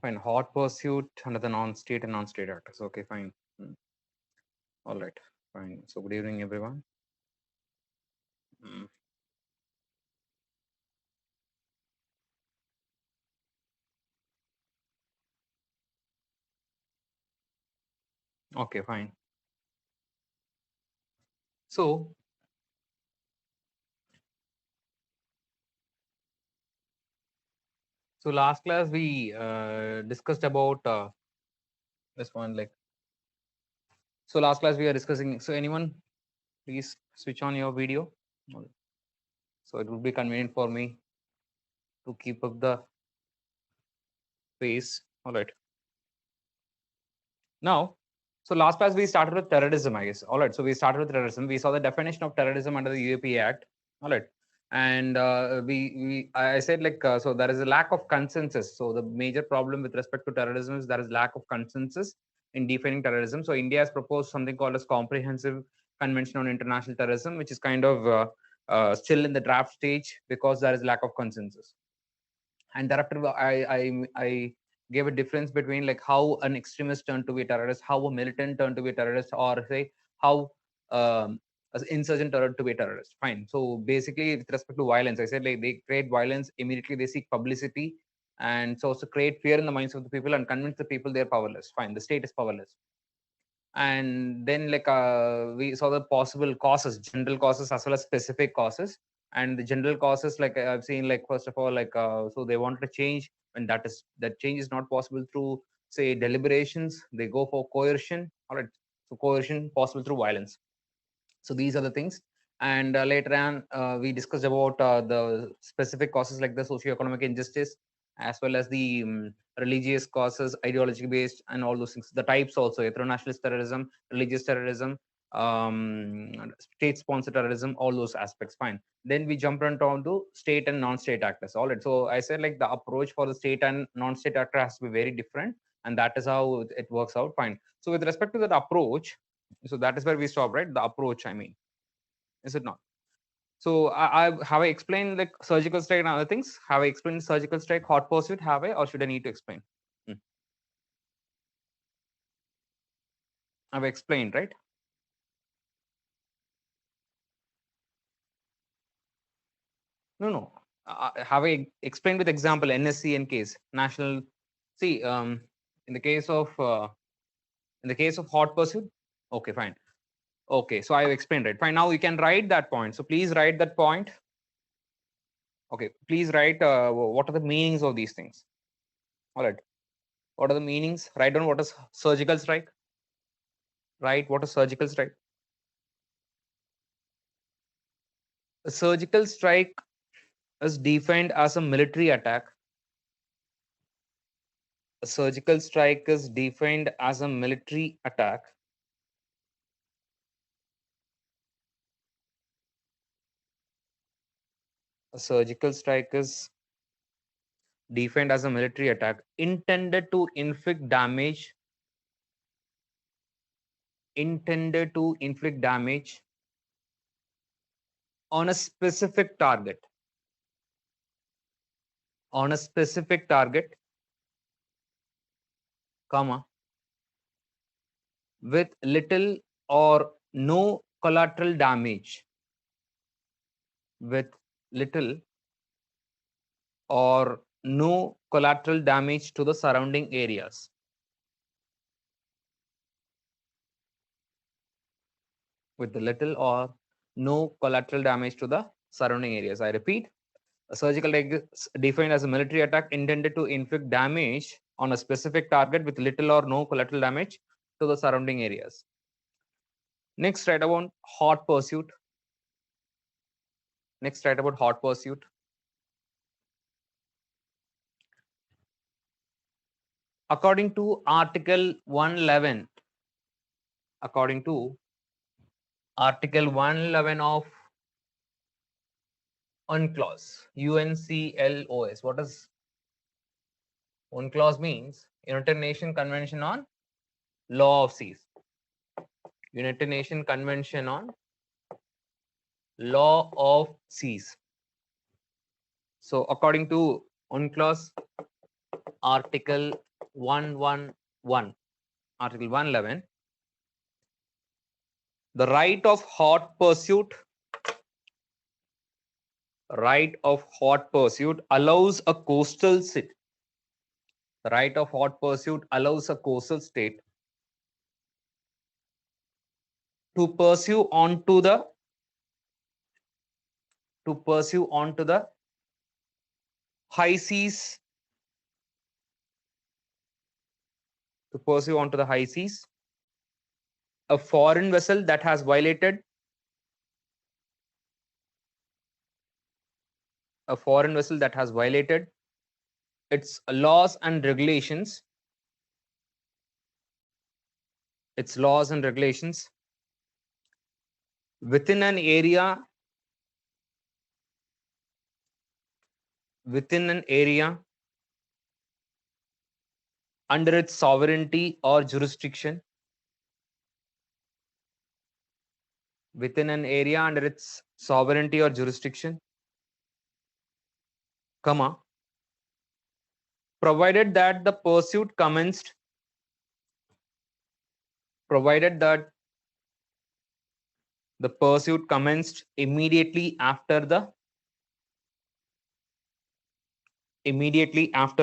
Fine. Hot pursuit under the non-state and non-state actors. Okay, fine. All right, fine. So good evening, everyone. Okay, fine. So last class we discussed about this one, like, so last class we are discussing. So anyone, please switch on your video. So it would be convenient for me to keep up the pace. All right. Now, so last class we started with terrorism, I guess. All right. So we started with terrorism. We saw the definition of terrorism under the UAP Act. All right. And I said, like, so there is a lack of consensus. So the major problem with respect to terrorism is there is lack of consensus in defining terrorism. So India has proposed something called as Comprehensive Convention on International Terrorism, which is kind of still in the draft stage because there is lack of consensus. And thereafter, I gave a difference between like how an extremist turned to be a terrorist, how a militant turned to be a terrorist, or say how an insurgent turned to be a terrorist. Fine. So basically, with respect to violence, I said like they create violence immediately. They seek publicity, and so to create fear in the minds of the people and convince the people they're powerless. Fine. The state is powerless. And then like we saw the possible causes, general causes as well as specific causes. And the general causes, like I've seen, like first of all, like so they wanted to change, and that change is not possible through say deliberations. They go for coercion. All right. So coercion possible through violence. So these are the things. And later on we discussed about the specific causes like the socio-economic injustice, as well as the religious causes, ideology based, and all those things. The types also: ethno-nationalist terrorism, religious terrorism, state sponsored terrorism, all those aspects. Fine. Then we jumped on to state and non-state actors. All right. So I said like the approach for the state and non-state actor has to be very different, and that is how it works out. Fine. So with respect to that approach, so that is where we stop, right? The approach, I mean, is it not? So have I explained like surgical strike and other things? Have I explained surgical strike, hot pursuit? Have I, or should I need to explain? I've explained, right? No. Have I explained with example NSC and case national? See, in the case of hot pursuit, okay, fine. Okay, so I've explained, right? Fine. Now you can write that point. So please write that point. Okay, please write what are the meanings of these things. All right. What are the meanings? Write down what is surgical strike. Right? What is surgical strike? A surgical strike is defined as a military attack. A surgical strike is defined as a military attack a surgical strike is defined as a military attack intended to inflict damage on a specific target comma, with little or no collateral damage with little or no collateral damage to the surrounding areas. With little or no collateral damage to the surrounding areas. I repeat, a surgical strike is defined as a military attack intended to inflict damage on a specific target with little or no collateral damage to the surrounding areas. Next, write about hot pursuit. According to Article 111, of UNCLOS, UNCLOS. What does UNCLOS means? United Nations Convention on Law of Seas. United Nations Convention on Law of Seas. So according to UNCLOS Article 111, Article 111, the right of hot pursuit allows a coastal state. The right of hot pursuit allows a coastal state to pursue onto the high seas a foreign vessel that has violated its laws and regulations within an area under its sovereignty or jurisdiction, comma, provided that the pursuit commenced immediately after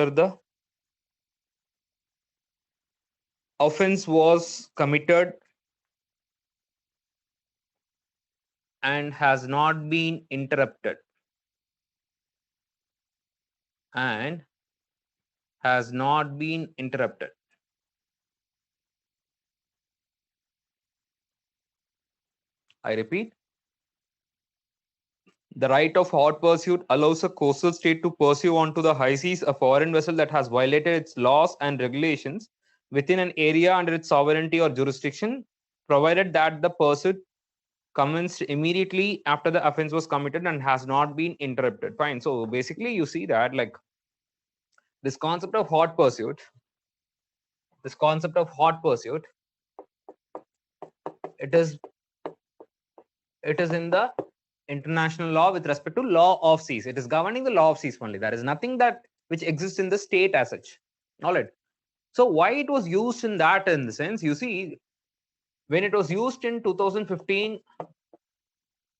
the offense was committed and has not been interrupted. I repeat, the right of hot pursuit allows a coastal state to pursue onto the high seas a foreign vessel that has violated its laws and regulations within an area under its sovereignty or jurisdiction, provided that the pursuit commenced immediately after the offense was committed and has not been interrupted. Fine. So basically, you see that like this concept of hot pursuit, it is in the international law with respect to law of seas. It is governing the law of seas only. There is nothing that which exists in the state as such. All right. So why it was used in that, in the sense, you see, when it was used in 2015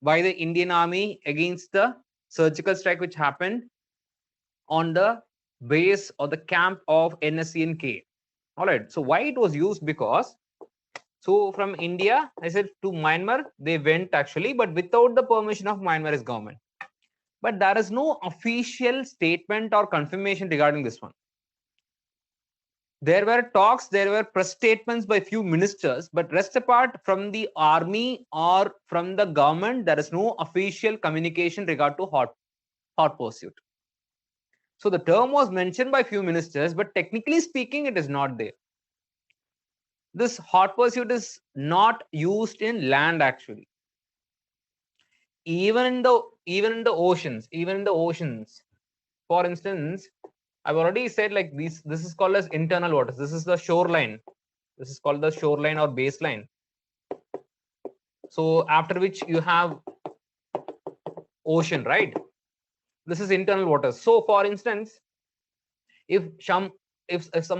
by the Indian Army against the surgical strike which happened on the base or the camp of NSCN-K. All right. So why it was used? Because so from India, I said, to Myanmar, they went actually, but without the permission of Myanmar's government. But there is no official statement or confirmation regarding this one. There were talks, there were press statements by few ministers, but rest apart from the army or from the government, there is no official communication regard to hot pursuit. So the term was mentioned by few ministers, but technically speaking, it is not there. This hot pursuit is not used in land actually. Even in the oceans. For instance, I've already said like this is called as internal waters. This is the shoreline. This is called the shoreline or baseline. So after which you have ocean, right? This is internal waters. So for instance, if some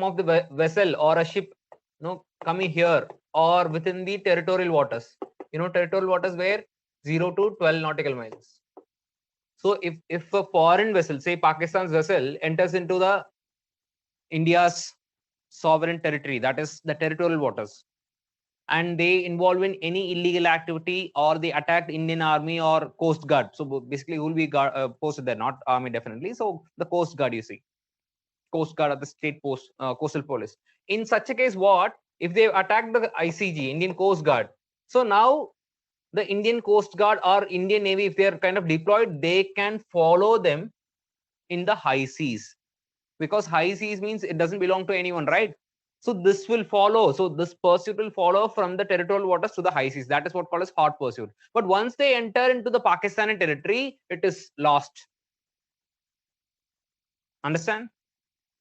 of the vessel or a ship coming here or within the territorial waters, territorial waters where 0 to 12 nautical miles. So if a foreign vessel, say Pakistan's vessel, enters into the India's sovereign territory, that is the territorial waters, and they involve in any illegal activity or they attacked Indian Army or Coast Guard. So basically, who will be posted there? Not Army, definitely. So the Coast Guard, you see. Coast Guard or the state coastal police. In such a case, what if they attack the ICG, Indian Coast Guard? So now the Indian Coast Guard or Indian Navy, if they are kind of deployed, they can follow them in the high seas, because high seas means it doesn't belong to anyone, right? So this will follow. So this pursuit will follow from the territorial waters to the high seas. That is what called as hot pursuit. But once they enter into the Pakistani territory, it is lost. Understand?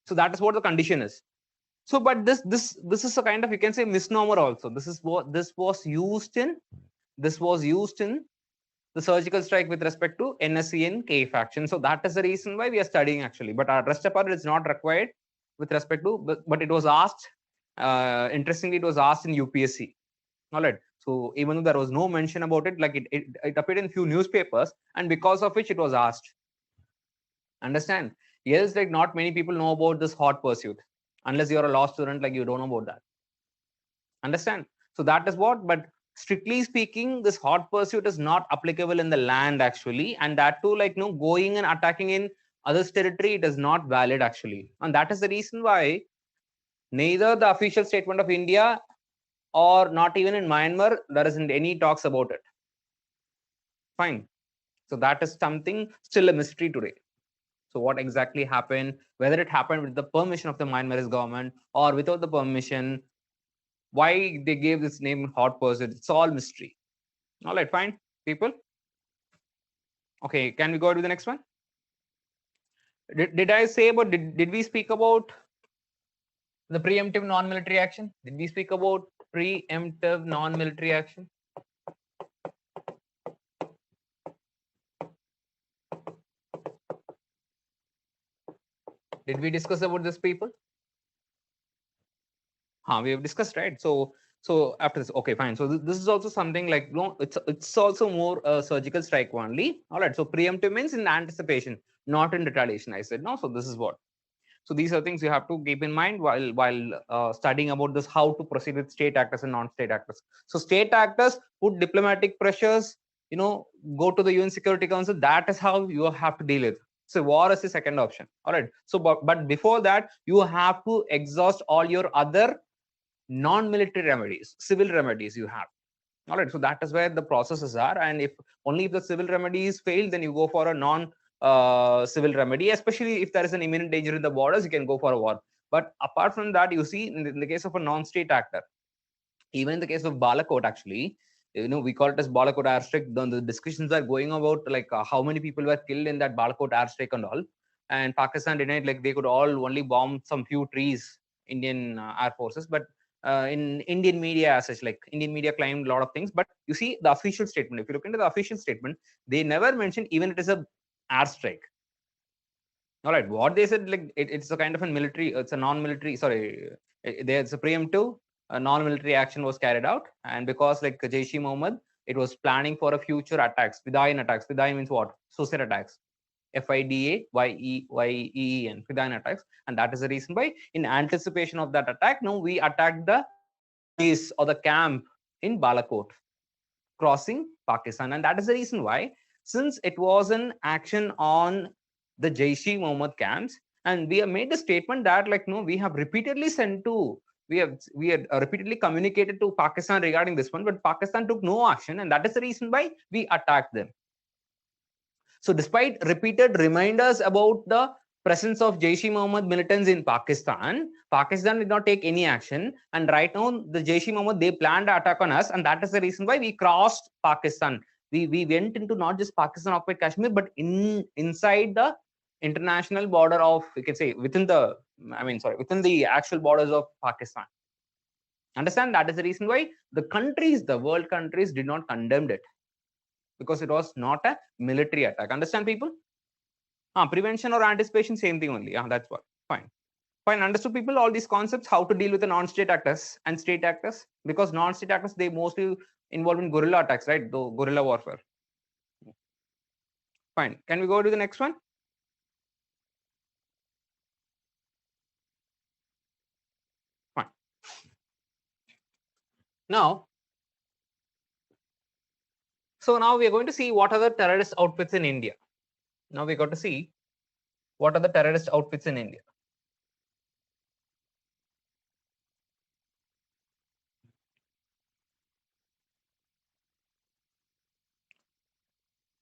So that is what the condition is. So, but this is a kind of, you can say, misnomer also. This was used in the surgical strike with respect to NSCN-K faction. So that is the reason why we are studying actually. But our rest apart, it's not required. with respect to, but it was asked, interestingly, it was asked in UPSC. All right. So even though there was no mention about it, like it appeared in few newspapers, and because of which it was asked. Understand? Yes, like not many people know about this hot pursuit, unless you're a law student, like you don't know about that. Understand? So that is what, but strictly speaking, this hot pursuit is not applicable in the land actually, and that too, like going and attacking in others' territory, it is not valid actually, and that is the reason why neither the official statement of India or not even in Myanmar there isn't any talks about it. Fine. So that is something still a mystery today. So what exactly happened, whether it happened with the permission of the Myanmarese government or without the permission, why they gave this name hot pursuit, it's all mystery. All right, fine, people. Okay, can we go to the next one? Did I say about, did we speak about the preemptive non-military action? Did we speak about preemptive non-military action? Did we discuss about this, people? We have discussed, right? So after this, okay, fine. So this is also something like, it's also more surgical strike only. All right. So preemptive means in anticipation, not in retaliation. I said no. So this is what. So these are things you have to keep in mind while studying about this, how to proceed with state actors and non-state actors. So state actors put diplomatic pressures, go to the UN Security Council. That is how you have to deal with. So war is the second option. All right. So but before that, you have to exhaust all your other non-military remedies, civil remedies you have. All right. So that is where the processes are. And if the civil remedies fail, then you go for a civil remedy, especially if there is an imminent danger in the borders, you can go for a war. But apart from that, you see, in the case of a non-state actor, even in the case of Balakot, actually, we call it as Balakot airstrike. The discussions are going about like how many people were killed in that Balakot airstrike and all. And Pakistan denied like they could all only bomb some few trees, Indian air forces. But in Indian media, as such, like Indian media claimed a lot of things. But you see the official statement. If you look into the official statement, they never mentioned even it is a airstrike. All right, what they said, like it's a kind of a military, it's a non-military, sorry, there's a preemptive non-military action was carried out, and because like Jaish-e-Mohammed, it was planning for a future attacks, Fidain attacks. Fidain means what? Suicide attacks. Fidayen, Fidain attacks, and that is the reason why, in anticipation of that attack, now we attacked the base or the camp in Balakot, crossing Pakistan, and that is the reason why, since it was an action on the Jaish-e-Mohammed camps, and we have made a statement that like no, we have repeatedly repeatedly communicated to Pakistan regarding this one, but Pakistan took no action, and that is the reason why we attacked them. So despite repeated reminders about the presence of Jaish-e-Mohammed militants in Pakistan, Pakistan did not take any action. And right now, the Jaish-e-Mohammed, they planned an attack on us. And that is the reason why we crossed Pakistan. We went into not just Pakistan occupied Kashmir, but inside the international border of, we can say, within the actual borders of Pakistan. Understand? That is the reason why the world countries did not condemn it, because it was not a military attack. Understand, people? Prevention or anticipation, same thing only. That's what. Fine. Understood, people, all these concepts, how to deal with the non-state actors and state actors, because non-state actors, they mostly involve in guerrilla attacks, right? The guerrilla warfare. Fine. Can we go to the next one? Fine. Now, so now we are going to see what are the terrorist outfits in India. Now we got to see what are the terrorist outfits in India.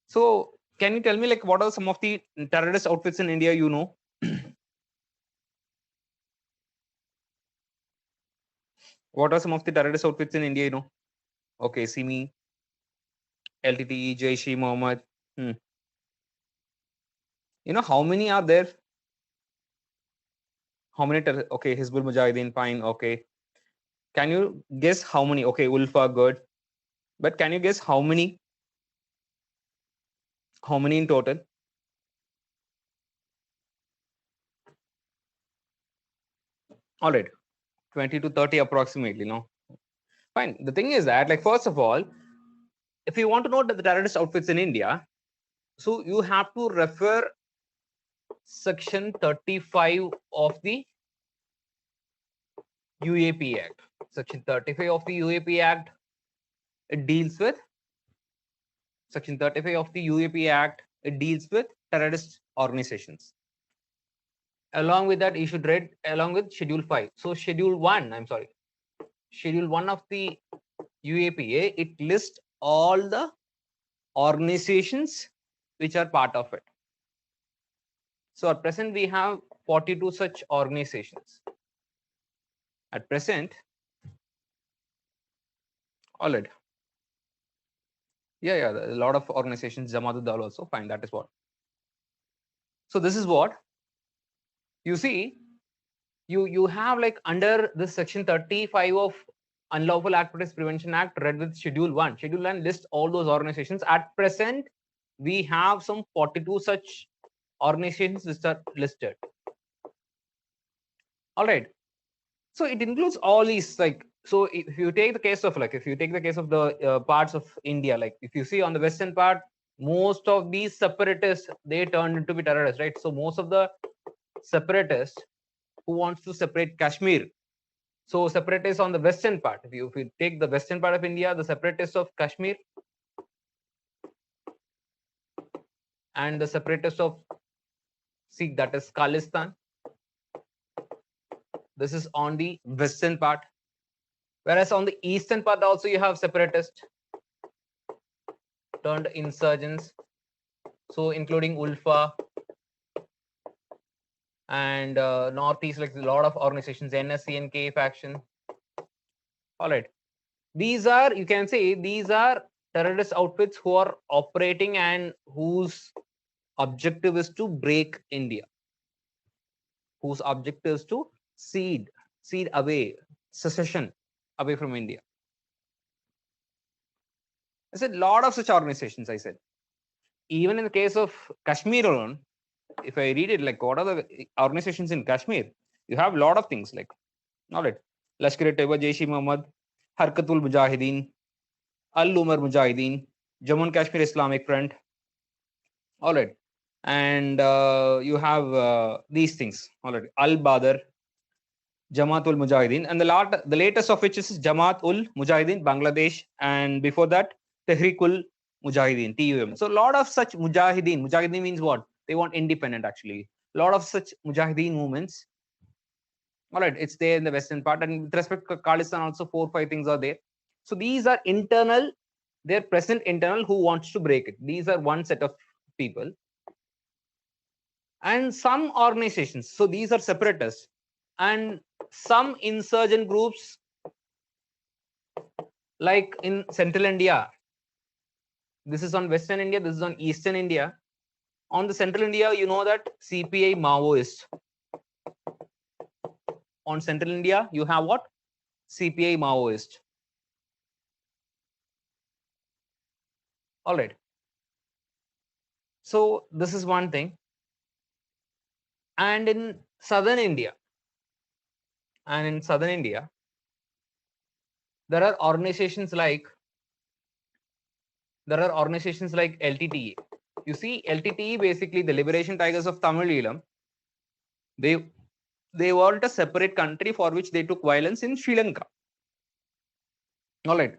So can you tell me like what are some of the terrorist outfits in India you know? What are some of the terrorist outfits in India you know? Okay, Simi, LTTE, Jaish-e-Mohammed. You know how many are there? How many? Okay, Hizbul Mujahideen, fine. Okay, can you guess how many? Okay, Ulfa, good. But can you guess how many? How many in total? All right, 20 to 30 approximately. No, fine. The thing is that, like, first of all, if you want to know the terrorist outfits in India, so you have to refer section 35 of the UAP Act. Section 35 of the UAP Act, it deals with section 35 of the UAP Act, it deals with terrorist organizations. Along with that, you should read along with Schedule 5. So Schedule 1, I'm sorry, Schedule 1 of the UAPA, it lists all the organizations which are part of it. So at present, we have 42 such organizations. At present, all right. Yeah, a lot of organizations, Jamaat-ul-Dawla also, fine, that is what. So this is what you see. You have, like, under this section 35 of Unlawful Activities Prevention Act, read with Schedule 1. Schedule 1 lists all those organizations. At present, we have some 42 such organizations which are listed. All right. So it includes all these, like, so if you take the case of, like, if you take the case of the parts of India, like, if you see on the western part, most of these separatists, they turned into be terrorists, right? So most of the separatists who wants to separate Kashmir, so separatists on the western part, if you take the western part of India, the separatists of Kashmir and the separatists of, see, that is Khalistan. This is on the western part. Whereas on the eastern part also you have separatists turned insurgents. So including Ulfa and northeast, like a lot of organizations, NSCNK faction. All right. These are, you can say, these are terrorist outfits who are operating and whose objective is to break India, whose objective is to seed away, secession away from India. I said lot of such organizations. I said, even in the case of Kashmir alone, if I read it, like, what are the organizations in Kashmir? You have a lot of things, like, all right, Lashkar-e-Taiba, Jaish-e-Mohammed, Harkatul Mujahideen, Al-Umar Mujahideen, Jammu and Kashmir Islamic Front. All right, and you have these things. All right, Al-Badr, Jamaat-ul Mujahideen, and the latest of which is Jamaat-ul Mujahideen, Bangladesh, and before that, Tehreek-ul Mujahideen, TUM. So a lot of such Mujahideen. Mujahideen means what? They want independent, actually. A lot of such Mujahideen movements. All right, it's there in the western part, and with respect to Khalistan, also 4-5 things are there. So these are internal. They're present internal who wants to break it. These are one set of people, and some organizations. So these are separatists, and some insurgent groups, like in central India. This is on western India, this is on eastern India. On the central India, you know that CPI Maoist. On central India, you have what? CPI Maoist. All right. So this is one thing. And in southern India, there are organizations like LTTE. You see, LTTE, basically the Liberation Tigers of Tamil Eelam, they want a separate country for which they took violence in Sri Lanka. All right.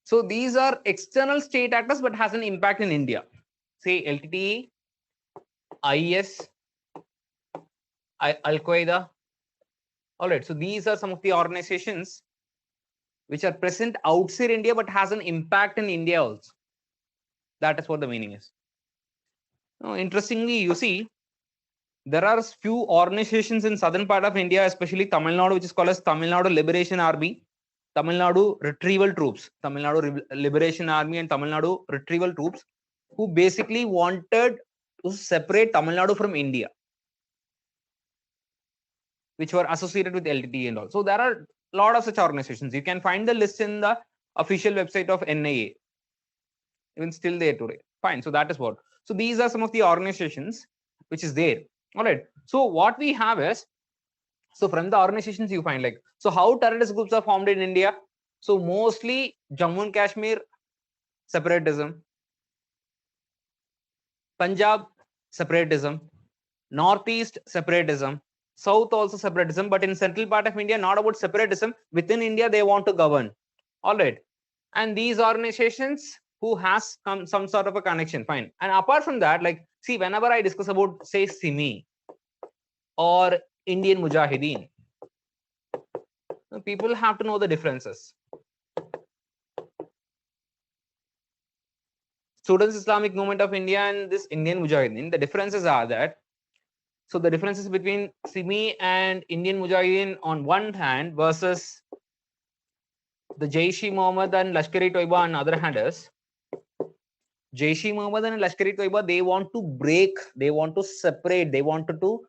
So these are external state actors but has an impact in India. Say LTTE, IS, Al-Qaeda. All right. So these are some of the organizations which are present outside India but has an impact in India also. That is what the meaning is. Now, interestingly, you see, there are few organizations in southern part of India, especially Tamil Nadu, which is called as Tamil Nadu Liberation Army, Tamil Nadu Retrieval Troops, Tamil Nadu Liberation Army and Tamil Nadu Retrieval Troops, who basically wanted to separate Tamil Nadu from India, which were associated with LTTE and all. So there are a lot of such organizations. You can find the list in the official website of NIA, even still there today. Fine. So that is what. So these are some of the organizations which is there. All right. So what we have is So from the organizations you find like, so how terrorist groups are formed in India? So mostly Jammu and Kashmir separatism, Punjab separatism, Northeast separatism, South also separatism, but in central part of India, not about separatism. Within India, they want to govern. All right. And these organizations who has some sort of a connection, fine. And apart from that, like, see, whenever I discuss about, say, Simi or Indian Mujahideen, people have to know the differences. Students Islamic Movement of India and this Indian Mujahideen, the differences are that, so the differences between Simi and Indian Mujahideen on one hand versus the Jaish-e-Mohammed and Lashkar-e-Toiba on the other hand is, Jaish-e-Mohammed and Lashkar-e-Toiba, they want to break, they want to separate, they wanted to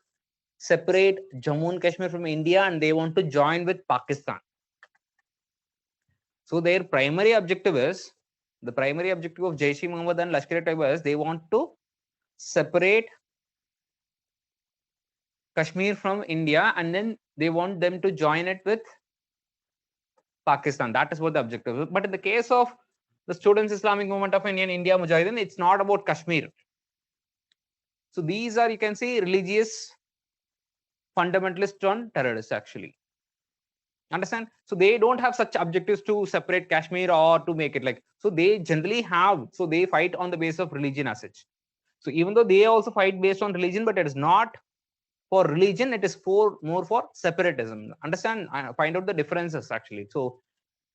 separate Jammu and Kashmir from India and they want to join with Pakistan. So their primary objective is, the primary objective of Jaish-e-Mohammed and Lashkar-e-Toiba is they want to separate Kashmir from India and then they want them to join it with Pakistan. That is what the objective is. But in the case of the Students Islamic Movement of India Mujahideen, it's not about Kashmir. So these are, you can see, religious fundamentalists on terrorists actually. Understand? So they don't have such objectives to separate Kashmir or to make it like, so they generally have, so they fight on the basis of religion as such. So even though they also fight based on religion, but it is not for religion, it is for more for separatism. Understand? Find out the differences actually. So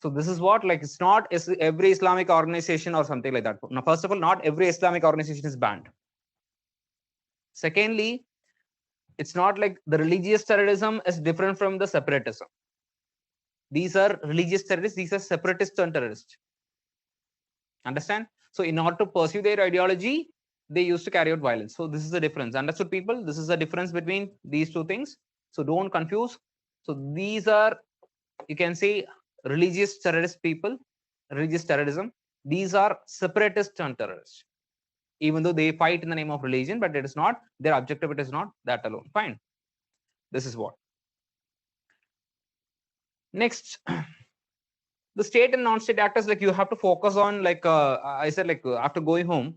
this is what, like, it's not every Islamic organization or something like that. Now, first of all, not every Islamic organization is banned. Secondly, it's not like the religious terrorism is different from the separatism. These are religious terrorists, these are separatists and terrorists. Understand? So in order to pursue their ideology, they used to carry out violence. So this is the difference. Understood, people? This is the difference between these two things. So don't confuse. So these are, you can say, religious terrorist people, religious terrorism. These are separatists and terrorists. Even though they fight in the name of religion, but it is not, their objective, it is not that alone. Fine. This is what. Next, the state and non-state actors, like, you have to focus on, like, I said, like, after going home,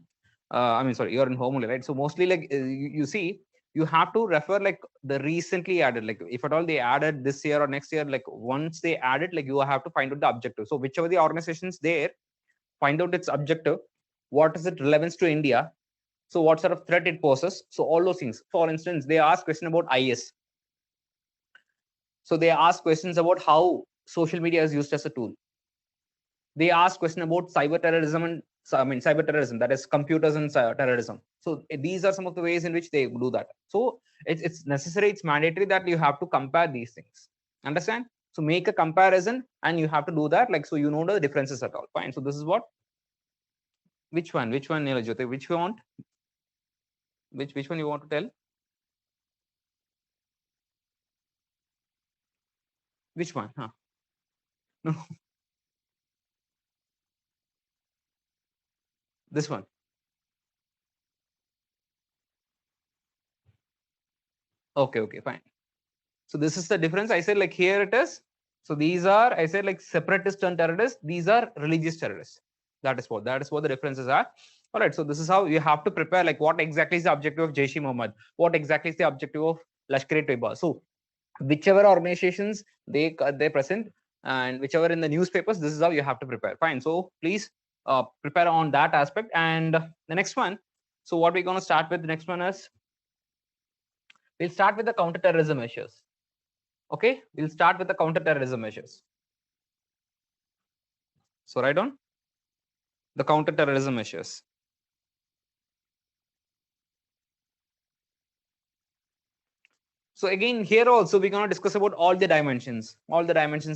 I mean, sorry, you're in home only, right? So mostly, like, you see, you have to refer, like, the recently added, like, if at all they added this year or next year, like, once they added, like, you have to find out the objective. So whichever the organizations there, find out its objective, what is its relevance to India, so what sort of threat it poses. So all those things. For instance, they ask question about IS. So they ask questions about how social media is used as a tool. They ask question about cyber terrorism and, I mean, cyber terrorism, that is computers and terrorism. So these are some of the ways in which they do that. So it's necessary, it's mandatory that you have to compare these things. Understand? So make a comparison and you have to do that, like, so you know the differences at all. Fine. So this is what. Which one, Neelajyoti? Which you want? Which one you want to tell? Which one? Huh? No. This one. Okay, fine. So this is the difference. I said, like, here it is. So these are, I said, like, separatist and terrorists. These are religious terrorists. That is what the differences are. All right. So this is how you have to prepare, like, what exactly is the objective of Jaish-e-Mohammed? What exactly is the objective of Lashkar-e-Toiba? So whichever organizations they present and whichever in the newspapers, this is how you have to prepare. Fine. So please prepare on that aspect. And the next one. So what we're going to start with, the next one is, we'll start with the counterterrorism measures. Okay, we'll start with the counterterrorism measures. So write down the counterterrorism measures. So again, here also we're going to discuss about all the dimensions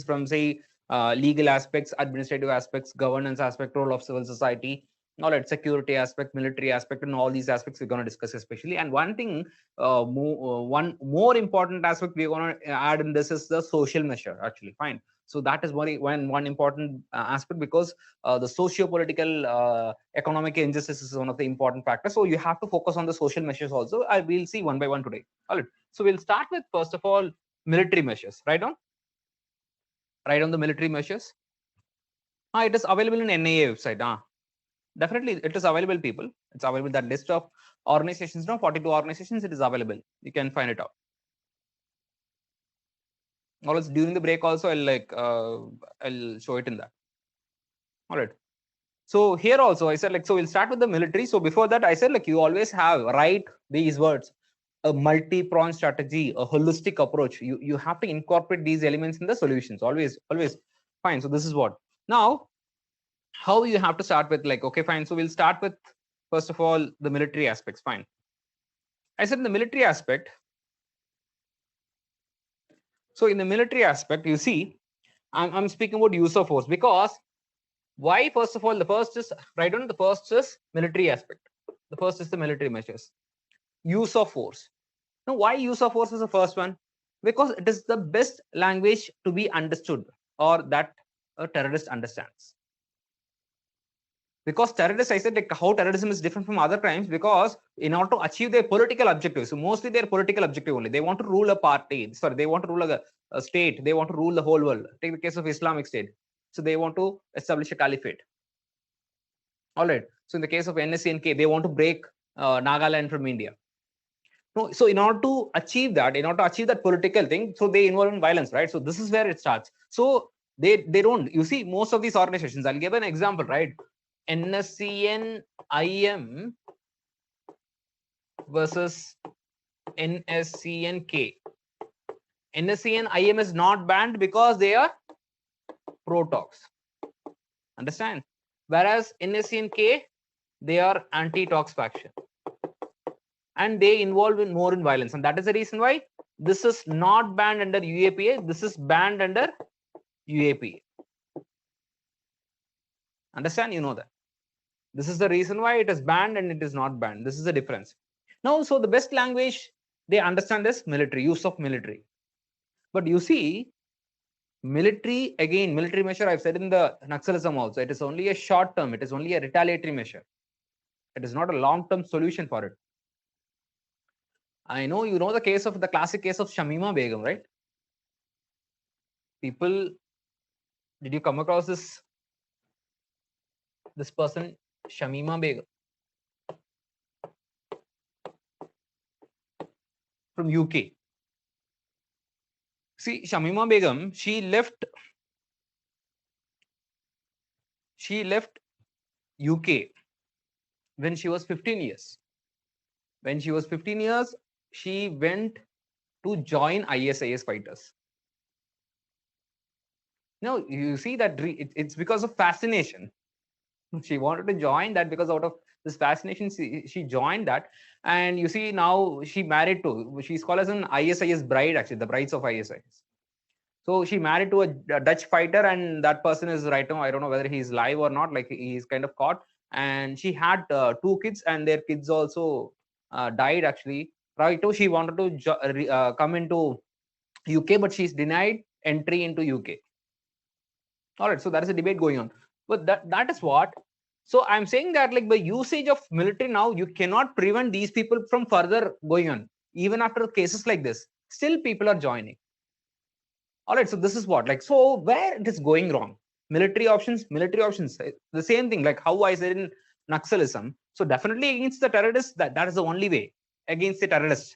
from, say, legal aspects, administrative aspects, governance aspect, role of civil society, all right, security aspect, military aspect, and all these aspects we're going to discuss especially. And one thing, one more important aspect we're going to add in this is the social measure. Actually, fine. So that is one important aspect, because the socio-political economic injustice is one of the important factors. So you have to focus on the social measures also. I will see one by one today. All right. So we'll start with, first of all, military measures. Write down the military measures. It is available in NIA website. Definitely it is available, people. It's available. That list of organizations, 42 organizations, it is available. You can find it out. Or else during the break also I'll show it in that. All right. So here also I said so we'll start with the military. So before that I said you always write these words: a multi-pronged strategy, a holistic approach. You have to incorporate these elements in the solutions. Always fine. So this is what now how you have to start with okay, fine. So we'll start with first of all the military aspects. Fine. I said in the military aspect. So in the military aspect, you see, I'm speaking about use of force because why? First of all, the first is right on. The first is military aspect. The first is the military measures. Use of force. Now, why use of force is the first one? Because it is the best language to be understood or that a terrorist understands. Because terrorists, I said how terrorism is different from other crimes because in order to achieve their political objectives, so mostly their political objective only, they want to rule a party. Sorry, they want to rule a state. They want to rule the whole world. Take the case of Islamic State. So they want to establish a caliphate. All right. So in the case of NSCNK, they want to break Nagaland from India. No, so in order to achieve that, political thing, so they involve in violence, right? So this is where it starts. So they don't. You see, most of these organizations. I'll give an example, right? NSCN-IM versus NSCN-K. NSCN-IM is not banned because they are pro-tox. Understand? Whereas NSCN-K, they are anti-tox faction. And they involve more in violence. And that is the reason why this is not banned under UAPA. This is banned under UAPA. Understand? You know that. This is the reason why it is banned and it is not banned. This is the difference. Now, so the best language they understand is military, use of military. But you see, military, again, military measure, I've said in the Naxalism also, it is only a short term. It is only a retaliatory measure. It is not a long-term solution for it. I know you know the case of the classic case of Shamima Begum, right? People, did you come across this person, Shamima Begum? From UK. See, Shamima Begum, she left UK when she was 15 years. When she was 15 years, she went to join ISIS fighters. Now, you see that it's because of fascination. She wanted to join that because out of this fascination, she joined that. And you see now she's called as an ISIS bride, actually, the brides of ISIS. So she married to a Dutch fighter, and that person is right now, I don't know whether he's live or not, he's kind of caught. And she had 2 kids, and their kids also died, actually. Right now, she wanted to come into UK, but she's denied entry into UK. All right, so that is a debate going on. But that is what. So I'm saying that by usage of military now, you cannot prevent these people from further going on. Even after cases like this, still people are joining. All right, so this is what so where it is going wrong. Military options, the same thing how I said in Naxalism. So definitely against the terrorists, that is the only way against the terrorists.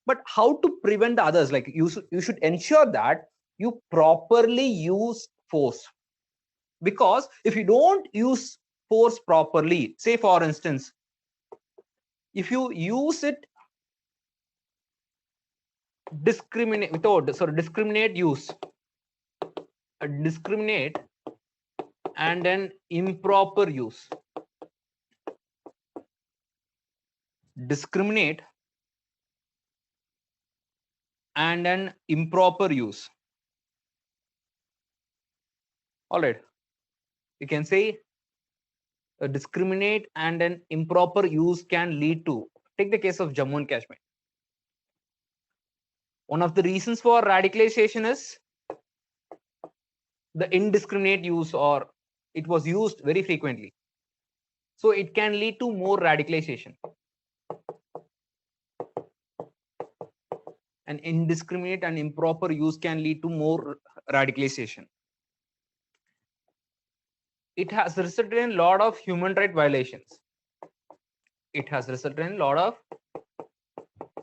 But how to prevent the others? You should ensure that you properly use force. Because if you don't use force properly, say for instance, if you use it discriminate use, discriminate and an improper use, discriminate and an improper use. All right, you can say a discriminate and an improper use can lead to, take the case of Jammu and Kashmir. One of the reasons for radicalization is the indiscriminate use, or it was used very frequently. So it can lead to more radicalization. and indiscriminate and improper use can lead to more radicalization. It has resulted in a lot of human rights violations. It has resulted in a lot of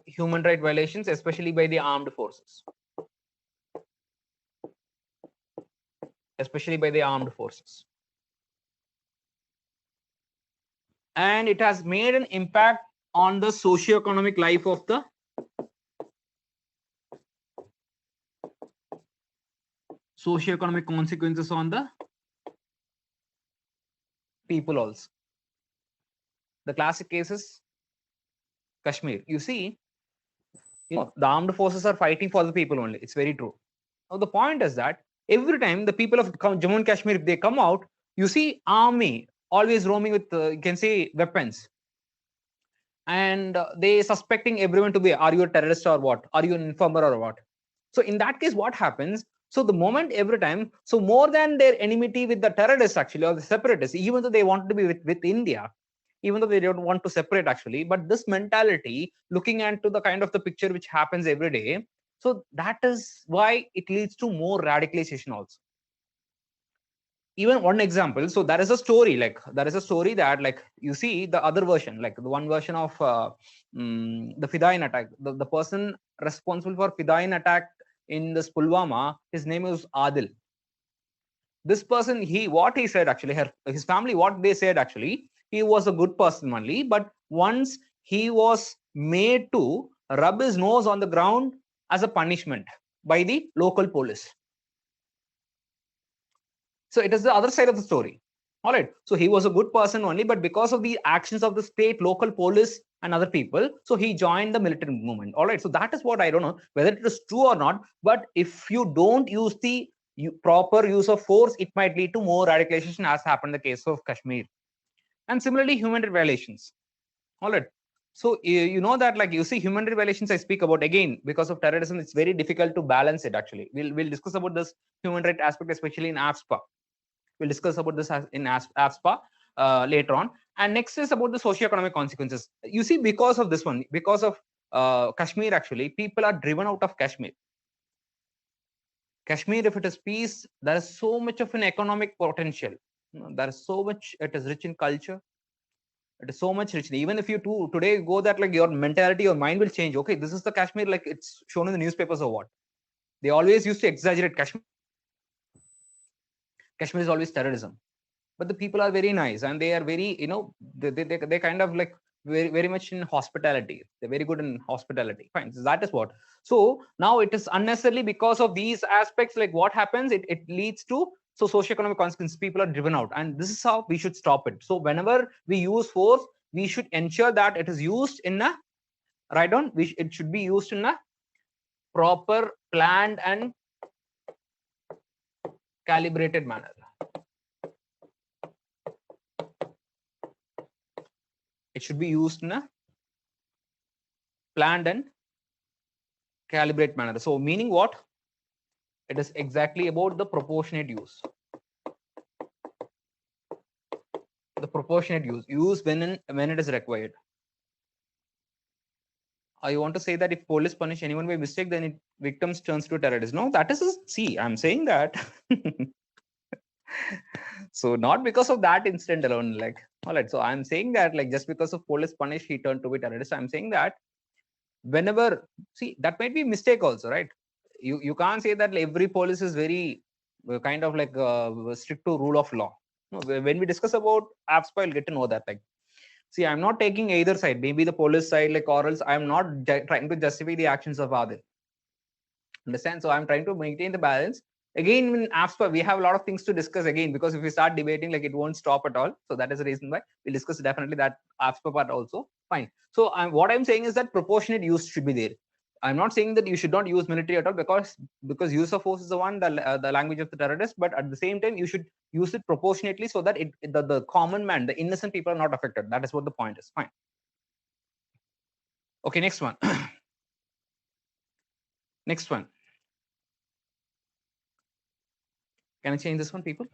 human rights violations, especially by the armed forces. Especially by the armed forces. And it has made an impact on the socio-economic life of the socio-economic consequences on the people also. The classic case is Kashmir. You see, the armed forces are fighting for the people only. It's very true. Now the point is that every time the people of Jammu and Kashmir, if they come out, you see army always roaming with, you can say, weapons. And they suspecting everyone to be, are you a terrorist or what? Are you an informer or what? So in that case, what happens? So the moment every time, so more than their enmity with the terrorists actually, or the separatists, even though they want to be with India, even though they don't want to separate actually, but this mentality, looking into the kind of the picture which happens every day, so that is why it leads to more radicalization also. Even one example, so there is a story, that like you see the other version, like the one version of the Fidain attack, the person responsible for Fidain attack in this Pulwama, his name is Adil. This person, what he said actually, his family, what they said actually, he was a good person only, but once he was made to rub his nose on the ground as a punishment by the local police. So it is the other side of the story. All right. So he was a good person only, but because of the actions of the state, local police, and other people, so he joined the military movement. All right. So that is what I don't know whether it is true or not. But if you don't use the proper use of force, it might lead to more radicalization, as happened in the case of Kashmir. And similarly, human rights violations. All right. So you know that, like you see, human rights violations I speak about, again, because of terrorism, it's very difficult to balance it. Actually, we'll discuss about this human rights aspect, especially in AFSPA. We'll discuss about this in AFSPA later on. And next is about the socio-economic consequences. You see, because of this one, because of Kashmir, actually, people are driven out of Kashmir. Kashmir, if it is peace, there is so much of an economic potential. There is so much, it is rich in culture. It is so much rich. Even if you today go that, like your mentality, your mind will change. Okay, this is the Kashmir, like it's shown in the newspapers or what. They always used to exaggerate Kashmir. Kashmir is always terrorism. But the people are very nice, and they are very, they kind of like very much in hospitality. They're very good in hospitality. Fine. So that is what. So now it is unnecessarily because of these aspects, like what happens, it leads to socioeconomic consequences. People are driven out, and this is how we should stop it. So whenever we use force, we should ensure that it is used in a it should be used in a proper, planned, and calibrated manner. It should be used in a planned and calibrate manner. So meaning what? It is exactly about the proportionate use. The proportionate use when it is required. I want to say that if police punish anyone by mistake, then victims turns to terrorists. No, that is see, I'm saying that. So not because of that incident alone, like, all right. So I'm saying that, like, just because of police punish, he turned to be terrorist. I'm saying that whenever, see, that might be mistake also, right? You can't say that every police is very kind of like strict to rule of law. No, when we discuss about AFSPA, I'll get to know that, like, see, I'm not taking either side, maybe the police side, like, or else I'm not trying to justify the actions of Adil. Understand? So I'm trying to maintain the balance. Again, in AFSPA, we have a lot of things to discuss again, because if we start debating, like, it won't stop at all. So that is the reason why we'll discuss definitely that AFSPA part also. Fine. So what I'm saying is that proportionate use should be there. I'm not saying that you should not use military at all, because use of force is the one, the language of the terrorist. But at the same time, you should use it proportionately, so that the common man, the innocent people, are not affected. That is what the point is. Fine. Okay, next one. Next one. Can I change this one, people?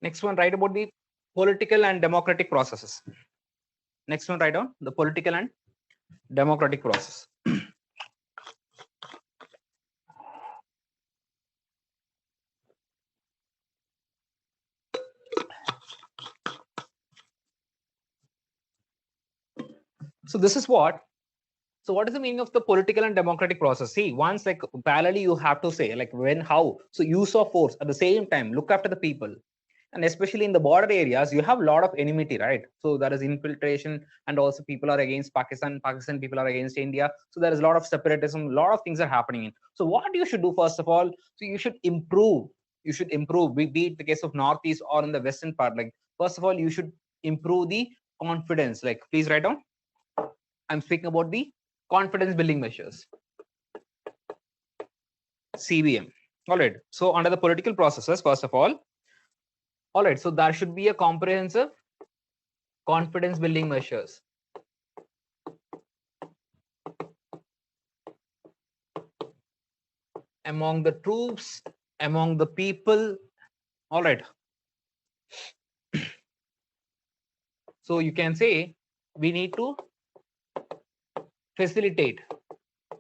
Next one, write about the political and democratic processes. Next one, write down the political and democratic process. So this is what. So what is the meaning of the political and democratic process? See, once like parallelly you have to say like when, how. So use of force at the same time, look after the people. And especially in the border areas, you have a lot of enmity, right? So there is infiltration, and also people are against Pakistan people are against India. So there is a lot of separatism, a lot of things are happening in. So what you should do first of all, so you should improve. You should improve. Be it the case of Northeast or in the western part. Like first of all, you should improve the confidence. Like please write down. I'm speaking about the confidence building measures. CBM. All right. So under the political processes, first of all right. So there should be a comprehensive confidence building measures. Among the troops, among the people. All right. So you can say we need to facilitate.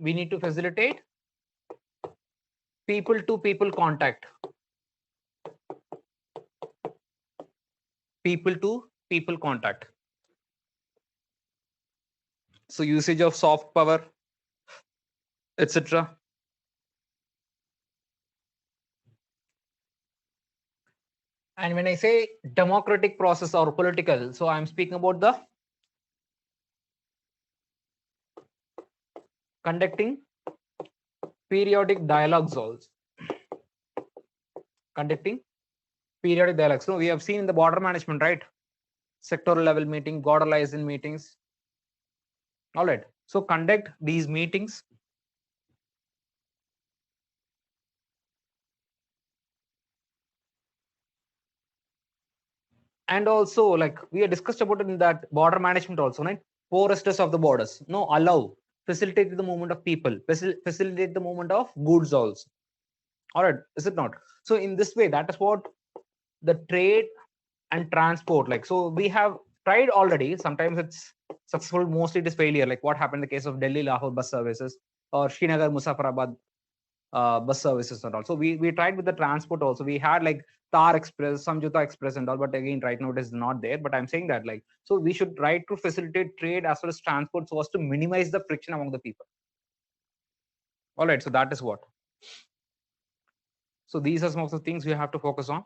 We need to facilitate people to people contact. People to people contact. So usage of soft power, etc. And when I say democratic process or political, so I'm speaking about the conducting periodic dialogues also. Conducting periodic dialogues. So we have seen in the border management, right? Sectoral level meeting, border liaison meetings. All right. So conduct these meetings. And also, like we have discussed about it in that border management also, right? Foresters of the borders. No, allow, facilitate the movement of people, facilitate the movement of goods also. All right, is it not? So in this way, that is what the trade and transport. Like so, we have tried already. Sometimes it's successful, mostly it is failure. Like what happened in the case of Delhi Lahore bus services or Srinagar Muzaffarabad bus services and all. So we tried with the transport also. We had like Tar Express, Samjhuta Express and all, but again right now it is not there. But I'm saying that like so we should try to facilitate trade as well as transport so as to minimize the friction among the people. All right, so that is what. So these are some of the things we have to focus on.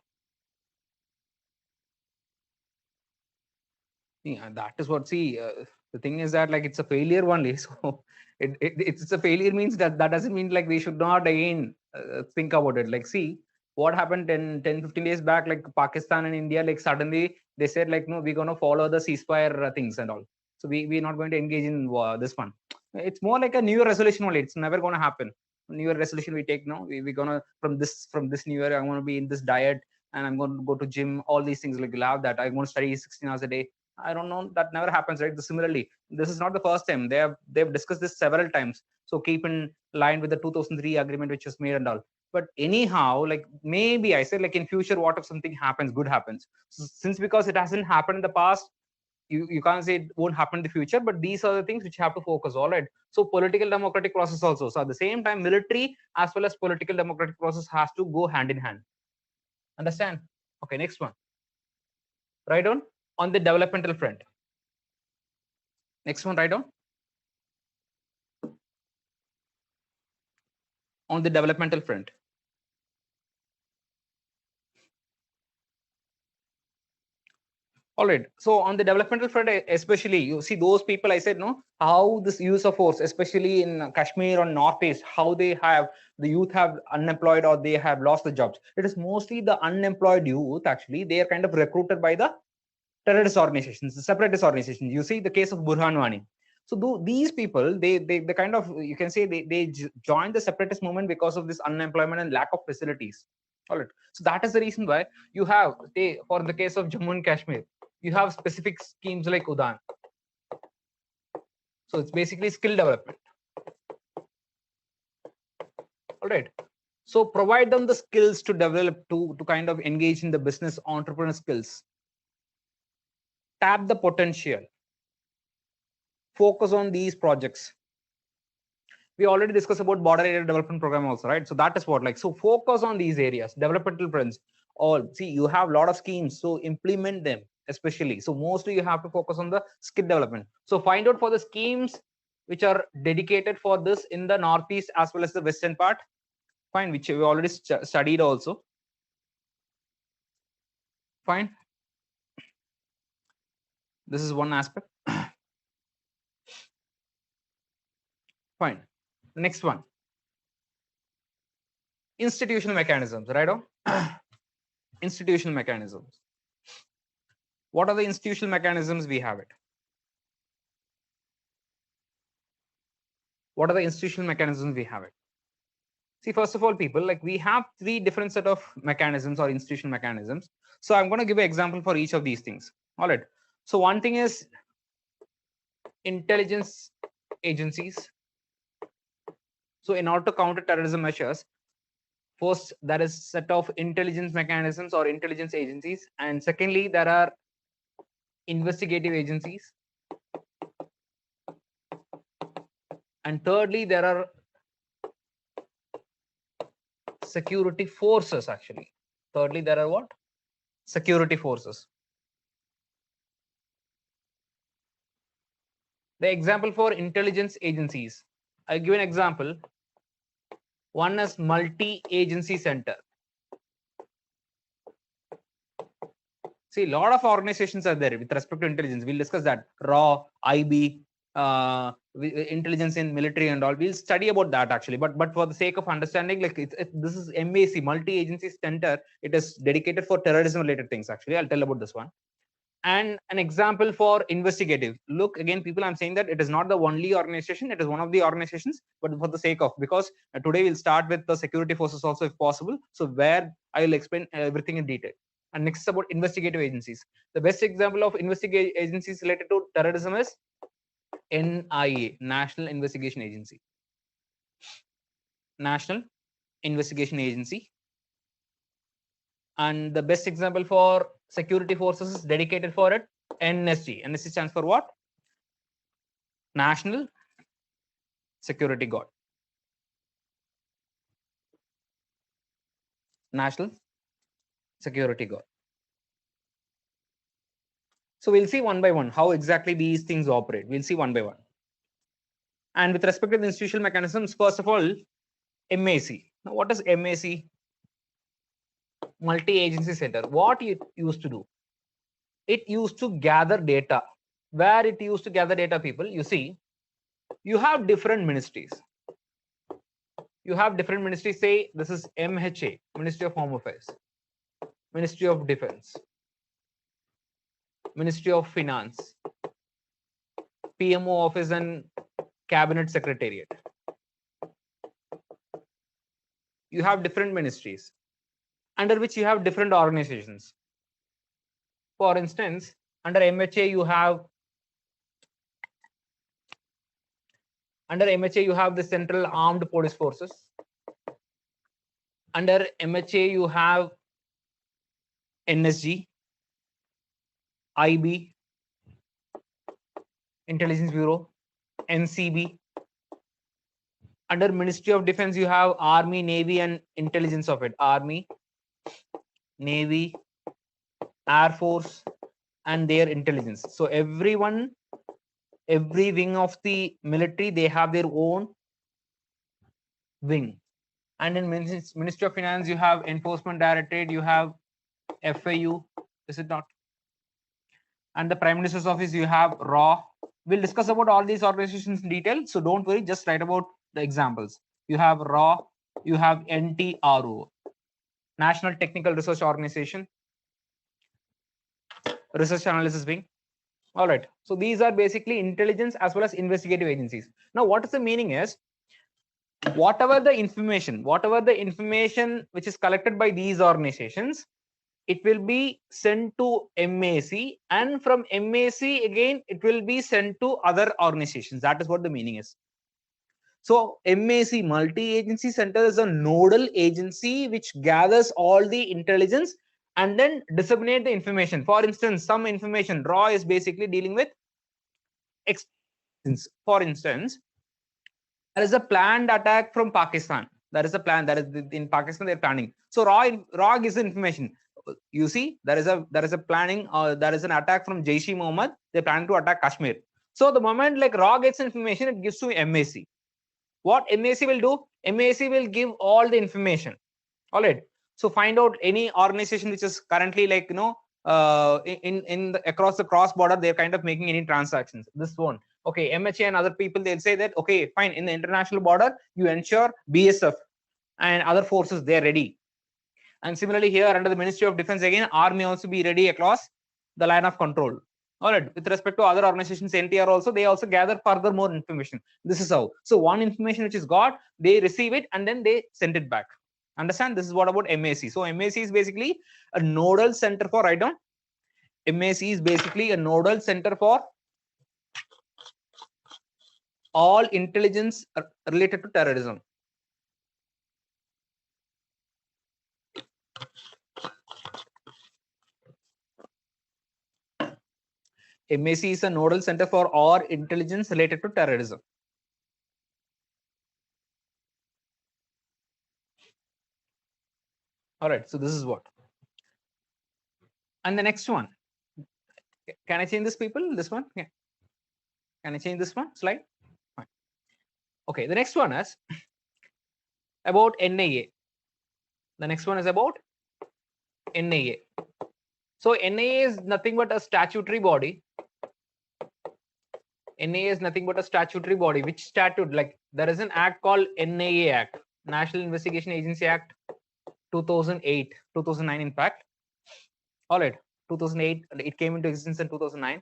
Yeah, that is what. See, the thing is that like it's a failure only. So it's a failure means that doesn't mean like we should not again think about it. Like see what happened 10 15 days back. Like Pakistan and India, like suddenly they said like no, we're gonna follow the ceasefire things and all. So we're not going to engage in this one. It's more like a New Year resolution only. It's never gonna happen. New Year resolution we take no. We're gonna from this New Year I'm gonna be in this diet and I'm going to go to gym. All these things like you'll have that. I'm going to study 16 hours a day. I don't know, that never happens, right? Similarly, this is not the first time. They've discussed this several times. So keep in line with the 2003 agreement which was made and all. But anyhow, like maybe I said like in future, what if something happens, good happens? So since because it hasn't happened in the past, you can't say it won't happen in the future. But these are the things which you have to focus. All right. So political democratic process also. So at the same time, military as well as political democratic process has to go hand in hand. Understand? Okay, next one. Right on the developmental front. Next one, right on the developmental front. All right. So on the developmental front, especially you see those people I said no, how this use of force, especially in Kashmir or Northeast, how they have the youth have unemployed or they have lost the jobs. It is mostly the unemployed youth. Actually, they are kind of recruited by the terrorist organizations, the separatist organizations. You see the case of Burhan Wani. So these people, they kind of, you can say they joined the separatist movement because of this unemployment and lack of facilities. All right. So that is the reason why you have, for the case of Jammu and Kashmir, you have specific schemes like Udan. So it's basically skill development. All right. So provide them the skills to develop, to kind of engage in the business entrepreneur skills. Tap the potential. Focus on these projects. We already discussed about border area development program also, right? So that is what, like, so focus on these areas, developmental friends. All see, you have a lot of schemes, so implement them. especially. So mostly you have to focus on the skill development. So find out for the schemes which are dedicated for this in the northeast as well as the western part. Fine, which we already studied also. Fine. This is one aspect. Fine. Next one. Institutional mechanisms, right? Institutional mechanisms. What are the institutional mechanisms we have it? What are the institutional mechanisms we have it? See, first of all, people, like we have three different set of mechanisms or institutional mechanisms. So I'm going to give an example for each of these things. All right. So one thing is intelligence agencies. So in order to counter terrorism measures, first there is set of intelligence mechanisms or intelligence agencies, and secondly there are investigative agencies, and thirdly there are security forces. Actually, thirdly there are what? Security forces. The example for intelligence agencies, I'll give an example. One is multi-agency center. See, a lot of organizations are there with respect to intelligence. We'll discuss that. RAW, IB, intelligence in military and all. We'll study about that actually. But for the sake of understanding, like this is MAC, multi-agency center. It is dedicated for terrorism-related things. Actually, I'll tell about this one. And an example for investigative. Look, again, people, I'm saying that it is not the only organization. It is one of the organizations, but for the sake of, because today we'll start with the security forces also if possible. So where I will explain everything in detail. And next is about investigative agencies. The best example of investigative agencies related to terrorism is NIA, National Investigation Agency. National Investigation Agency. And the best example for security forces is dedicated for it, NSG. NSG stands for what? National Security Guard. National Security Guard. So we'll see one by one how exactly these things operate. We'll see one by one. And with respect to the institutional mechanisms, first of all, MAC. Now, what is MAC? Multi-agency center. What it used to do? It used to gather data. Where it used to gather data, people, you see, you have different ministries. You have different ministries. Say this is MHA, Ministry of Home Affairs, Ministry of Defense, Ministry of Finance, PMO Office and Cabinet Secretariat. You have different ministries under which you have different organizations. For instance, under MHA you have the Central Armed Police Forces. Under MHA you have NSG, IB, Intelligence Bureau, NCB. Under Ministry of Defense you have Army, Navy and intelligence of it. Army, Navy, Air Force and their intelligence. So every wing of the military, they have their own wing. And in Ministry of Finance you have Enforcement Directorate, you have FAU, is it not? And the Prime Minister's Office you have RAW. We'll discuss about all these organizations in detail, so don't worry, just write about the examples. You have RAW, you have NTRO, National Technical Research Organization, Research Analysis Wing. All right, so these are basically intelligence as well as investigative agencies. Now what is the meaning is, whatever the information which is collected by these organizations, it will be sent to MAC, and from MAC again it will be sent to other organizations. That is what the meaning is. So MAC, multi-agency center, is a nodal agency which gathers all the intelligence and then disseminate the information. For instance, some information, RAW is basically dealing with, for instance, there is a planned attack from Pakistan. There is a plan that is in Pakistan they're planning. So RAW gives the information. you see, there is a planning, there is an attack from Jaish-e-Mohammed. They plan to attack Kashmir. So the moment like RAW gets information, it gives to MAC. What MAC will do? MAC will give all the information. All right. So find out any organization which is currently like across the cross border, they're kind of making any transactions. This one. Okay, MHA and other people, they'll say that okay, fine, in the international border, you ensure BSF and other forces, they're ready. And similarly here under the Ministry of Defense, again, army also be ready across the line of control. All right. With respect to other organizations, NTR also, they also gather further more information. This is how. So one information which is got, they receive it and then they send it back. Understand? This is what about MAC. So MAC is basically a nodal center for, write down. MAC is basically a nodal center for all intelligence related to terrorism. MAC is a nodal center for all intelligence related to terrorism. All right. So this is what. And the next one. Can I change this, people? This one? Yeah. Can I change this one? Slide. Fine. Okay. The next one is about NIA. The next one is about NIA. So NIA is nothing but a statutory body. NIA is nothing but a statutory body. Which statute? Like there is an act called NIA Act, National Investigation Agency Act 2008, 2009 in fact. All right, 2008, it came into existence in 2009.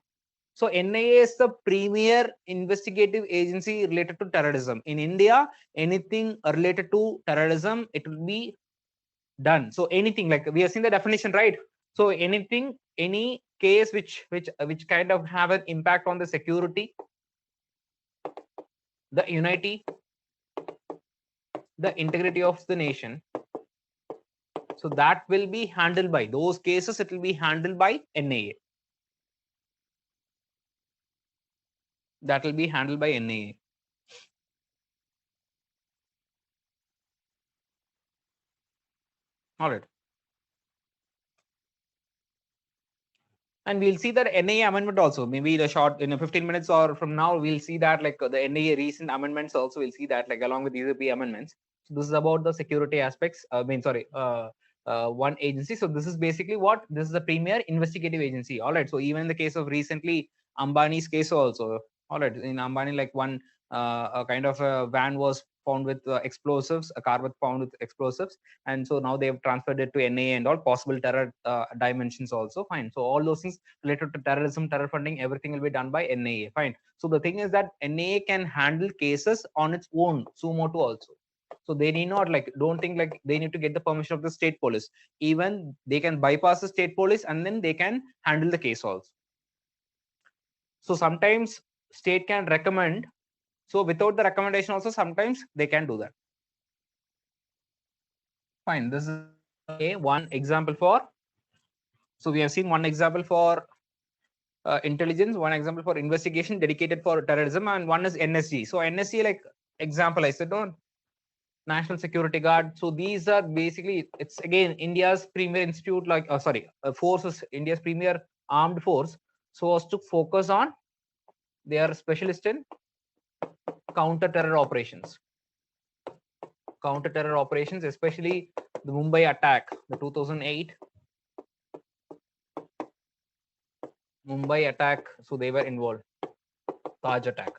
So NIA is the premier investigative agency related to terrorism. In India, anything related to terrorism, it will be done. So anything, like we have seen the definition, right? So anything, any case which kind of have an impact on the security, the unity, the integrity of the nation. So that will be handled by those cases. It will be handled by NIA. That will be handled by NIA. All right. And we'll see that NIA amendment also, maybe the short in 15 minutes or from now, we'll see that like the NIA recent amendments also, we'll see that like along with these amendments. So this is about the security aspects. One agency. So this is basically what this is the premier investigative agency. All right. So even in the case of recently Ambani's case also. All right. In Ambani, like one a kind of a van was found with explosives, a car was found with explosives, and so now they have transferred it to NIA and all possible terror dimensions also. Fine. So all those things related to terrorism, terror funding, everything will be done by NIA. Fine. So the thing is that NIA can handle cases on its own, suo motu also. So they need not like, don't think like they need to get the permission of the state police. Even they can bypass the state police and then they can handle the case also. So sometimes state can recommend. So without the recommendation also, sometimes they can do that. Fine. This is one example for. So we have seen one example for intelligence, one example for investigation dedicated for terrorism, and one is NSG. So NSG, like example, I said, no, National Security Guard. So these are basically, it's again India's premier institute, like forces, India's premier armed force, so as to focus on, they are specialist in counter-terror operations. Counter-terror operations, especially the Mumbai attack, the 2008 Mumbai attack. So they were involved. Taj attack.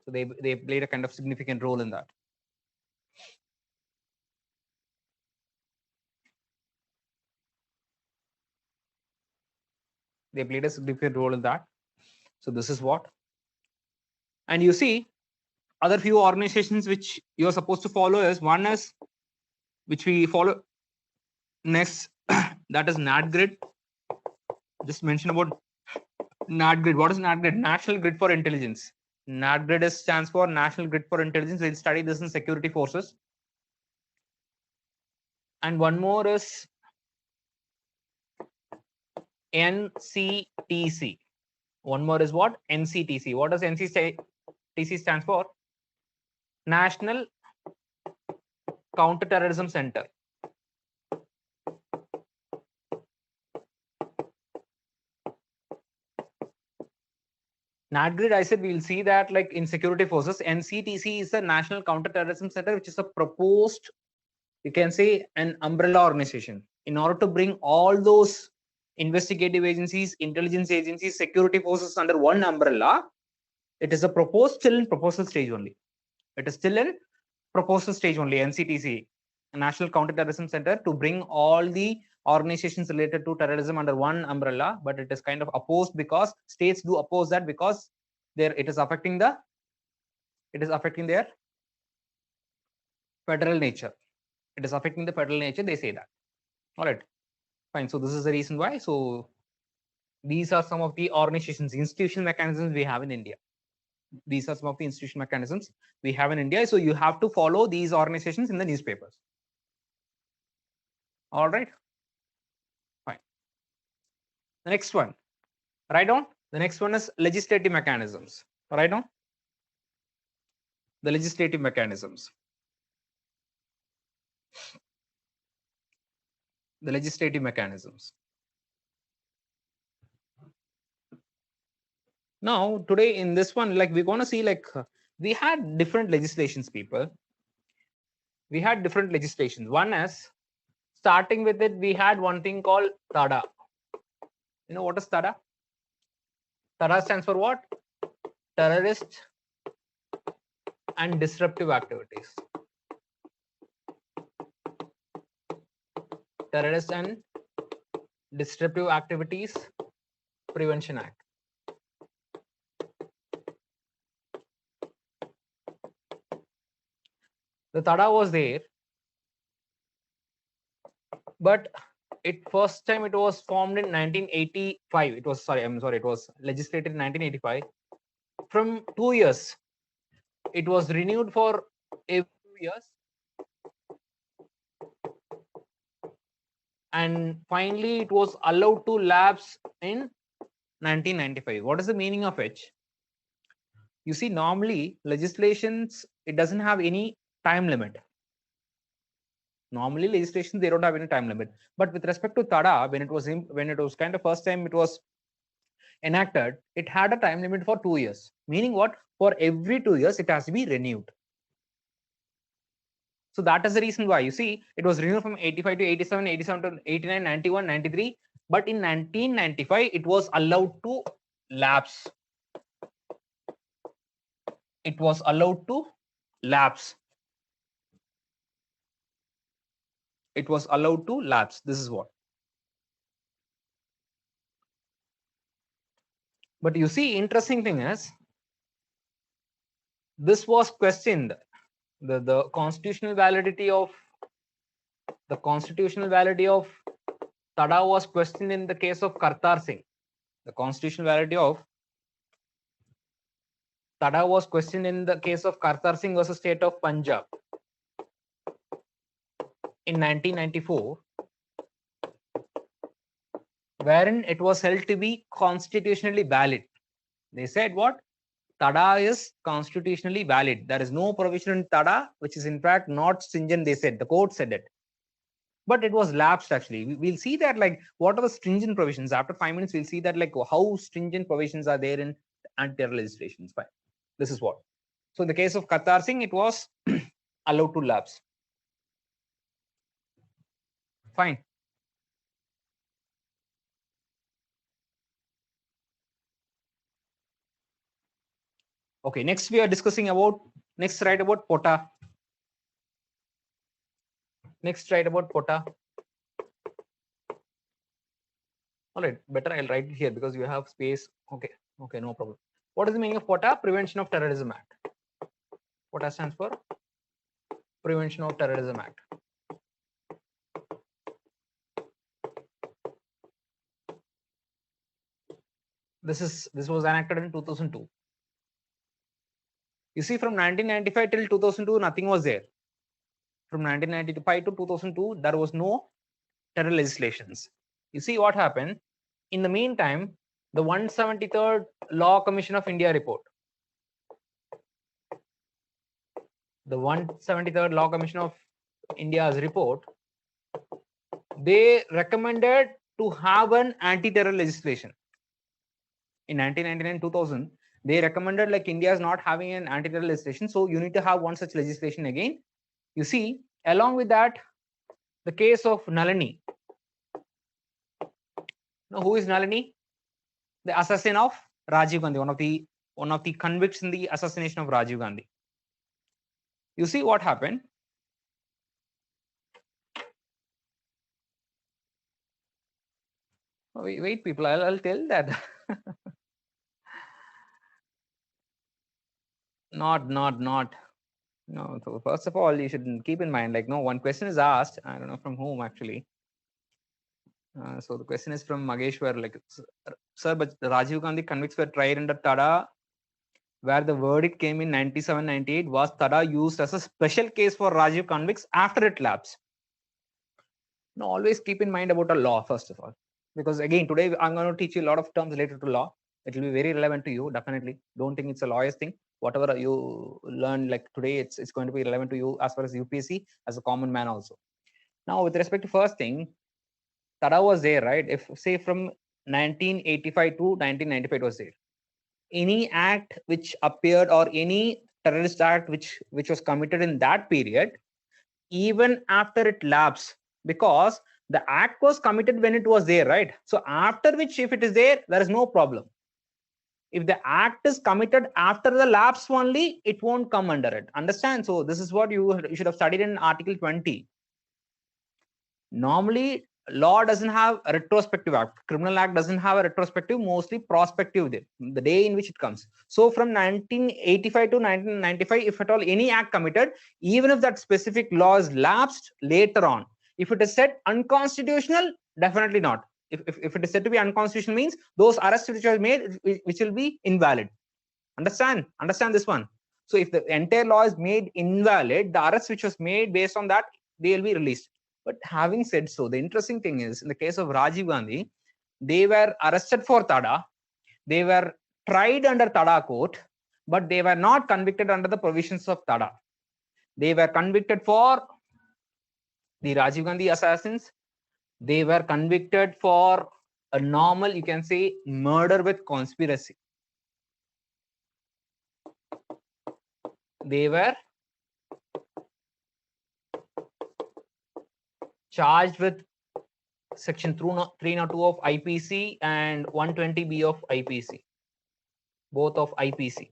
So they played a kind of significant role in that. They played a significant role in that. So this is what. And you see, other few organizations which you're supposed to follow is, one is which we follow next, that is NATGRID. Just mention about NATGRID. What is NATGRID? National Grid for Intelligence. NATGRID stands for National Grid for Intelligence. They'll study this in security forces. And one more is NCTC. One more is what? NCTC. What does NCTC stands for? National Counterterrorism Center. NatGrid, I said we'll see that like in security forces, NCTC is the National Counter-Terrorism Center, which is a proposed, you can say, an umbrella organization in order to bring all those investigative agencies, intelligence agencies, security forces under one umbrella. It is a proposed, still in proposal stage only. It is still in proposal stage only, NCTC, National Counter-Terrorism Center, to bring all the organizations related to terrorism under one umbrella, but it is kind of opposed because states do oppose that because it is affecting their federal nature. It is affecting the federal nature, they say that. All right, fine. So this is the reason why. So these are some of the organizations, institutional mechanisms we have in India. These are some of the institutional mechanisms we have in India. So you have to follow these organizations in the newspapers. All right, fine. The next one, write down. The next one is legislative mechanisms. Write down the legislative mechanisms. The legislative mechanisms. Now, today in this one, like we're going to see, like we had different legislations, people. We had different legislations. One is, starting with it, we had one thing called TADA. You know what is TADA? TADA stands for what? Terrorist and disruptive activities. Terrorist and disruptive activities Prevention Act. The TADA was there, but first time it was formed in 1985. It was it was legislated in 1985. From 2 years, it was renewed for every 2 years, and finally it was allowed to lapse in 1995. What is the meaning of it? You see, normally legislations, it doesn't have any time limit. Normally legislation, they don't have any time limit. But with respect to TADA, when it was kind of first time it was enacted, it had a time limit for 2 years. Meaning what? For every 2 years, it has to be renewed. So that is the reason why you see it was renewed from 85 to 87, 87 to 89, 91, 93. But in 1995, it was allowed to lapse. It was allowed to lapse. It was allowed to lapse. This is what. But you see, interesting thing is, this was questioned. The constitutional validity of TADA was questioned in the case of Kartar Singh. The constitutional validity of TADA was questioned in the case of Kartar Singh versus State of Punjab in 1994, wherein it was held to be constitutionally valid. They said what? TADA is constitutionally valid. There is no provision in TADA which is in fact not stringent, they said. The court said it. But it was lapsed actually. We'll see that like what are the stringent provisions. After 5 minutes, we'll see that like how stringent provisions are there in anti-terror legislations. Fine. This is what. So in the case of Kartar Singh, it was allowed to lapse. Fine. Okay, next we are discussing about, next write about POTA. Next write about POTA. All right, better I'll write it here because you have space. Okay, no problem. What is the meaning of POTA? Prevention of Terrorism Act. POTA stands for Prevention of Terrorism Act. This was enacted in 2002. You see, from 1995 till 2002, nothing was there. From 1995 to 2002, there was no terror legislations. You see what happened? In the meantime, the 173rd Law Commission of India report. The 173rd Law Commission of India's report, they recommended to have an anti-terror legislation. In 1999-2000, They recommended like India is not having an anti-terror legislation, so you need to have one such legislation again. You see, along with that, the case of Nalini. Now, who is Nalini? The assassin of Rajiv Gandhi, one of the convicts in the assassination of Rajiv Gandhi. You see what happened? Wait, people, I'll tell that. not. No. So first of all, you should keep in mind, like, no, one question is asked. I don't know from whom actually. So the question is from Mageshwar, like, sir, but Rajiv Gandhi convicts were tried under Tada, where the verdict came in 97-98. Was Tada used as a special case for Rajiv convicts after it lapsed? Now, always keep in mind about a law, first of all, because again, today I'm going to teach you a lot of terms related to law. It will be very relevant to you, definitely. Don't think it's a lawyer's thing. Whatever you learn like today, it's going to be relevant to you as far as UPSC, as a common man also. Now, with respect to first thing, Tada was there, right? If say from 1985 to 1995 it was there. Any act which appeared or any terrorist act which was committed in that period, even after it lapsed, because the act was committed when it was there, right? So after which, if it is there, there is no problem. If the act is committed after the lapse only, it won't come under it. Understand? So this is what you should have studied in Article 20. Normally, law doesn't have a retrospective act. Criminal Act doesn't have a retrospective, mostly prospective, the day in which it comes. So from 1985 to 1995, if at all any act committed, even if that specific law is lapsed later on, if it is said unconstitutional, definitely not. If it is said to be unconstitutional, means those arrests which are made, which will be invalid. Understand this one. So if the entire law is made invalid, the arrest which was made based on that, they will be released. But having said so, the interesting thing is, in the case of Rajiv Gandhi, they were arrested for Tada. They were tried under Tada court, but they were not convicted under the provisions of Tada. They were convicted for the Rajiv Gandhi assassins. They were convicted for a normal, you can say, murder with conspiracy. They were charged with section 302 of IPC and 120B of IPC, both of IPC.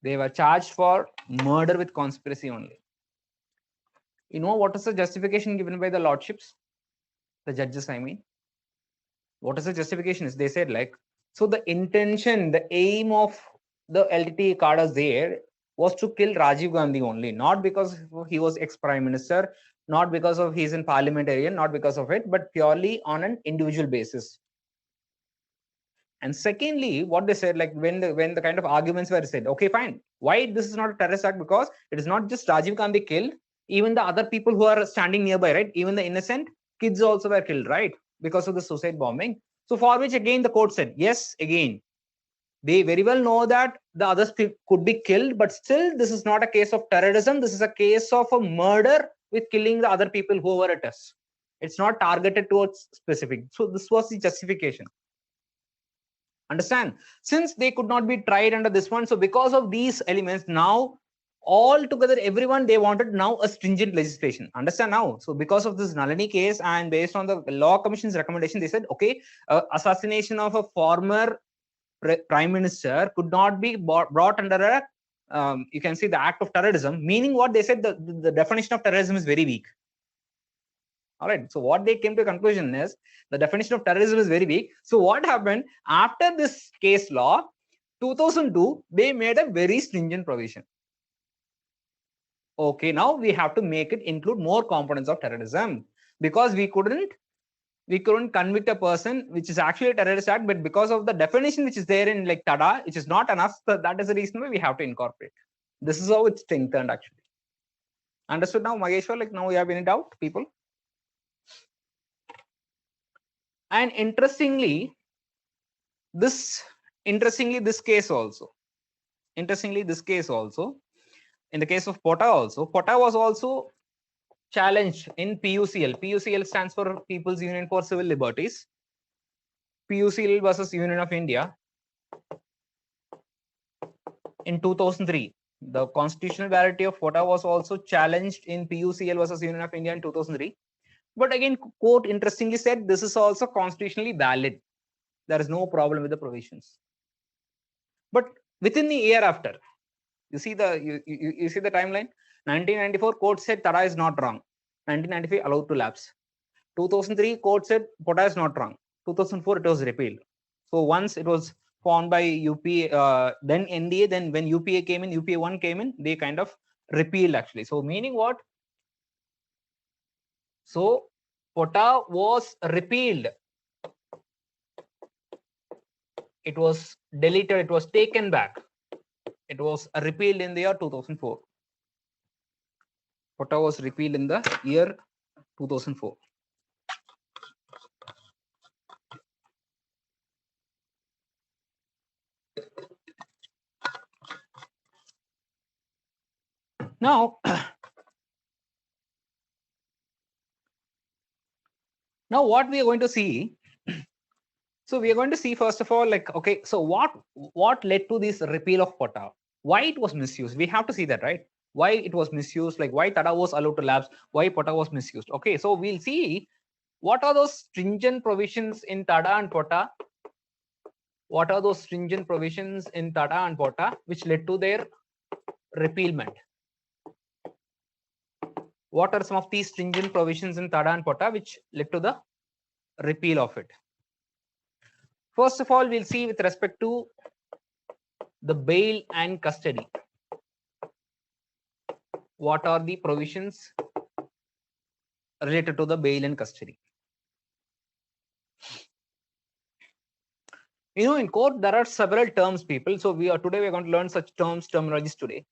They were charged for murder with conspiracy only. You know what is the justification given by the lordships, the judges, I mean? What is the justification? Is they said like, so the intention, the aim of the LTT cadres there was to kill Rajiv Gandhi only, not because he was ex-prime minister, not because of he's in parliamentarian, not because of it, but purely on an individual basis. And secondly, what they said, like when the kind of arguments were said, okay, fine, why this is not a terrorist act? Because it is not just Rajiv Gandhi killed, even the other people who are standing nearby, right? Even the innocent kids also were killed, right? Because of the suicide bombing. So for which again the court said, yes, again, they very well know that the others could be killed, but still this is not a case of terrorism. This is a case of a murder with killing the other people, whoever it is. It's not targeted towards specific. So this was the justification. Understand? Since they could not be tried under this one, so because of these elements, now all together, everyone, they wanted now a stringent legislation. Understand now? So because of this Nalini case and based on the Law Commission's recommendation, they said, okay, assassination of a former prime minister could not be brought under a, you can see, the act of terrorism, meaning what they said, the definition of terrorism is very weak. All right. So what they came to a conclusion is the definition of terrorism is very weak. So what happened after this case law, 2002, they made a very stringent provision. Okay, now we have to make it include more components of terrorism, because we couldn't convict a person which is actually a terrorist act, but because of the definition which is there in like Tada, which is not enough, so that is the reason why we have to incorporate. This is how it's strengthened actually. Understood now, Mageshwar? Like now you have any doubt, people? And interestingly, this case also, in the case of Pota also, Pota was also challenged in PUCL. PUCL stands for People's Union for Civil Liberties. PUCL versus Union of India in 2003. The constitutional validity of quota was also challenged in PUCL versus Union of India in 2003. But again, court interestingly said this is also constitutionally valid. There is no problem with the provisions. But within the year after, you see the you see the timeline. 1994 court said Tada is not wrong. 1995 allowed to lapse. 2003 court said quota is not wrong. 2004 it was repealed. So once it was formed by UPA, then NDA, then when UPA came in, UPA 1 came in, they kind of repealed actually. So meaning what? So quota was repealed. It was deleted. It was taken back. It was repealed in the year 2004. Quota was repealed in the year 2004. Now, now what we are going to see. So we are going to see first of all, like, okay, so what led to this repeal of quota? Why it was misused? We have to see that, right? Why it was misused, like why Tada was allowed to lapse, why quota was misused. Okay, so we'll see what are those stringent provisions in Tada and quota. What are those stringent provisions in Tada and quota which led to their repealment? What are some of these stringent provisions in Tada and quota which led to the repeal of it? First of all, we'll see with respect to the bail and custody. What are the provisions related to the bail and custody? You know, in court, there are several terms, people. So today we're going to learn such terminologies today.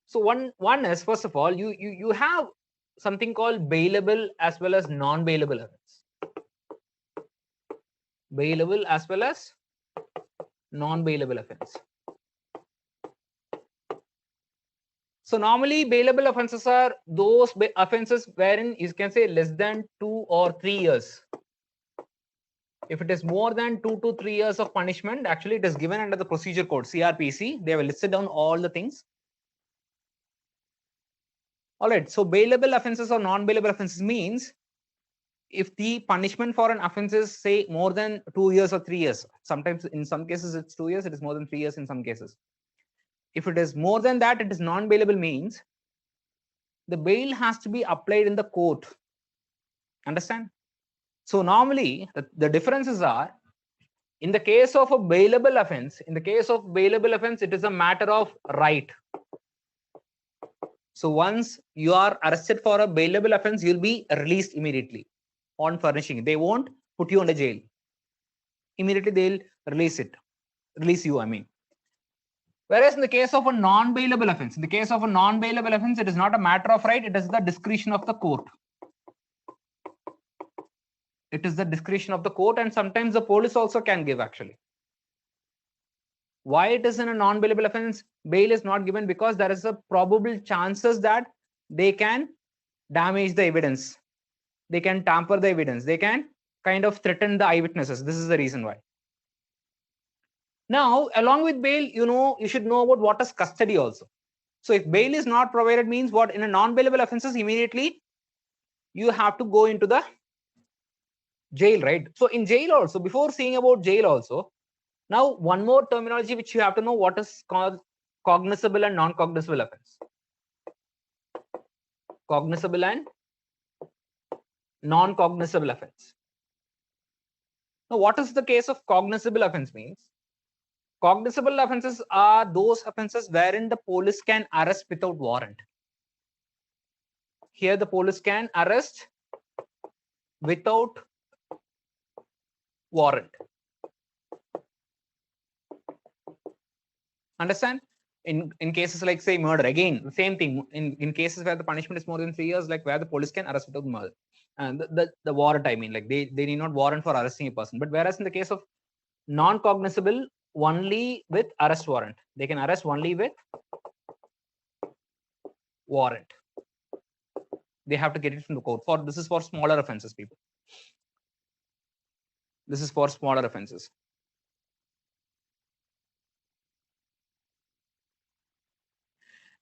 So one is, first of all, you have something called bailable as well as non-bailable offense. Bailable as well as non-bailable offense. So normally bailable offenses are those offenses wherein you can say less than 2 or 3 years. If it is more than 2 to 3 years of punishment, actually it is given under the procedure code, CRPC. They have listed down all the things. All right, so bailable offenses or non-bailable offenses means if the punishment for an offense is say more than 2 years or 3 years, sometimes in some cases it's 2 years, it is more than 3 years in some cases. If it is more than that, it is non-bailable, means the bail has to be applied in the court. Understand? So normally the differences are, in the case of a bailable offense, it is a matter of right. So once you are arrested for a bailable offense, you'll be released immediately on furnishing. They won't put you under jail. Immediately they'll release you, I mean. Whereas in the case of a non-bailable offense, it is not a matter of right, it is the discretion of the court. It is the discretion of the court, and sometimes the police also can give actually. Why it is in a non-bailable offense, bail is not given? Because there is a probable chances that they can damage the evidence. They can tamper the evidence. They can kind of threaten the eyewitnesses. This is the reason why. Now, along with bail, you should know about what is custody also. So if bail is not provided, means what? In a non-bailable offenses, immediately you have to go into the jail, right? So in jail also, before seeing about jail also, now one more terminology which you have to know, what is called cognizable and non-cognizable offense. Cognizable and non-cognizable offense. Now what is the case of cognizable offense means? Cognizable offenses are those offenses wherein the police can arrest without warrant. Here the police can arrest without warrant. Understand? In cases like say murder, again the same thing. In cases where the punishment is more than 3 years, like where the police can arrest without murder and the warrant, I mean, like they need not warrant for arresting a person. But whereas in the case of non-cognizable, only with arrest warrant, they can arrest only with warrant. They have to get it from the court. This is for smaller offenses, people. This is for smaller offenses.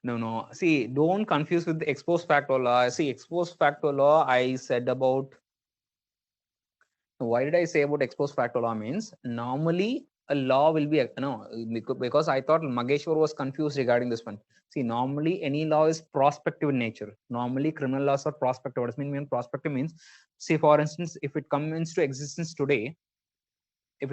No. See, don't confuse with the ex post facto law. See, ex post facto law, I said about. Why did I say about ex post facto law means normally a law will be no, because I thought Mageshwar was confused regarding this one. See, normally any law is prospective in nature. Normally criminal laws are prospective. What does mean prospective means? See, for instance, if it comes into existence today, it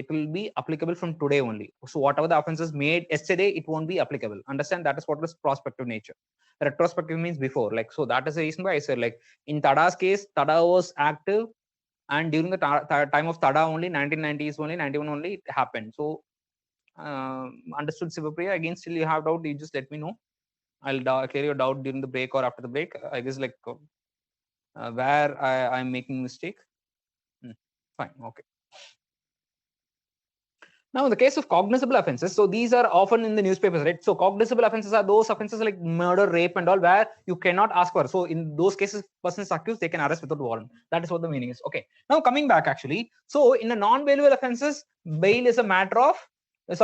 will be applicable from today only. So whatever the offenses made yesterday, it won't be applicable. Understand? That is what was prospective nature. Retrospective means before. Like, so that is the reason why I said, like, in Tada's case, Tada was active, and during the time of Tada only, 1990s only, 91 only, it happened. So understood, Sivapriya. Again, still you have doubt, you just let me know. I'll clear your doubt during the break or after the break. I guess, like, where I'm making mistake. Fine, okay. Now, in the case of cognizable offenses, so these are often in the newspapers, right? So cognizable offenses are those offenses like murder, rape, and all, where you cannot ask for. So in those cases, person is accused, they can arrest without warrant. That is what the meaning is. Okay. Now coming back, actually, so in the non-bailable offenses, bail is a matter of, it's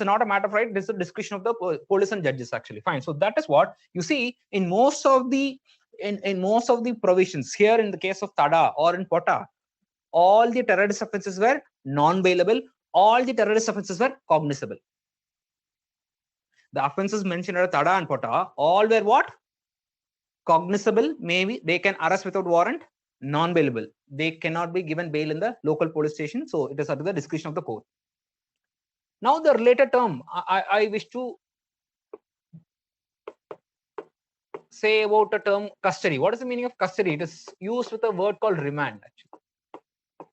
not a matter of right. This is a discretion of the police and judges, actually. Fine. So that is what you see in most of the most of the provisions here in the case of Tada or in Pota. All the terrorist offenses were non-bailable. All the terrorist offenses were cognizable. The offenses mentioned at Tada and Pota, all were what? Cognizable. Maybe they can arrest without warrant. Non-bailable. They cannot be given bail in the local police station. So it is under the discretion of the court. Now the related term I wish to say about the term custody. What is the meaning of custody? It is used with a word called remand, actually.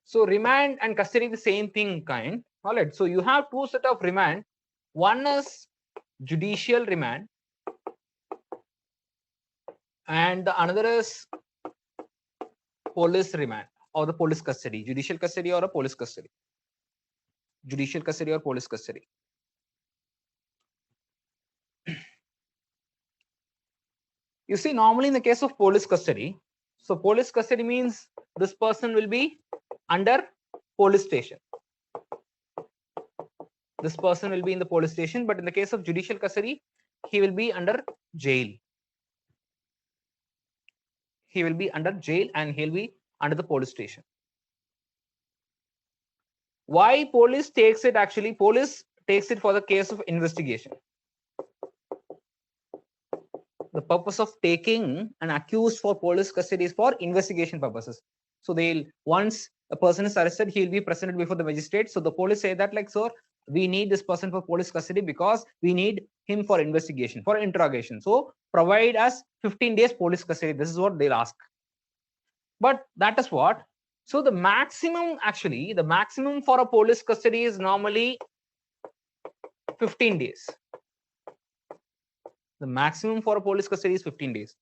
So remand and custody, the same thing kind. All right. So you have two set of remand. One is judicial remand, and the another is police remand or the police custody. Judicial custody or a police custody. Judicial custody or police custody. You see, normally in the case of police custody, so police custody means this person will be under police station. This person will be in the police station, but in the case of judicial custody, he will be under jail. He will be under jail and he'll be under the police station. Why police takes it? Actually, police takes it for the case of investigation. The purpose of taking an accused for police custody is for investigation purposes. So they'll, once a person is arrested, he'll be presented before the magistrate. So the police say that, like, sir, we need this person for police custody because we need him for investigation, for interrogation. So provide us 15 days police custody. This is what they'll ask. But that is what. So the maximum, actually, the maximum for a police custody is normally 15 days. The maximum for a police custody is 15 days.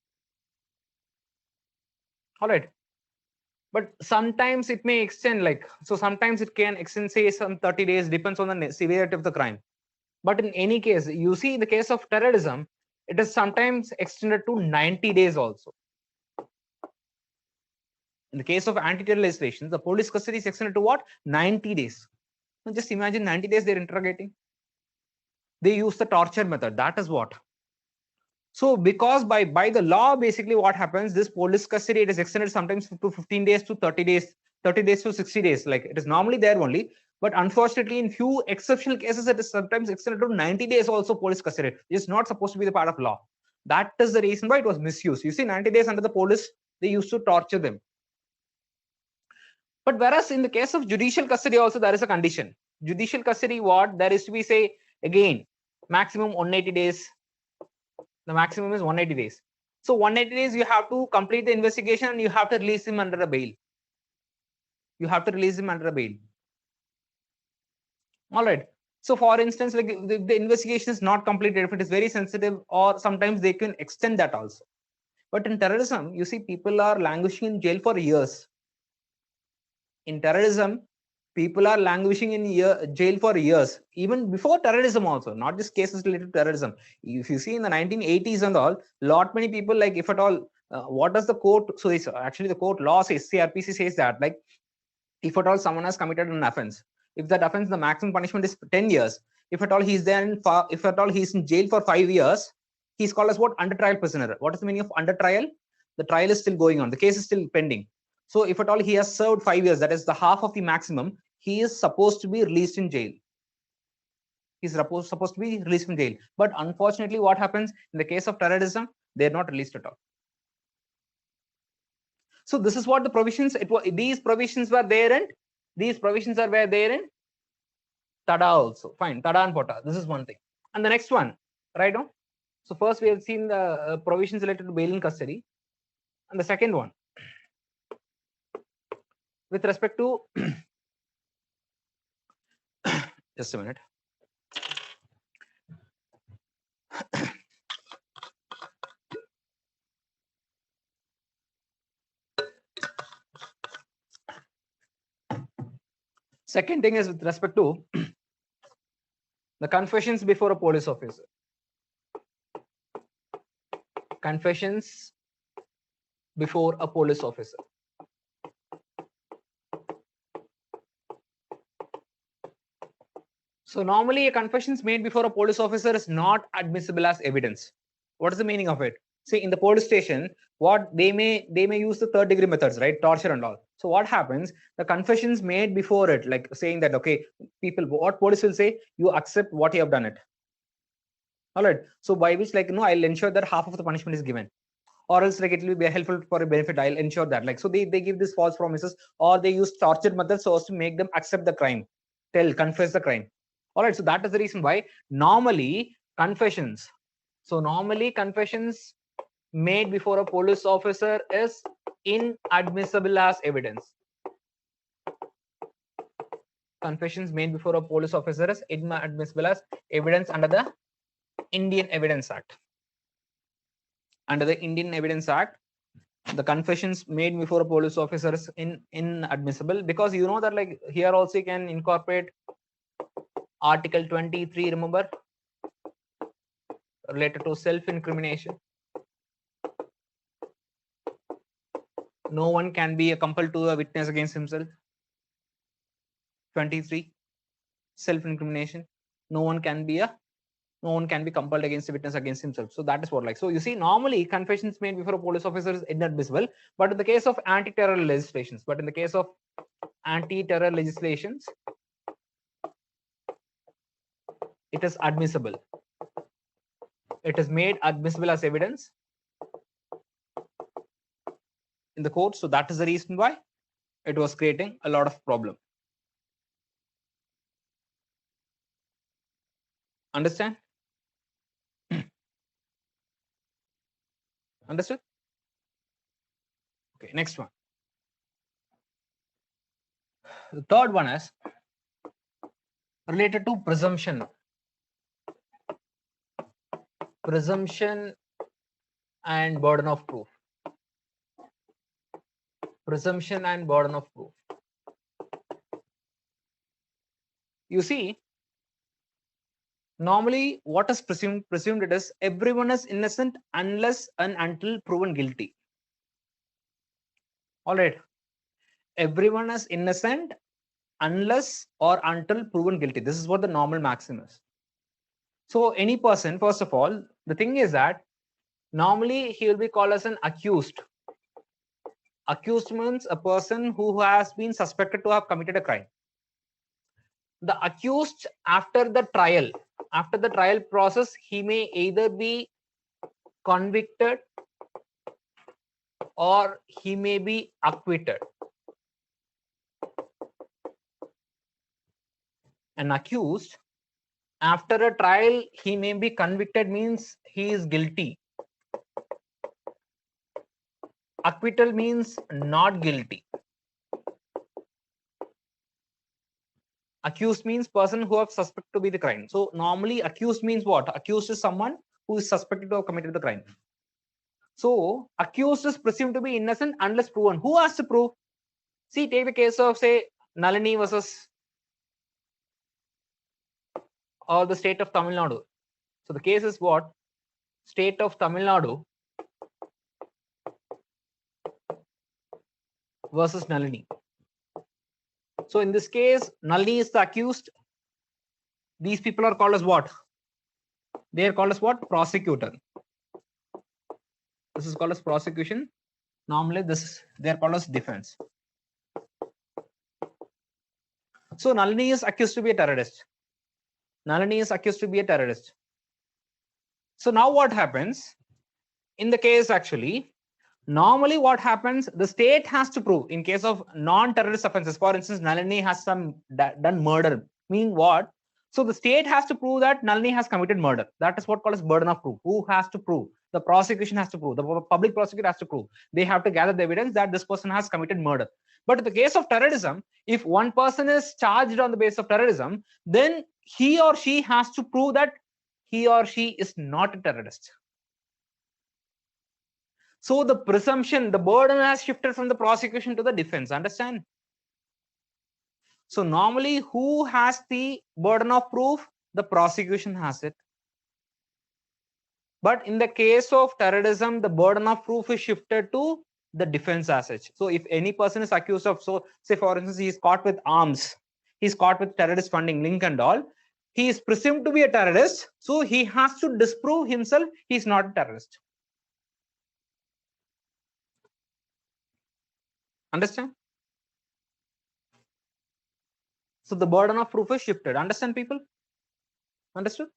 All right. But sometimes it may extend, like, so sometimes it can extend, say, some 30 days, depends on the severity of the crime. But in any case, you see, in the case of terrorism, it is sometimes extended to 90 days also. In the case of anti-terror legislation, the police custody is extended to what? 90 days. Now just imagine 90 days they're interrogating. They use the torture method. That is what. So because by the law, basically what happens, this police custody, it is extended sometimes to 15 days to 30 days, 30 days to 60 days. Like, it is normally there only. But unfortunately, in few exceptional cases, it is sometimes extended to 90 days also police custody. It is not supposed to be the part of law. That is the reason why it was misused. You see, 90 days under the police, they used to torture them. But whereas in the case of judicial custody also, there is a condition. Judicial custody, what? There is to be, say, again, maximum 180 days. The maximum is 180 days. So 180 days, you have to complete the investigation and you have to release him under a bail. You have to release him under a bail. All right. So for instance, like, the investigation is not completed, if it is very sensitive, or sometimes they can extend that also. But in terrorism, you see, people are languishing in jail for years. In terrorism, people are languishing in jail for years, even before terrorism also, not just cases related to terrorism. If you see in the 1980s and all, lot many people, like, if at all, what does the court, so it's actually the court law says, CRPC says that, like, if at all someone has committed an offense, if that offense, the maximum punishment is 10 years. If at all he's there, if at all he's in jail for 5 years, he's called as what? Under trial prisoner. What is the meaning of under trial? The trial is still going on. The case is still pending. So if at all he has served 5 years, that is the half of the maximum, he is supposed to be released in jail. He's supposed to be released from jail. But unfortunately, what happens in the case of terrorism? They're not released at all. So this is what the provisions. These provisions were there, and these provisions were there in Tada also. Fine, Tada and Pota. This is one thing. And the next one, right now. So first we have seen the provisions related to bail in custody, and the second one with respect to just a minute. Second thing is with respect to the confessions before a police officer. Confessions before a police officer. So normally a confession made before a police officer is not admissible as evidence. What is the meaning of it? See, in the police station, what they may use the third degree methods, right? Torture and all. So what happens? The confessions made before it, like saying that, okay, people, what police will say, you accept what you have done it. All right. So by which, like, no, I'll ensure that half of the punishment is given, or else like it will be helpful for a benefit. I'll ensure that, like, so they give these false promises, or they use torture methods so as to make them accept the crime, confess the crime. All right. So that is the reason why normally confessions. So normally confessions made before a police officer is inadmissible as evidence. Confessions made before a police officer is inadmissible as evidence under the Indian Evidence Act. Under the Indian Evidence Act, the confessions made before a police officer is inadmissible, because you know that, like, here also you can incorporate Article 23, remember, related to self-incrimination. No one can be compelled to a witness against himself. 23, self-incrimination. No one can be compelled against a witness against himself. So that is what, like, so you see, normally confessions made before a police officer is inadmissible, but in the case of anti-terror legislations, it is admissible. It is made admissible as evidence in the court. So that is the reason why it was creating a lot of problem. Understand? Understood? Okay, next one. The third one is related to presumption. Presumption and burden of proof. Presumption and burden of proof. You see, normally what is presumed? Presumed it is everyone is innocent unless and until proven guilty. All right. Everyone is innocent unless or until proven guilty. This is what the normal maxim is. So any person, first of all, the thing is that normally he will be called as an accused. Accused means a person who has been suspected to have committed a crime. The accused, after the trial process, he may either be convicted or he may be acquitted. An accused, after a trial, he may be convicted, means he is guilty. Acquittal means not guilty. Accused means person who have suspected to be the crime. So normally accused means what? Accused is someone who is suspected to have committed the crime. So accused is presumed to be innocent unless proven. Who has to prove? See, take the case of, say, Nalini versus or the state of Tamil Nadu. So the case is what? State of Tamil Nadu versus Nalini. So in this case, Nalini is the accused. These people are called as what? They are called as what? Prosecutor. This is called as prosecution. Normally, they are called as defense. So Nalini is accused to be a terrorist. Nalini is accused to be a terrorist. So now what happens in the case actually? Normally what happens, the state has to prove in case of non-terrorist offenses. For instance, Nalini has done murder. Mean what? So the state has to prove that Nalini has committed murder. That is what called as burden of proof. Who has to prove? The prosecution has to prove. The public prosecutor has to prove. They have to gather the evidence that this person has committed murder. But in the case of terrorism, if one person is charged on the basis of terrorism, then he or she has to prove that he or she is not a terrorist. So the presumption, the burden has shifted from the prosecution to the defense. Understand? So normally, who has the burden of proof? The prosecution has it. But in the case of terrorism, the burden of proof is shifted to the defense as such. So if any person is accused of, so say for instance, he is caught with arms, he's caught with terrorist funding link and all, he is presumed to be a terrorist. So he has to disprove himself he's not a terrorist. Understand? So the burden of proof is shifted. Understand, people? Understood?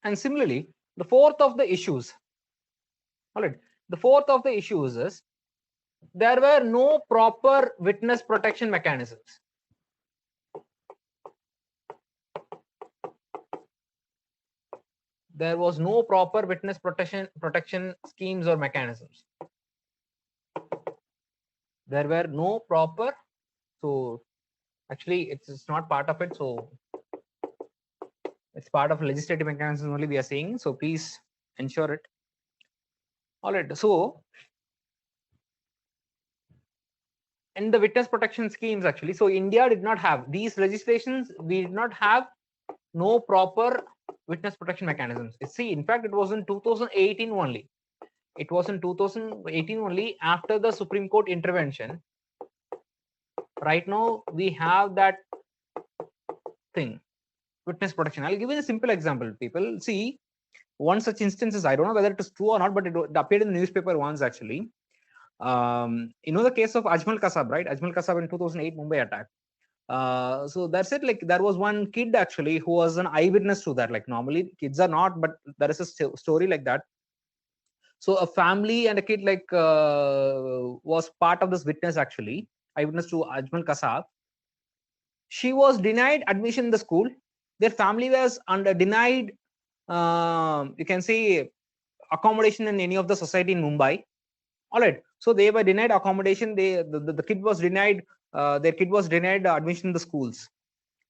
And similarly, the fourth of the issues, all right, the fourth of the issues is there were no proper witness protection mechanisms. There was no proper witness protection schemes or mechanisms. There were no proper, so actually it's not part of it, so it's part of legislative mechanism only we are saying, so please ensure it. All right, so in the witness protection schemes actually, so India did not have these legislations. We did not have no proper witness protection mechanisms. See, in fact, it was in 2018 only. It was in 2018 only, after the Supreme Court intervention. Right now, we have that thing, witness protection. I'll give you a simple example, people. See, one such instance is, I don't know whether it is true or not, but it appeared in the newspaper once actually. You know the case of Ajmal Kasab, right? Ajmal Kasab in 2008 Mumbai attack. So that's it. Like there was one kid actually who was an eyewitness to that. Like normally kids are not, but there is a story like that. So a family and a kid like was part of this witness actually, eyewitness to Ajmal Kasab. She was denied admission in the school. Their family was denied, you can say, accommodation in any of the society in Mumbai. All right. So they were denied accommodation. The kid was denied. Their kid was denied admission in the schools.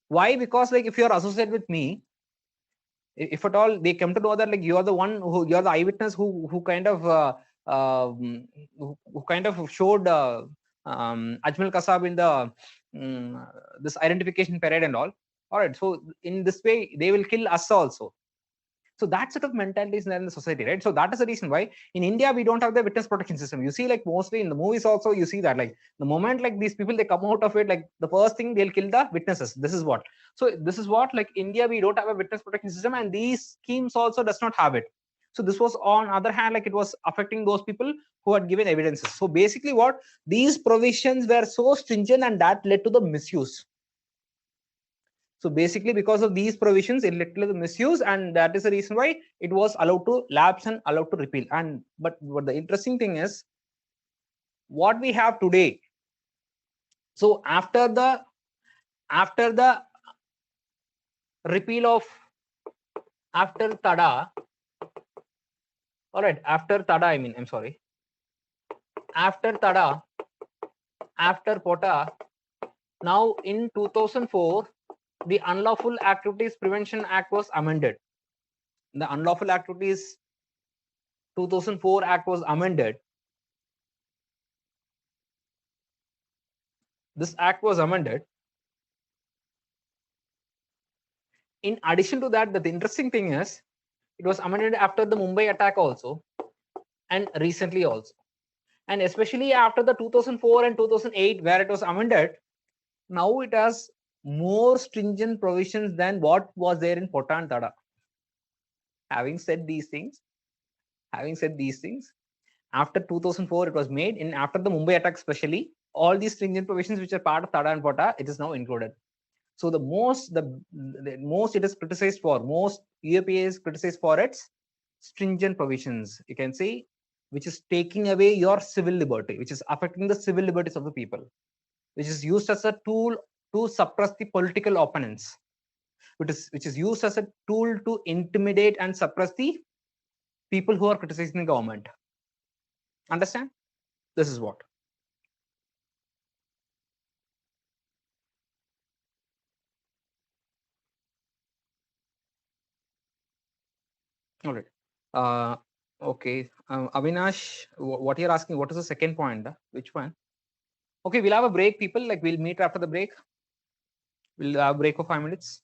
Why? Because like if you are associated with me, if at all they come to know that like you are the one who, you are the eyewitness who kind of who kind of showed Ajmal Kasab in the this identification parade and all. All right. So in this way, they will kill us also. So that sort of mentality is there in the society, right? So that is the reason why in India we don't have the witness protection system. You see, like mostly in the movies also, you see that like the moment like these people they come out of it, like the first thing they'll kill the witnesses. This is what. So this is what like India we don't have a witness protection system, and these schemes also does not have it. So this was on other hand like it was affecting those people who had given evidences. So basically what these provisions were so stringent, and that led to the misuse. So basically, because of these provisions, it led to the misuse, and that is the reason why it was allowed to lapse and allowed to repeal. And but what the interesting thing is, what we have today. So after the repeal of after Tada, all right, after Tada, I mean, I'm sorry, after Tada, after Pota, now in 2004. The Unlawful Activities Prevention Act was amended. The Unlawful Activities 2004 Act was amended. This act was amended. In addition to that, the interesting thing is It was amended after the Mumbai attack also, and recently also, and especially after the 2004 and 2008, where it was amended. Now it has more stringent provisions than what was there in Pota and Tada. Having said these things, having said these things, after 2004 it was made, in after the Mumbai attack especially, all these stringent provisions which are part of Tada and Pota, it is now included. So the most it is criticized for, most UAPA is criticized for its stringent provisions. You can see, which is taking away your civil liberty, which is affecting the civil liberties of the people, which is used as a tool to suppress the political opponents, which is used as a tool to intimidate and suppress the people who are criticizing the government. Understand? This is what. All right. Okay. Avinash, what you're asking, what is the second point? Which one? Okay, we'll have a break, people. Like, we'll meet after the break. We'll have a break for 5 minutes.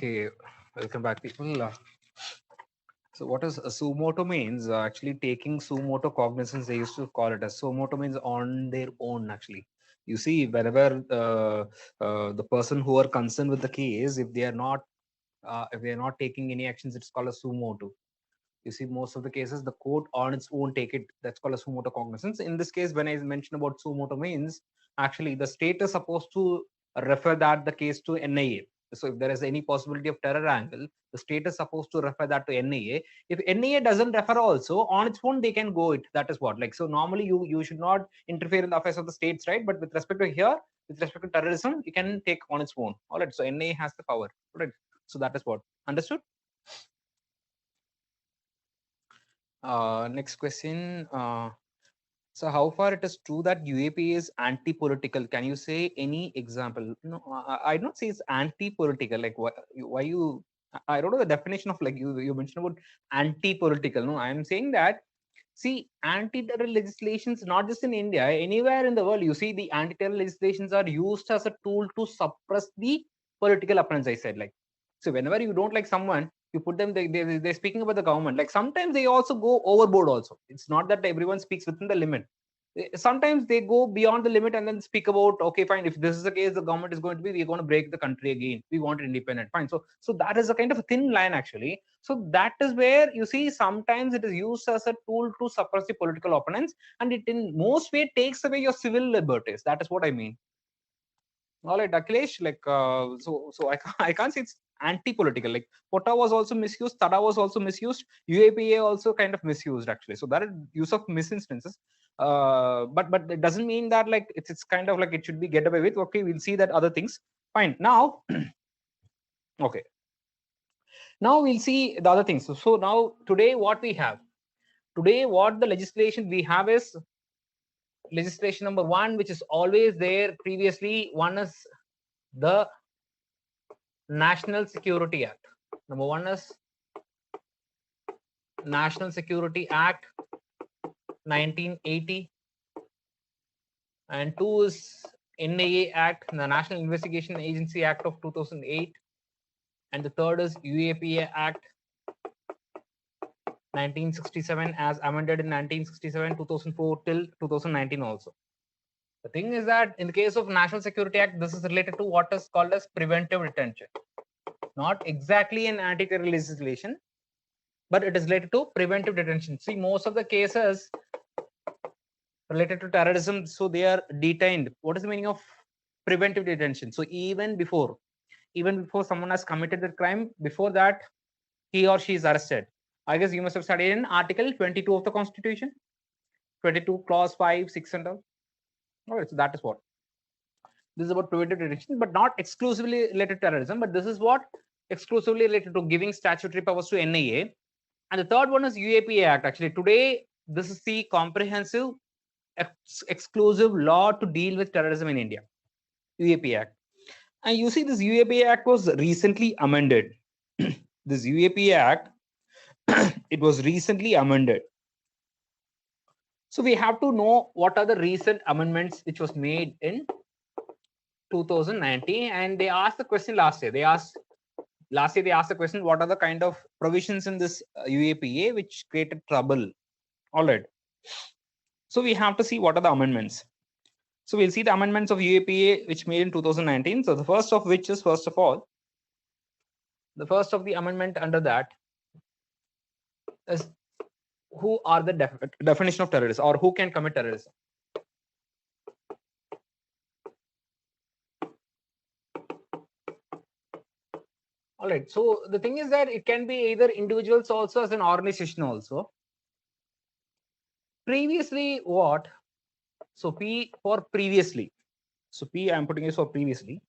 Okay, welcome back, people. So, what is suo moto means? Actually, taking suo moto cognizance, they used to call it as suo moto means on their own. Actually, you see, whenever the person who are concerned with the case, if they are not taking any actions, it's called a suo moto. You see, most of the cases, the court on its own take it. That's called a suo moto cognizance. In this case, when I mention about suo moto means, actually the state is supposed to refer that the case to NIA. So if there is any possibility of terror angle, the state is supposed to refer that to NIA. If NIA doesn't refer also, on its own they can go it. That is what. Like, so normally you should not interfere in the affairs of the states, right? But with respect to here, with respect to terrorism, you can take on its own. All right. So NIA has the power. All right. So that is what. Understood? Next question. So how far it is true that UAP is anti-political? Can you say any example? No, I don't say it's anti-political. Like why you? I don't know the definition of, like, you mentioned about anti-political. No, I am saying that, see, anti-terror legislations, not just in India, anywhere in the world, you see the anti-terror legislations are used as a tool to suppress the political opponents. I said, like, so whenever you don't like someone, you put them, they're speaking about the government. Like sometimes they also go overboard also. It's not that everyone speaks within the limit. Sometimes they go beyond the limit and then speak about, okay, fine, if this is the case, the government is going to be, we're going to break the country again, we want independent, fine. So that is a kind of a thin line, actually. So that is where you see sometimes it is used as a tool to suppress the political opponents, and it in most way takes away your civil liberties. That is what I mean. All right, Akhilesh, like, I can't say it's anti-political. Like POTA was also misused, TADA was also misused, UAPA also kind of misused, actually. So that is use of misinstances. But it doesn't mean that, like, it's kind of like it should be get away with. Okay, we'll see that other things. Fine. Now, okay. Now we'll see the other things. So now today what we have, today what the legislation we have is legislation number one, which is always there previously. One is the National Security Act. Number one is National Security Act 1980, and two is NIA Act, the National Investigation Agency Act of 2008, and the third is UAPA Act 1967 as amended in 1967, 2004 till 2019 also. The thing is that in the case of National Security Act, this is related to what is called as preventive detention. Not exactly an anti-terror legislation, but it is related to preventive detention. See, most of the cases related to terrorism, so they are detained. What is the meaning of preventive detention? So even before someone has committed the crime, before that he or she is arrested. I guess you must have studied in Article 22 of the Constitution, 22 clause 5, 6 and all. All right, so that is what. This is about preventive detention, but not exclusively related to terrorism, but this is what exclusively related to giving statutory powers to NIA. And the third one is UAPA Act. Actually, today, this is the comprehensive exclusive law to deal with terrorism in India, UAPA Act. And you see, this UAPA Act was recently amended. This UAPA Act, it was recently amended. So we have to know what are the recent amendments which was made in 2019, and they asked the question last year. They asked the question, what are the kind of provisions in this UAPA which created trouble? All right. So we have to see what are the amendments. So we'll see the amendments of UAPA which made in 2019. So the first of which is, first of all, the first of the amendment under that is who are the definition of terrorists, or who can commit terrorism. All right. So the thing is that it can be either individuals also as an organization also. Previously, what? So P for previously. So P, I'm putting this for previously.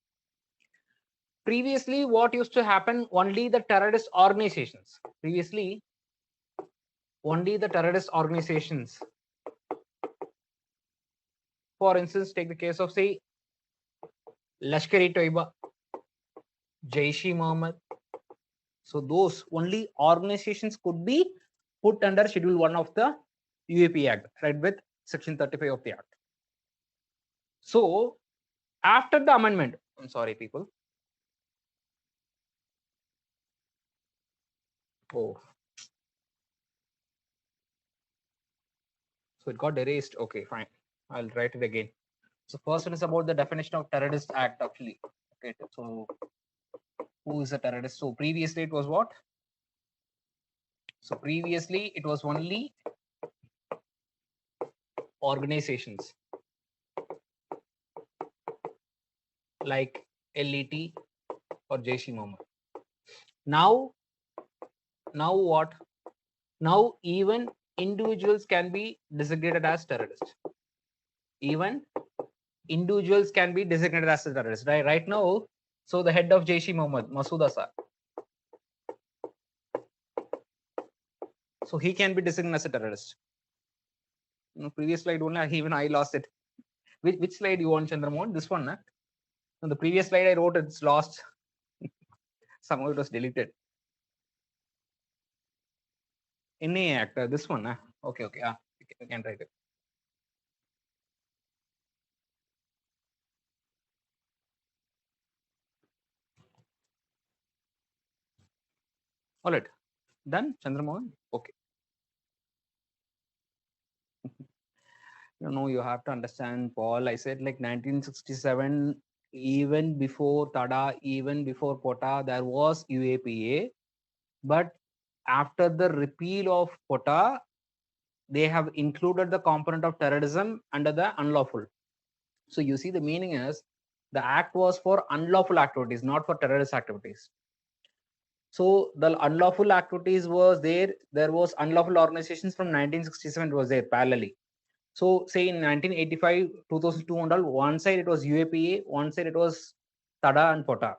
Previously, what used to happen? Only the terrorist organizations. Previously, only the terrorist organizations. For instance, take the case of, say, Lashkar-e-Toiba, Jaish-e-Mohammed. So those only organizations could be put under Schedule 1 of the UAP Act, right, with Section 35 of the Act. So after the amendment, I'm sorry, people. Oh, so it got erased. Okay, fine. I'll write it again. So first one is about the definition of terrorist act actually. Okay, so who is a terrorist? So previously it was what? So previously it was only organizations like LET or Jaish-e-Mohammed. Now what? Now even individuals can be designated as terrorists. Even individuals can be designated as a terrorist. Right now, so the head of Jaish-e-Mohammed, Masood Azhar, so he can be designated as a terrorist. Previous slide only, even I lost it. Which slide you want, Chandramohan? This one, huh? No, the previous slide I wrote, it's lost. Somehow it was deleted. NA Act, this one, huh? Okay, you can write it. All right, done, Chandramohan? Okay. You have to understand, Paul. I said like 1967, even before Tada, even before Pota, there was UAPA. But after the repeal of Pota, they have included the component of terrorism under the unlawful. So you see, the meaning is the act was for unlawful activities, not for terrorist activities. So the unlawful activities was there. There was unlawful organizations from 1967 was there parallelly. So say in 1985, 2002 and all, one side it was UAPA, one side it was Tada and Pota.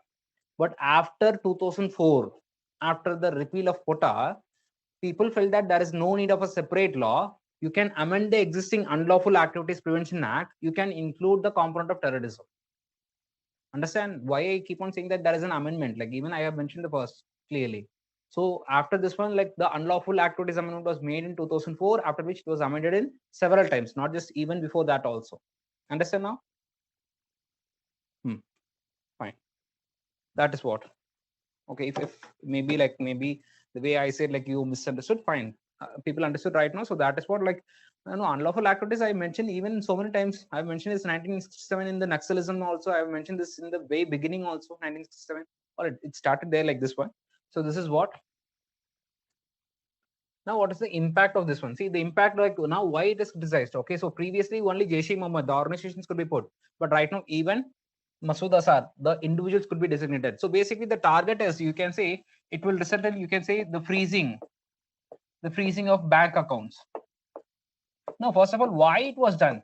But after 2004, after the repeal of Pota, people felt that there is no need of a separate law. You can amend the existing Unlawful Activities Prevention Act. You can include the component of terrorism. Understand why I keep on saying that there is an amendment? Like even I have mentioned the first clearly. So after this one, like the Unlawful Activities Amendment was made in 2004, after which it was amended in several times, not just even before that also. Understand now? Fine. That is what. Okay, if maybe the way I said, like you misunderstood, fine. People understood right now. So that is what, like, unlawful activities I mentioned even so many times. I've mentioned this 1967 in the Naxalism also. I've mentioned this in the way beginning also, 1967. Or it started there like this one. So this is what. Now, what is the impact of this one? See, the impact, like now why it is criticized. Okay, so previously only Jaish-e-Mohammed, the organizations could be put, but right now even Masood Azhar, the individuals could be designated. So basically, the target is, you can say, it will result in, you can say, the freezing of bank accounts. Now, first of all, why it was done?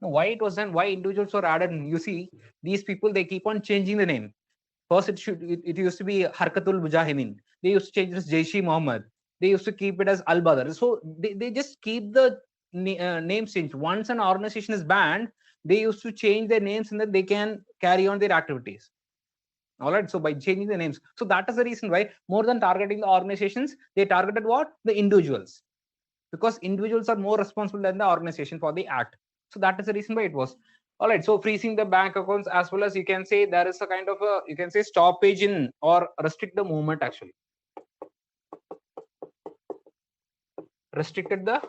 Now, why it was done? Why individuals were added? You see, these people, they keep on changing the name. First, it used to be Harkatul Mujahideen. They used to change this Jaish-e-Mohammed. They used to keep it as Al Badr. So they just keep the names changed. Once an organization is banned, they used to change their names and then they can carry on their activities. All right. So by changing the names, so that is the reason why, more than targeting the organizations, they targeted what? The individuals, because individuals are more responsible than the organization for the act. So that is the reason why it was. All right. So freezing the bank accounts, as well as you can say there is a kind of a, you can say, stoppage in or restrict the movement actually. Restricted the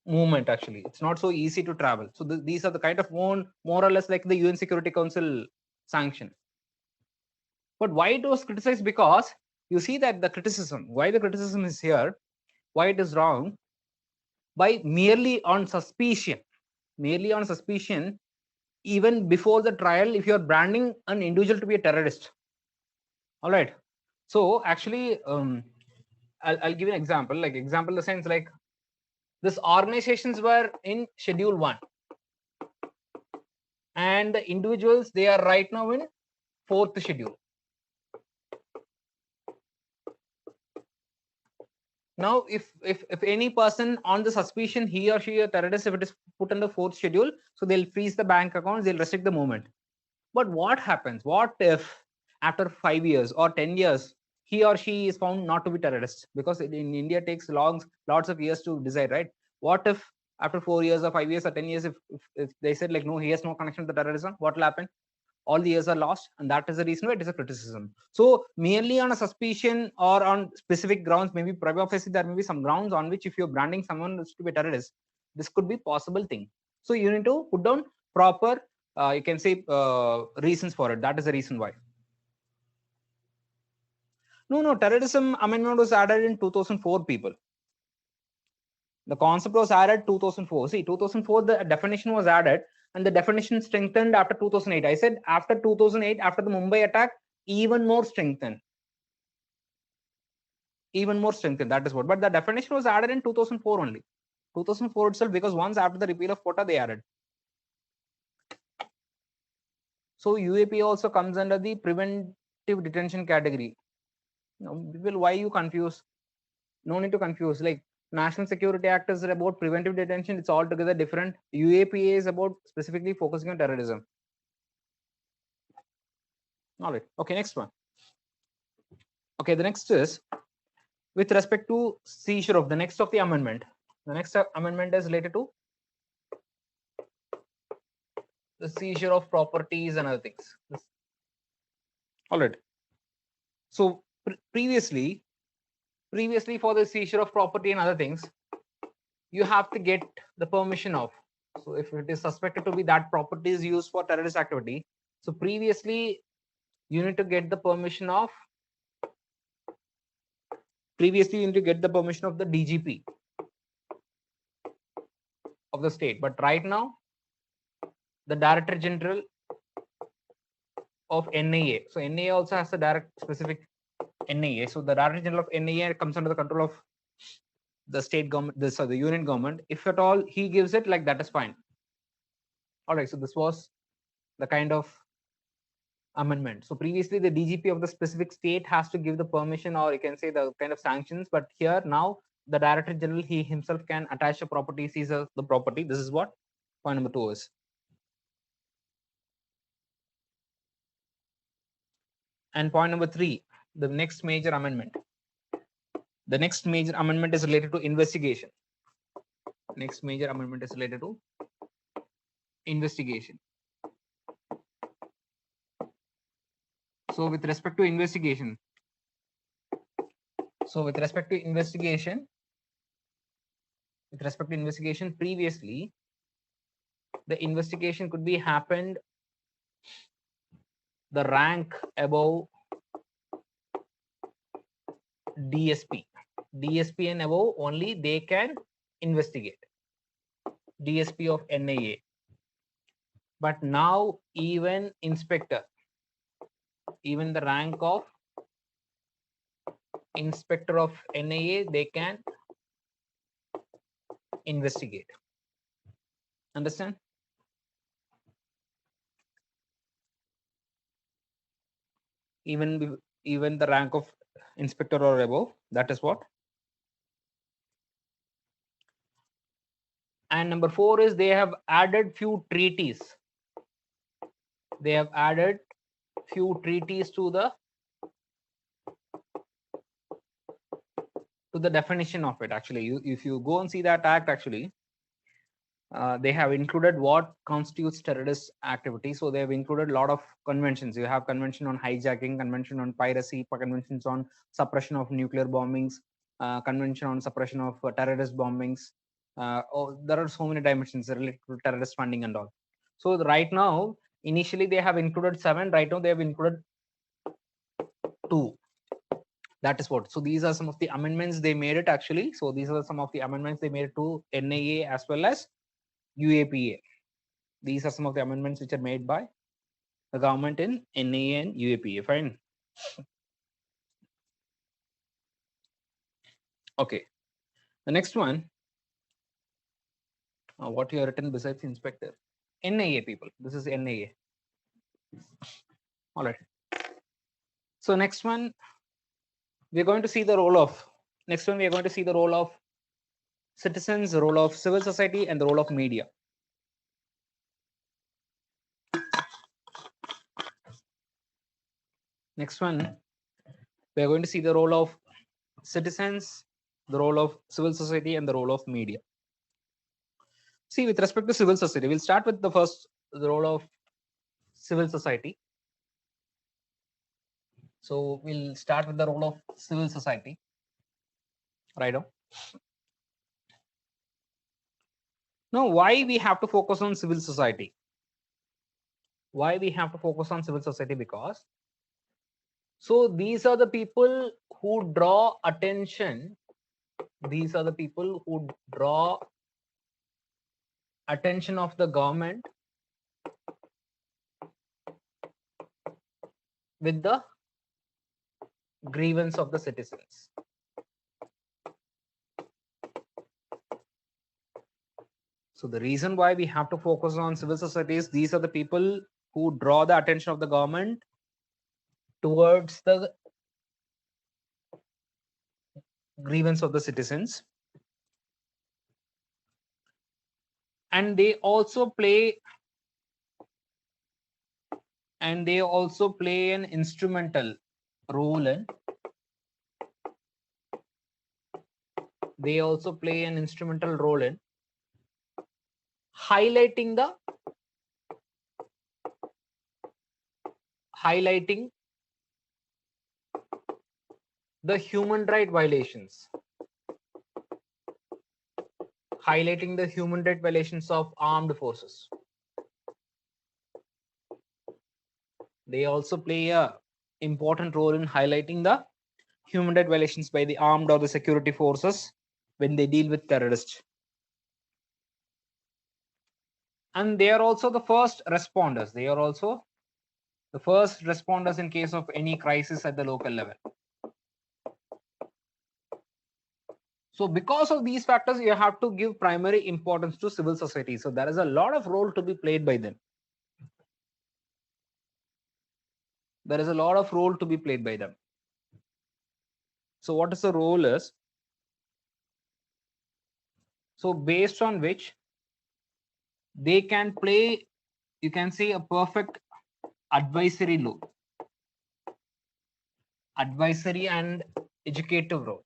movement actually. It's not so easy to travel. So these are the kind of more or less like the UN Security Council sanction. But why it was criticized? Because you see that the criticism, why the criticism is here, why it is wrong, by merely on suspicion, even before the trial, if you are branding an individual to be a terrorist. All right. So actually, I'll give you an example. Like example, the sense like this organizations were in Schedule 1, and the individuals, they are right now in 4th schedule. Now, if any person on the suspicion he or she a terrorist, if it is put in the 4th schedule, so they'll freeze the bank accounts, they'll restrict the movement. But what happens? What if after 5 years or 10 years he or she is found not to be terrorist? Because in India takes lots of years to decide, right? What if after 4 years or 5 years or 10 years, if they said like no, he has no connection to terrorism, what will happen? all the years are lost, and that is the reason why it is a criticism. So merely on a suspicion or on specific grounds, maybe prima facie, there may be some grounds on which if you're branding someone to be a terrorist, this could be possible thing. So you need to put down proper, you can say, reasons for it. That is the reason why. No, terrorism amendment was added in 2004, people. The concept was added 2004. See, 2004, the definition was added and the definition strengthened after 2008. I said after 2008, after the Mumbai attack, even more strengthened. Even more strengthened, that is what. But the definition was added in 2004 only. 2004 itself, because once after the repeal of quota, they added. So UAP also comes under the preventive detention category. People, why you confuse? No need to confuse. Like National Security Act is about preventive detention. It's altogether different. UAPA is about specifically focusing on terrorism. All right. Okay, next one. Okay, the next is with respect to seizure of the next of the amendment. The next amendment is related to the seizure of properties and other things. All right. So previously for the seizure of property and other things, you have to get the permission of. So if it is suspected to be that property is used for terrorist activity, so previously you need to get the permission of. Previously, you need to get the permission of the DGP of the state, but right now, the Director General of NIA. So NIA also has a direct specific NIA. So the Director General of NIA comes under the control of the state government, the union government. If at all he gives it, like that is fine. All right. So this was the kind of amendment. So previously the DGP of the specific state has to give the permission, or you can say the kind of sanctions. But here now the Director General, he himself can attach a property, seize the property. This is what point number 2 is. And point number 3, the next major amendment. The next major amendment is related to investigation. Next major amendment is related to investigation. So with respect to investigation, previously the investigation could be happened the rank above DSP and above, only they can investigate. DSP of NIA. But now even inspector, even the rank of inspector of NIA, they can investigate. Understand? Even the rank of inspector or above, that is what. And number 4 is they have added few treaties. They have added few treaties to the definition of it. Actually, if you go and see that act, actually they have included what constitutes terrorist activity. So they have included a lot of conventions. You have convention on hijacking, convention on piracy, conventions on suppression of nuclear bombings, convention on suppression of terrorist bombings. There are so many dimensions related to terrorist funding and all. So right now, initially they have included 7. Right now they have included 2. That is what. So these are some of the amendments they made it, actually. So these are some of the amendments they made it to NIA as well as UAPA. These are some of the amendments which are made by the government in NIA and UAPA. Fine. Okay. The next one, what you have written besides inspector? NIA, people. This is NIA. All right. So next one, we're going to see the role of. Next one, we are going to see the role of citizens, the role of civil society, and the role of media. Next one, we are going to see the role of citizens, the role of civil society, and the role of media. See, with respect to civil society, we'll start with the first, the role of civil society. So we'll start with the role of civil society. Right now. Now, why we have to focus on civil society? Why we have to focus on civil society? Because so these are the people who draw attention. These are the people who draw attention of the government with the grievance of the citizens. So the reason why we have to focus on civil societies, these are the people who draw the attention of the government towards the grievance of the citizens. And they also play an instrumental role in highlighting the human right violations, of armed forces. They also play a important role in highlighting the human right violations by the armed or the security forces when they deal with terrorists. And they are also the first responders. They are also the first responders in case of any crisis at the local level. So because of these factors, you have to give primary importance to civil society. So there is a lot of role to be played by them. There is a lot of role to be played by them. So what is the role is? So based on which they can play, you can say, a perfect advisory role. Advisory and educative role.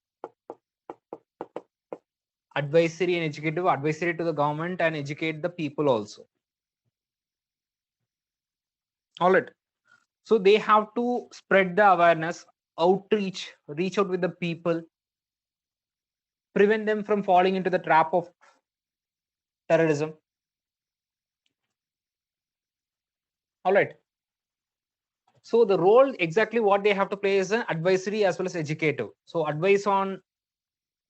Advisory and educative, advisory to the government and educate the people also. All right. So they have to spread the awareness, outreach, reach out with the people, prevent them from falling into the trap of terrorism. All right. So the role, exactly what they have to play, is an advisory as well as educative. So advice on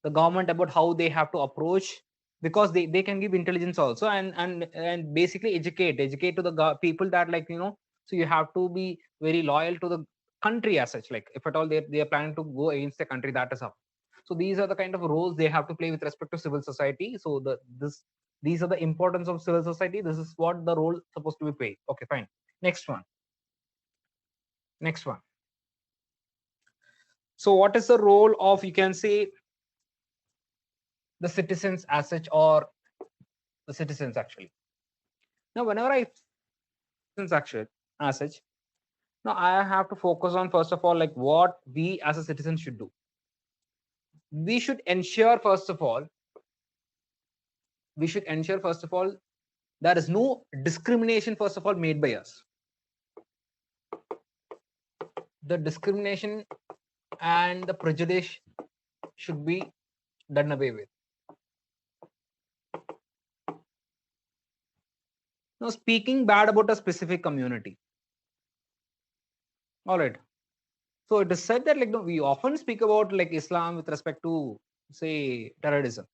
the government about how they have to approach, because they can give intelligence also, and basically educate to the people that, like, so you have to be very loyal to the country as such. Like if at all they are planning to go against the country, that is up. So these are the kind of roles they have to play with respect to civil society. So these are the importance of civil society. This is what the role supposed to be played. Okay, fine. Next one. So what is the role of, you can say, the citizens as such, or the citizens actually? Now whenever I citizens actually as such, now I have to focus on, first of all, like what we as a citizen should do. We should ensure first of all there is no discrimination first of all made by us. The discrimination and the prejudice should be done away with. Now speaking bad about a specific community. All right. So it is said that, like, we often speak about like Islam with respect to, say, terrorism.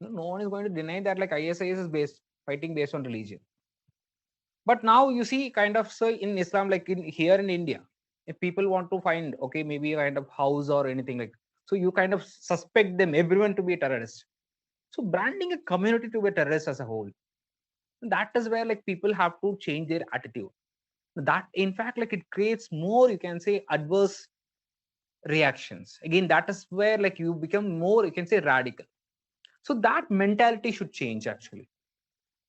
No one is going to deny that, like, ISIS is fighting based on religion. But now you see, kind of, so in Islam, like here in India, if people want to find, okay, maybe a kind of house or anything, like, so you kind of suspect them, everyone, to be a terrorist. So branding a community to be a terrorist as a whole, that is where, like, people have to change their attitude. That, in fact, like, it creates more, you can say, adverse reactions. Again, that is where, like, you become more, you can say, radical. So that mentality should change actually.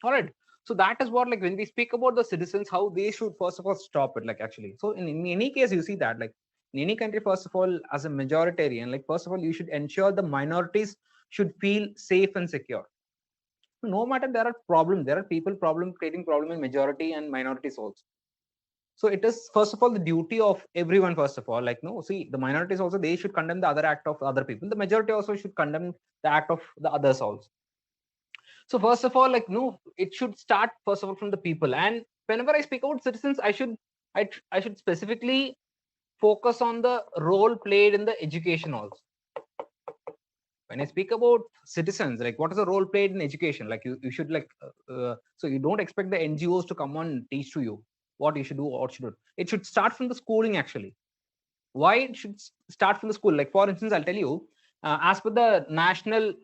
All right. So that is what, like, when we speak about the citizens, how they should first of all stop it, like, actually. So in any case, you see that, like, in any country, first of all, as a majoritarian, like, first of all, you should ensure the minorities should feel safe and secure. No matter, there are people creating problem in majority and minorities also. So it is first of all the duty of everyone. First of all, like no, see the minorities also, they should condemn the other act of other people. The majority also should condemn the act of the others also. So first of all, like no, it should start first of all from the people. And whenever I speak about citizens, I should specifically focus on the role played in the education also. When I speak about citizens, like what is the role played in education? Like you should like so you don't expect the NGOs to come and teach to you what you should do or what should do. It should start from the schooling actually. Why it should start from the school? Like for instance, I'll tell you, as per the national,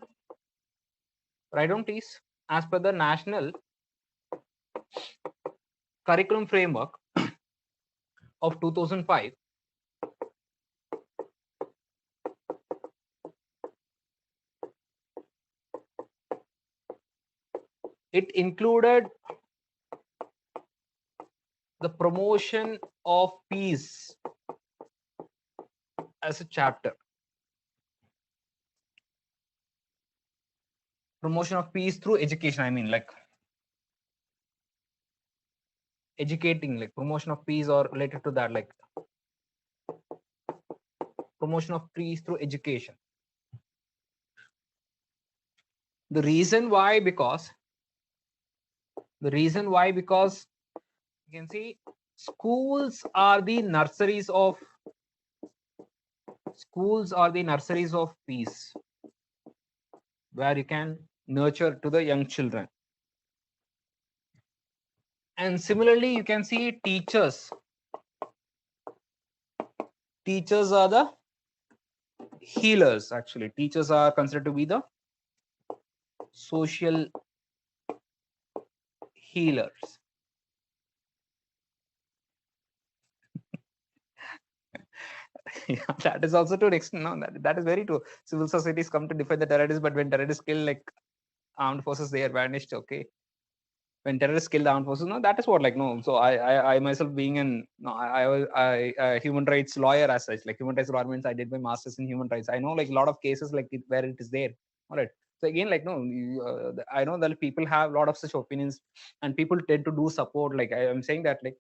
write down please, as per the national curriculum framework of 2005, it included the promotion of peace as a chapter. Promotion of peace through education, I mean like educating, like promotion of peace or related to that, like promotion of peace through education. The reason why, because you can see schools are the nurseries of peace, where you can nurture to the young children. And similarly, you can see teachers are the healers. Actually, teachers are considered to be the social healers. Yeah, that is also to an extent. No, that is very true. Civil societies come to defend the terrorists, but when terrorists kill like armed forces, they are vanished. Okay, when terrorists kill the armed forces, no, that is what like no. So I myself being an no, I was a human rights lawyer as such. Like human rights lawyer means I did my masters in human rights. I know like a lot of cases like where it is there. All right. So again, like no, I know that people have a lot of such opinions, and people tend to do support. Like I am saying that like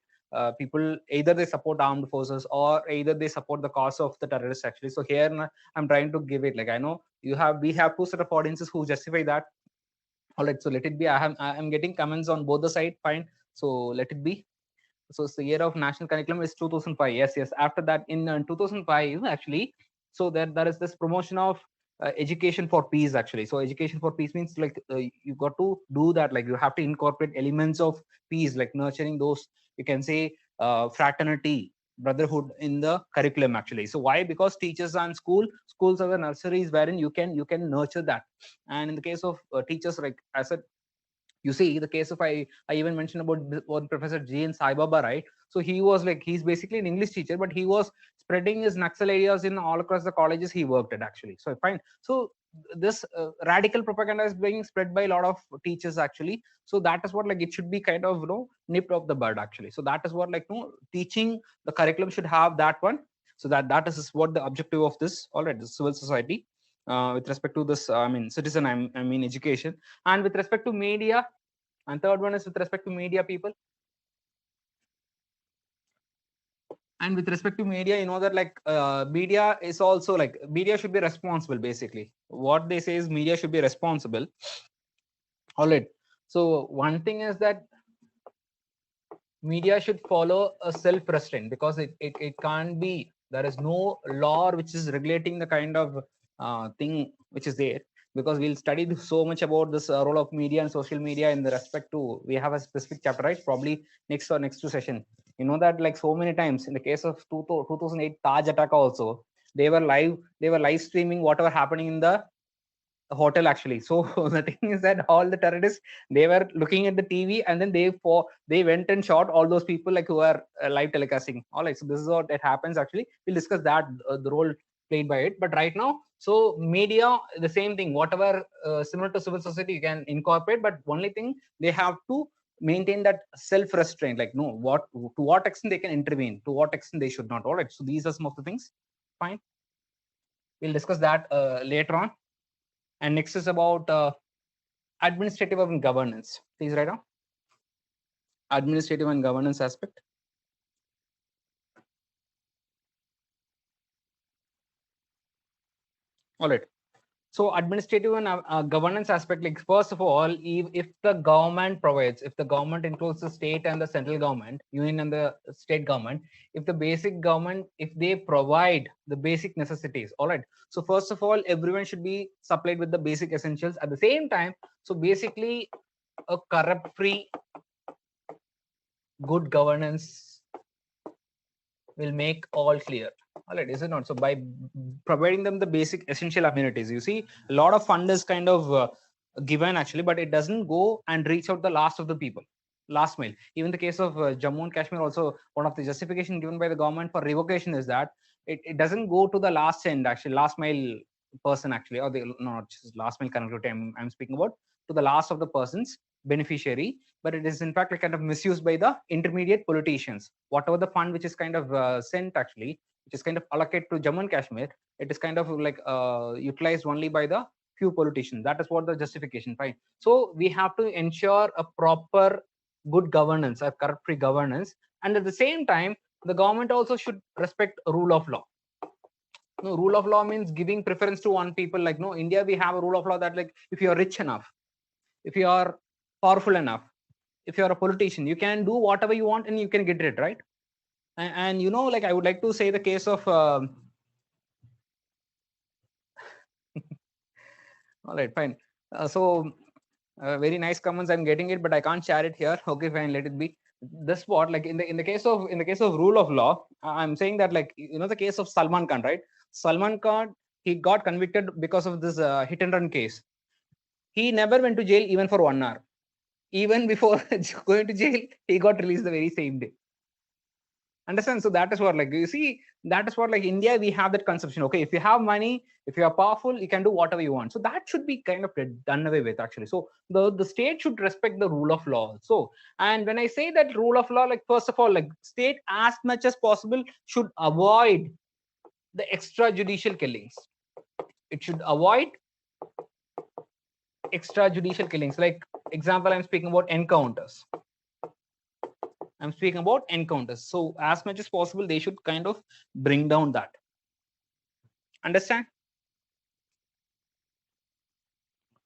people either they support armed forces or either they support the cause of the terrorists actually. So here I'm trying to give it like I know we have two set of audiences who justify that. All right, so let it be. I am getting comments on both the side, fine, so let it be. So it's the year of national curriculum is 2005. Yes, after that in 2005 actually, so there is this promotion of education for peace actually. So education for peace means like you got to do that, like you have to incorporate elements of peace, like nurturing those, you can say, fraternity, brotherhood in the curriculum actually. So why? Because teachers and schools are the nurseries wherein you can nurture that. And in the case of teachers, like I said, you see the case of I even mentioned about one Professor G.N. Sai Baba, right? So he was like, he's basically an English teacher, but he was spreading his Naxal ideas in all across the colleges he worked at actually. So fine. So this radical propaganda is being spread by a lot of teachers actually. So that is what like it should be kind of nipped off the bud actually. So that is what like teaching the curriculum should have that one. So that is what the objective of this, all right, the civil society with respect to this I mean citizen, I mean education. And with respect to media, and third one is with respect to media people. And with respect to media, you know that like media is also like media should be responsible. Basically, what they say is media should be responsible. All right. So one thing is that media should follow a self-restraint, because it can't be, there is no law which is regulating the kind of thing which is there. Because we'll study so much about this role of media and social media in the respect to, we have a specific chapter, right? Probably next two session. You know that like so many times in the case of 2008 Taj attack also, they were live streaming whatever happening in the hotel actually. So the thing is that all the terrorists, they were looking at the TV, and then they went and shot all those people like who are live telecasting. All right, so this is what it happens actually. We'll discuss that the role played by it. But right now, so media, the same thing, whatever similar to civil society you can incorporate, but only thing, they have to maintain that self restraint, like no, what to what extent they can intervene, to what extent they should not. All right, so these are some of the things. Fine, we'll discuss that later on. And next is about administrative and governance. Please write down administrative and governance aspect. All right. So administrative and governance aspect, like first of all, if the government provides, if the government includes the state and the central government, union and the state government, if the basic government, if they provide the basic necessities, all right. So first of all, everyone should be supplied with the basic essentials at the same time. So basically, a corrupt-free, good governance will make all clear. All right, is it not? So by providing them the basic essential amenities, you see a lot of fund is kind of given actually, but it doesn't go and reach out the last of the people, last mile. Even the case of Jammu and Kashmir, also one of the justification given by the government for revocation is that it doesn't go to the last end, actually last mile person actually, or the not just last mile connectivity. I'm speaking about to the last of the person's beneficiary, but it is in fact like kind of misused by the intermediate politicians. Whatever the fund which is kind of sent actually, which is kind of allocated to Jammu and Kashmir, it is kind of like utilized only by the few politicians. That is what the justification, right? So we have to ensure a proper good governance, a corrupt-free governance, and at the same time, the government also should respect rule of law. No, rule of law means giving preference to one people. Like no, India, we have a rule of law that like if you are rich enough, if you are powerful enough, if you are a politician, you can do whatever you want and you can get it, right? And you know, like I would like to say the case of all right, fine. Very nice comments, I'm getting it, but I can't share it here. Okay, fine, let it be. This what, like in the case of rule of law, I'm saying that, like, you know, the case of Salman Khan, right? Salman Khan, he got convicted because of this hit and run case. He never went to jail even for 1 hour. Even before going to jail, he got released the very same day. Understand? So that is what, like, you see, that is what, like, India, we have that conception. Okay, if you have money, if you are powerful, you can do whatever you want. So that should be kind of done away with, actually. So the state should respect the rule of law. So, and when I say that rule of law, like, first of all, like, state as much as possible should avoid the extrajudicial killings. It should avoid extrajudicial killings. Like, example, I'm speaking about encounters. I'm speaking about encounters. So as much as possible, they should kind of bring down that. Understand?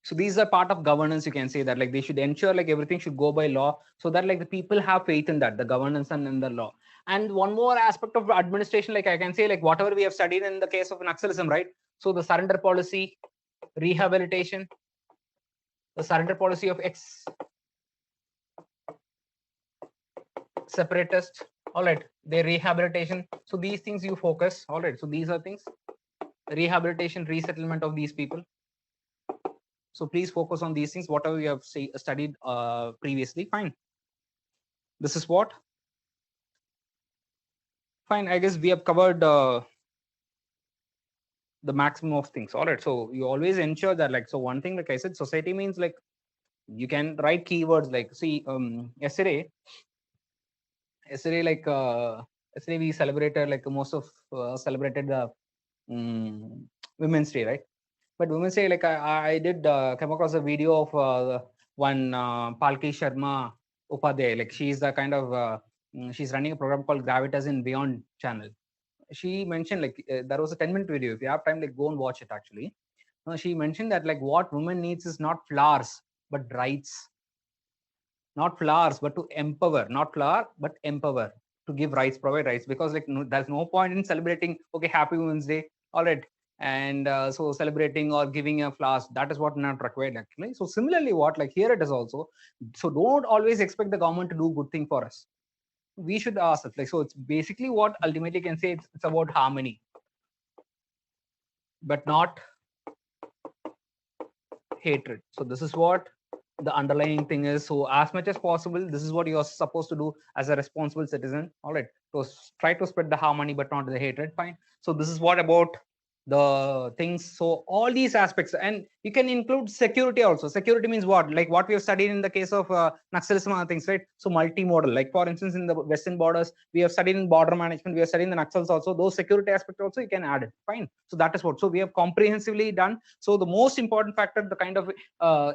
So these are part of governance. You can say that, like, they should ensure like everything should go by law, so that like the people have faith in that, the governance and in the law. And one more aspect of administration, like I can say, like whatever we have studied in the case of Naxalism, right? So the surrender policy, rehabilitation, the surrender policy of ex separatist, all right, their rehabilitation. So these things you focus, all right. So these are things, rehabilitation, resettlement of these people. So please focus on these things, whatever you have studied previously. Fine. This is what. Fine. I guess we have covered the maximum of things. All right. So you always ensure that, like, so one thing, like I said, society means like you can write keywords like, see, yesterday, like yesterday we celebrated, like most of celebrated the Women's Day, right? But Women's Day, like I did come across a video of one Palki Sharma Upadhyay. Like she's the kind of she's running a program called Gravitas in Beyond channel. She mentioned, like there was a 10-minute video. If you have time, like go and watch it. Actually, she mentioned that like what women needs is not flowers but rights. Not flowers, but to empower. Not flower, but empower. To give rights, provide rights. Because like there's no point in celebrating. Okay, Happy Women's Day. All right, and so celebrating or giving a flowers, that is what not required actually. So similarly, what, like here it is also. So don't always expect the government to do good thing for us. We should ask it, like, so it's basically what ultimately can say, it's about harmony, but not hatred. So this is what the underlying thing is. So as much as possible, this is what you're supposed to do as a responsible citizen. All right, so try to spread the harmony but not the hatred. Fine. So this is what about the things. So all these aspects, and you can include security also. Security means what, like what we have studied in the case of Naxalism and things, right? So multimodal, like for instance in the western borders, we have studied in border management, we have studied in the Naxals also. Those security aspects also you can add it. Fine. So that is what, so we have comprehensively done. So the most important factor, the kind of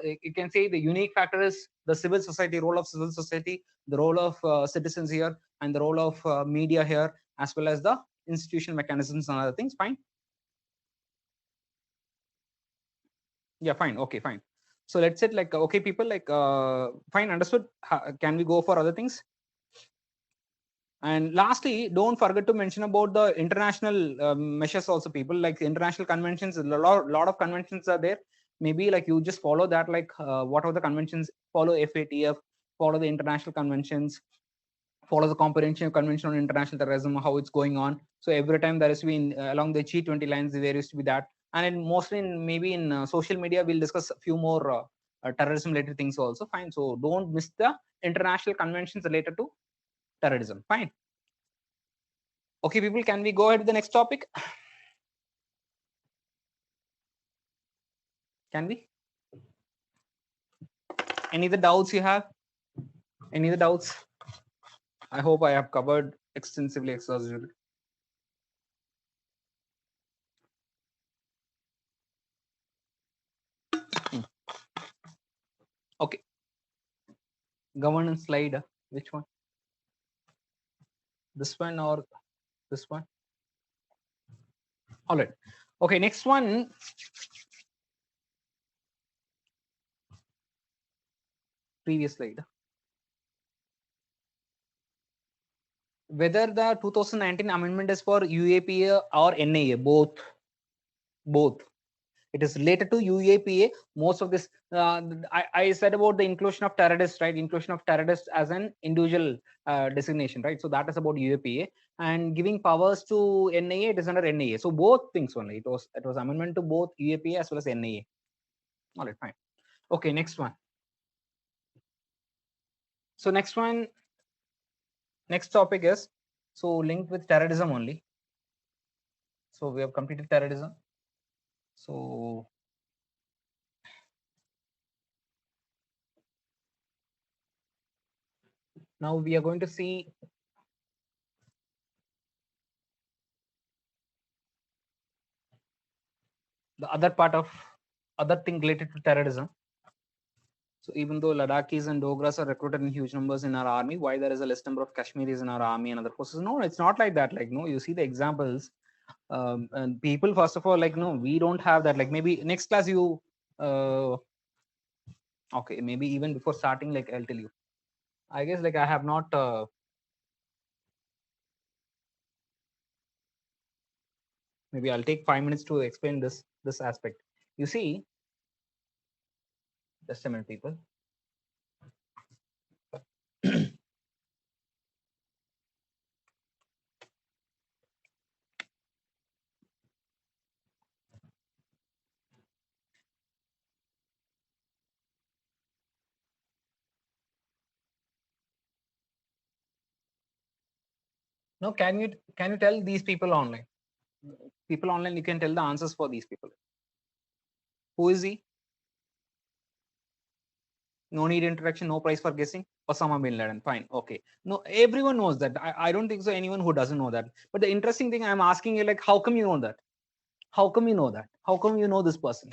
you can say the unique factor is the civil society, role of civil society, the role of citizens here, and the role of media here, as well as the institutional mechanisms and other things. Fine. Yeah, fine. Okay, fine. So let's say like, okay, people like, fine, understood. Can we go for other things? And lastly, don't forget to mention about the international measures also, people, like international conventions. A lot of conventions are there. Maybe like you just follow that, like what are the conventions, follow FATF, follow the international conventions, follow the comprehensive convention on international terrorism, how it's going on. So every time there is to be along the G20 lines, there used to be that. And in, mostly in, maybe in social media, we'll discuss a few more terrorism related things also. Fine. So don't miss the international conventions related to terrorism. Fine. Okay, people, can we go ahead with the next topic? Can we? Any other doubts you have? Any other doubts? I hope I have covered extensively, exhaustively. Okay. Governance slide. Which one? This one or this one? All right. Okay, next one. Previous slide. Whether the 2019 amendment is for UAPA or NIA, both. It is related to UAPA. Most of this, I said about the inclusion of terrorists, right? Inclusion of terrorists as an individual designation, right? So that is about UAPA, and giving powers to NIA. It is under NIA. So both things only. It was amendment to both UAPA as well as NIA. All right, fine. Okay, next one. So next topic is so linked with terrorism only. So we have completed terrorism. So now we are going to see the other part of other thing related to terrorism. So even though Ladakhis and Dogras are recruited in huge numbers in our army, why there is a less number of Kashmiris in our army and other forces? No, it's not like that. Like, no, you see the examples. And people, first of all, like, no, we don't have that. Like, maybe next class you, okay, maybe even before starting, like, I'll tell you. I guess like I have not. Maybe I'll take 5 minutes to explain this aspect. You see, just a minute, people. No, can you tell these people online? People online, you can tell the answers for these people. Who is he? No need introduction, no price for guessing. Osama bin Laden. Fine. Okay. No, everyone knows that. I don't think so. Anyone who doesn't know that. But the interesting thing I'm asking you, like, how come you know that? How come you know that? How come you know this person?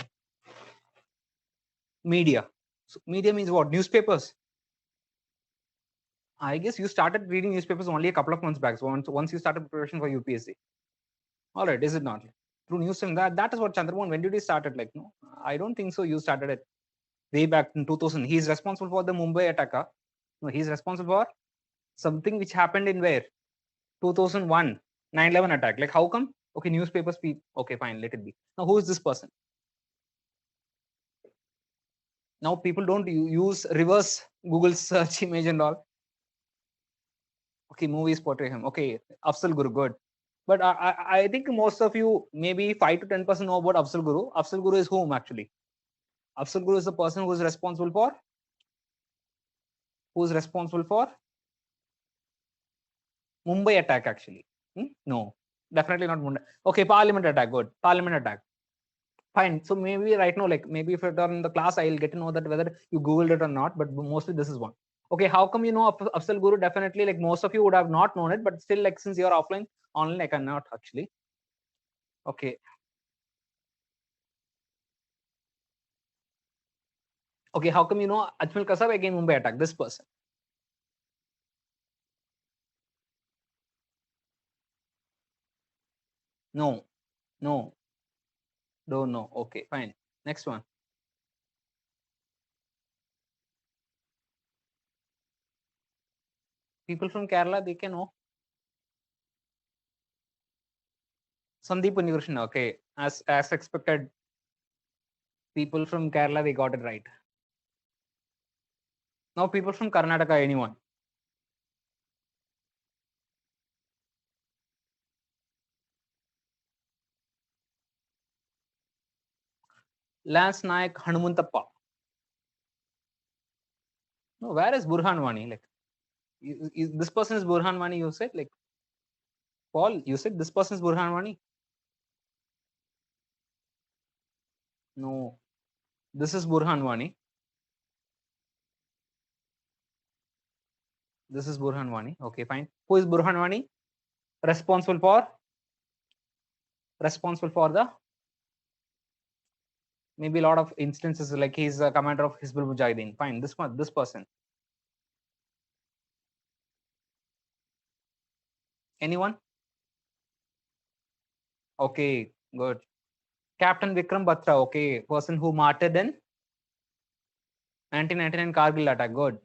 Media. So media means what? Newspapers. I guess you started reading newspapers only a couple of months back. So once you started preparation for UPSC. All right, is it not? Through news channel. That is what Chandramohan. When did he started? Like, no, I don't think so. You started it way back in 2000. He's responsible for the Mumbai attack. No, he's responsible for something which happened in where 2001 9/11 attack. Like, how come? Okay, newspapers speak. Okay, fine, let it be. Now, who is this person? Now people don't use reverse Google search image and all. Okay, movies portray him. Okay, Afzal Guru, good. But I think most of you, maybe 5 to 10% know about Afzal Guru. Afzal Guru is whom actually? Afzal Guru is the person who is responsible for Mumbai attack actually. No, definitely not Mumbai. Okay, Parliament attack. Good. Parliament attack. Fine. So maybe right now, like maybe if you're in the class, I'll get to know that whether you Googled it or not, but mostly this is one. Okay, how come you know Afzal Guru? Definitely, like most of you would have not known it, but still, like since you're offline, online, I cannot actually. Okay. Okay, how come you know Ajmal Kasab again Mumbai attack? This person. No, no, don't know. Okay, fine. Next one. People from Kerala, they can know. Sandeep Unnikrishnan, okay. As expected, people from Kerala, they got it right. Now people from Karnataka, anyone? Lance Nayak Hanumanthappa. No, where is Burhan Wani? Like, this person is Burhan Wani, you said? Like, Paul, you said this person is Burhan Wani? No, this is Burhan Wani. This is Burhan Wani. Okay, fine. Who is Burhan Wani? Responsible for the maybe a lot of instances, like he's a commander of Hizbul Mujahideen. Fine. This one, this person. Anyone? Okay, good. Captain Vikram Batra. Okay, person who martyred in 1999 Kargil attack. Good.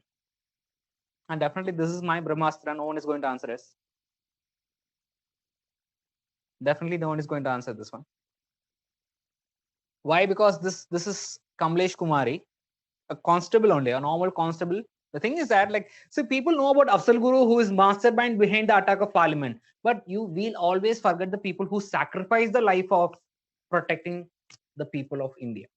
And definitely this is my Brahmastra. No one is going to answer this. Definitely no one is going to answer this one. Why? Because this is Kamlesh Kumari, a constable only, a normal constable. The thing is that, like, so people know about Afzal Guru, who is mastermind behind the attack of Parliament, but you will always forget the people who sacrificed the life of protecting the people of India.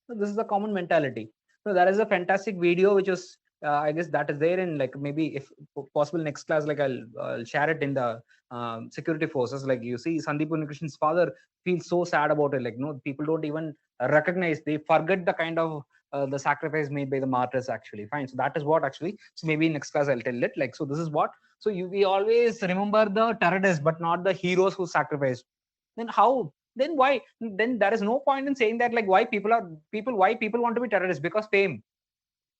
So this is a common mentality. So there is a fantastic video which is, I guess that is there in, like, maybe if possible next class, like I'll share it in the security forces. Like, you see Sandeep Unikrishn's father feels so sad about it. Like, no, people don't even recognize, they forget the kind of the sacrifice made by the martyrs actually. Fine. So that is what actually, so maybe next class I'll tell it. Like, so this is what, so we always remember the terrorists but not the heroes who sacrificed. Then how, then why, then there is no point in saying that, like, why people want to be terrorists? Because fame.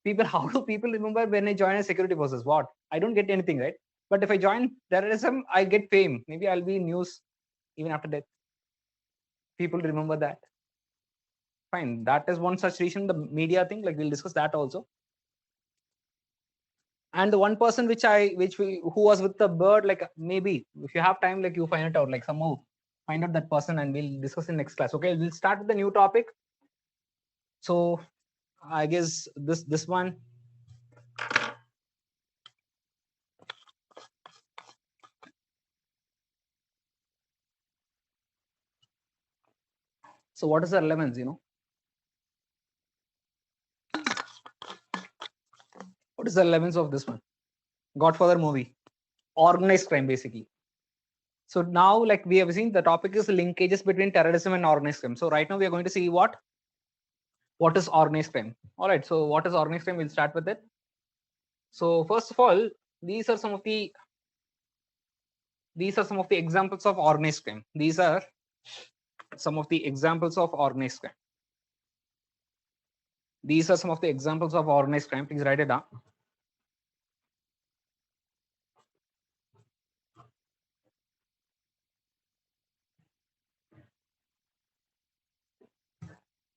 People, how do people remember when I join a security forces? What? I don't get anything, right? But if I join terrorism, I get fame. Maybe I'll be in news even after death. People remember that. Fine. That is one such reason, the media thing, like we'll discuss that also. And the one person who was with the bird, like, maybe if you have time, like, you find it out, like, somehow find out that person and we'll discuss in next class. Okay, we'll start with the new topic. So I guess this one. So what is the relevance, what is the relevance of this one? Godfather movie, organized crime, basically. So now, like, we have seen, the topic is linkages between terrorism and organized crime. So right now we are going to see what is organized crime. All right. So what is organized crime? We'll start with it. So first of all, these are some of the examples of organized crime. These are some of the examples of organized crime. These are some of the examples of organized crime. Please write it down.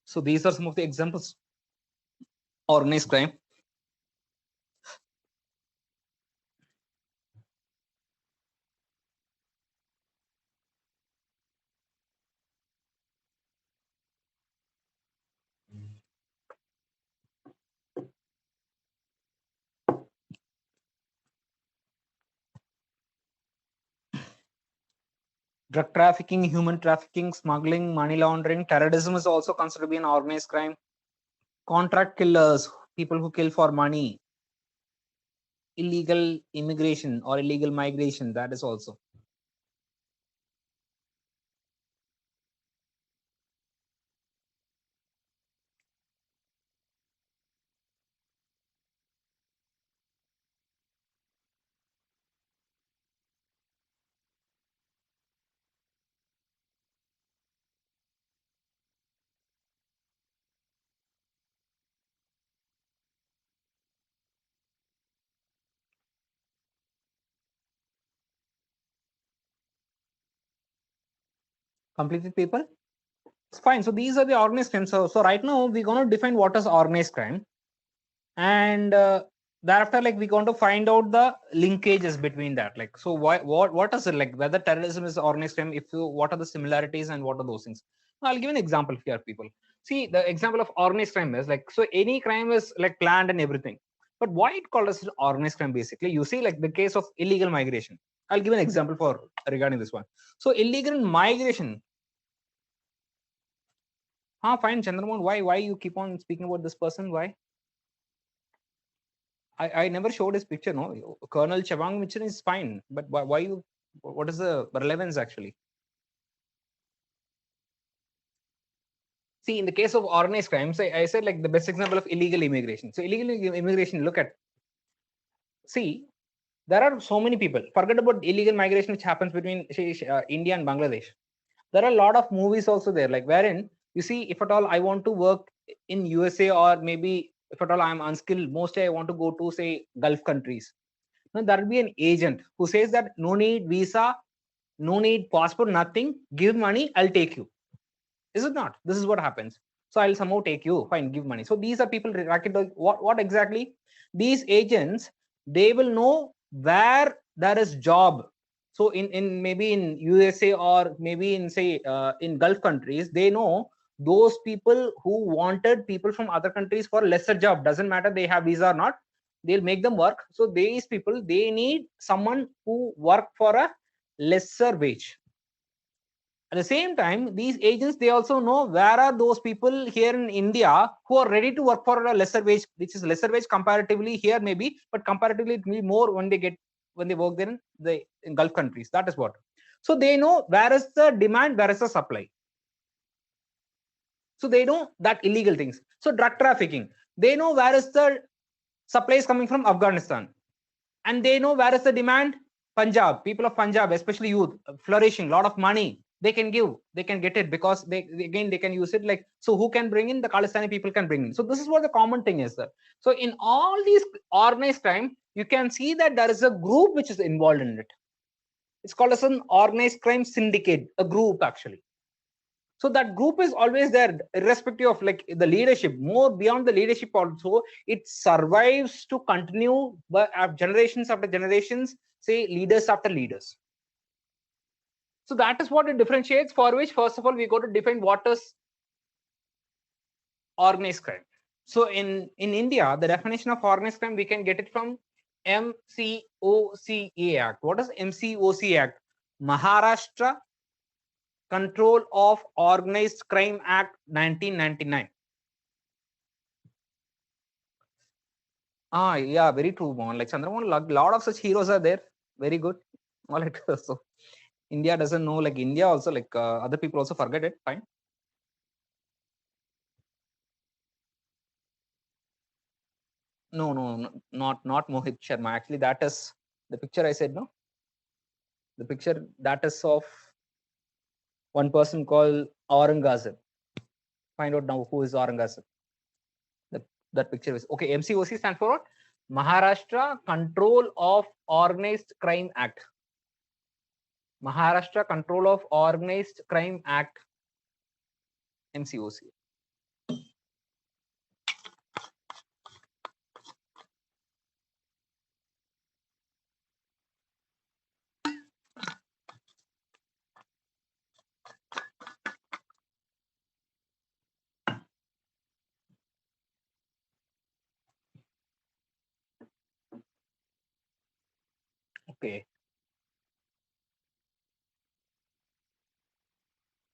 So these are some of the examples of organized crime. Drug trafficking, human trafficking, smuggling, money laundering, terrorism is also considered to be an organized crime. Contract killers, people who kill for money, illegal immigration or illegal migration, that is also. Completed people? It's fine. So these are the organized crimes. So right now we're going to define what is organized crime. And thereafter, like, we're going to find out the linkages between that. Like, so what is it, like, whether terrorism is organized crime, if you, what are the similarities and what are those things? I'll give an example here, people. See, the example of organized crime is like, so any crime is like planned and everything, but why it called as organized crime? Basically, you see, like the case of illegal migration. I'll give an example for regarding this one. So illegal migration. Fine, Chandramohan. Why you keep on speaking about this person? Why? I never showed his picture. No, Colonel Chavang Mitchell is fine, but why you? What is the relevance actually? See, in the case of organized crimes, I said like the best example of illegal immigration. So illegal immigration. Look at. See, there are so many people. Forget about illegal migration, which happens between India and Bangladesh. There are a lot of movies also there, like wherein you see, if at all I want to work in USA, or maybe if at all I'm unskilled, mostly I want to go to say Gulf countries. Now there will be an agent who says that no need visa, no need passport, nothing. Give money, I'll take you. Is it not? This is what happens. So I'll somehow take you. Fine, give money. So these are people racket. What exactly? These agents, they will know where there is job. So in maybe in USA, or maybe in say in Gulf countries, they know those people who wanted people from other countries for lesser job. Doesn't matter they have visa or not. They'll make them work. So these people, they need someone who work for a lesser wage. At the same time, these agents, they also know where are those people here in India who are ready to work for a lesser wage, which is lesser wage comparatively here maybe, but comparatively it will be more when they work there in Gulf countries. That is what. So they know where is the demand, where is the supply. So they know that illegal things. So drug trafficking, they know where is the supply is coming from Afghanistan, and they know where is the demand. Punjab, people of Punjab, especially youth, flourishing, lot of money they can give, they can get it, because they can use it. Like, so who can bring in? The Khalistani people can bring in. So this is what the common thing is, sir. So in all these organized crime, you can see that there is a group which is involved in it. It's called as an organized crime syndicate, a group actually. So that group is always there, irrespective of like the leadership. More beyond the leadership also, it survives to continue generations after generations, say leaders after leaders. So that is what it differentiates, for which first of all we go to define what is organized crime. So in India, the definition of organized crime, we can get it from MCOCA Act. What is MCOC Act? Maharashtra Control of Organized Crime Act 1999. Yeah, very true, Mohan. Like Chandramohan, a lot of such heroes are there. Very good. All right. So India doesn't know, like India also, like other people also forget it. Fine. No, not Mohit Sharma. Actually, that is the picture I said. No, the picture that is of one person called Aurangzeb. Find out now who is Aurangzeb. That picture is okay. MCOC stands for what? Maharashtra Control of Organized Crime Act. Maharashtra Control of Organized Crime Act, MCOC. Okay.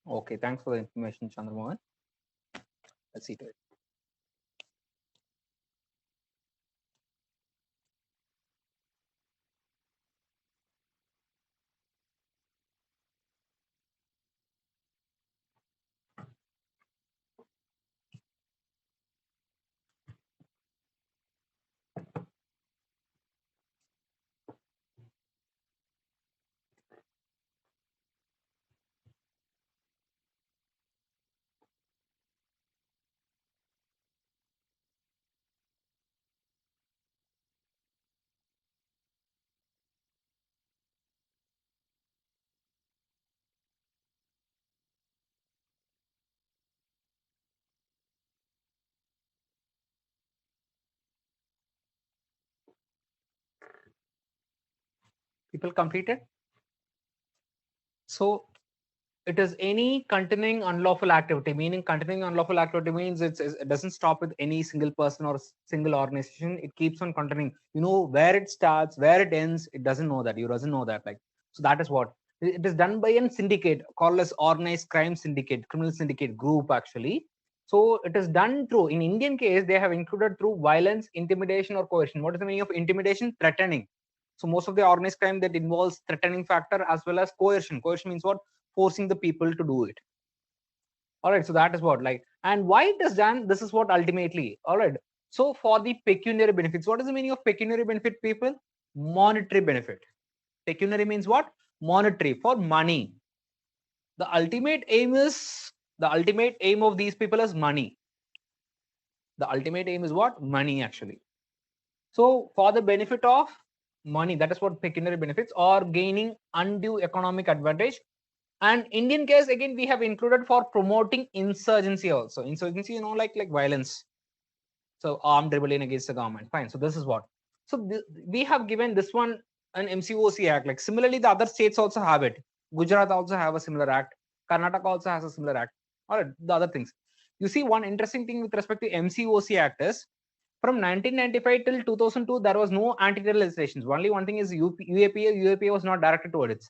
Okay. Thanks for the information, Chandramohan. Let's see to it. People completed. So it is any continuing unlawful activity, meaning continuing unlawful activity means it doesn't stop with any single person or single organization. It keeps on continuing. You know where it starts, where it ends. It doesn't know that. You doesn't know that. Like, so that is what it is done by a syndicate called as organized crime syndicate, criminal syndicate group actually. So it is done through, in Indian case, they have included through violence, intimidation, or coercion. What is the meaning of intimidation? Threatening. So most of the organized crime that involves threatening factor as well as coercion. Coercion means what? Forcing the people to do it. All right, so that is what, like, and why it is done, this is what ultimately. All right, so for the pecuniary benefits, what is the meaning of pecuniary benefit, people? Monetary benefit. Pecuniary means what? Monetary, for money. The ultimate aim is, the ultimate aim of these people is money. The ultimate aim is what? Money actually. So for the benefit of money, that is what pecuniary benefits, or gaining undue economic advantage. And Indian case, again, we have included for promoting insurgency also. Insurgency, you know, like violence. So armed rebellion against the government. Fine. So this is what. So we have given this one an MCOC act. Like similarly, the other states also have it. Gujarat also have a similar act. Karnataka also has a similar act. All right, the other things. You see, one interesting thing with respect to MCOC act is from 1995 till 2002, there was no anti-terror legislations. Only one thing is UAPA. UAPA was not directed towards it.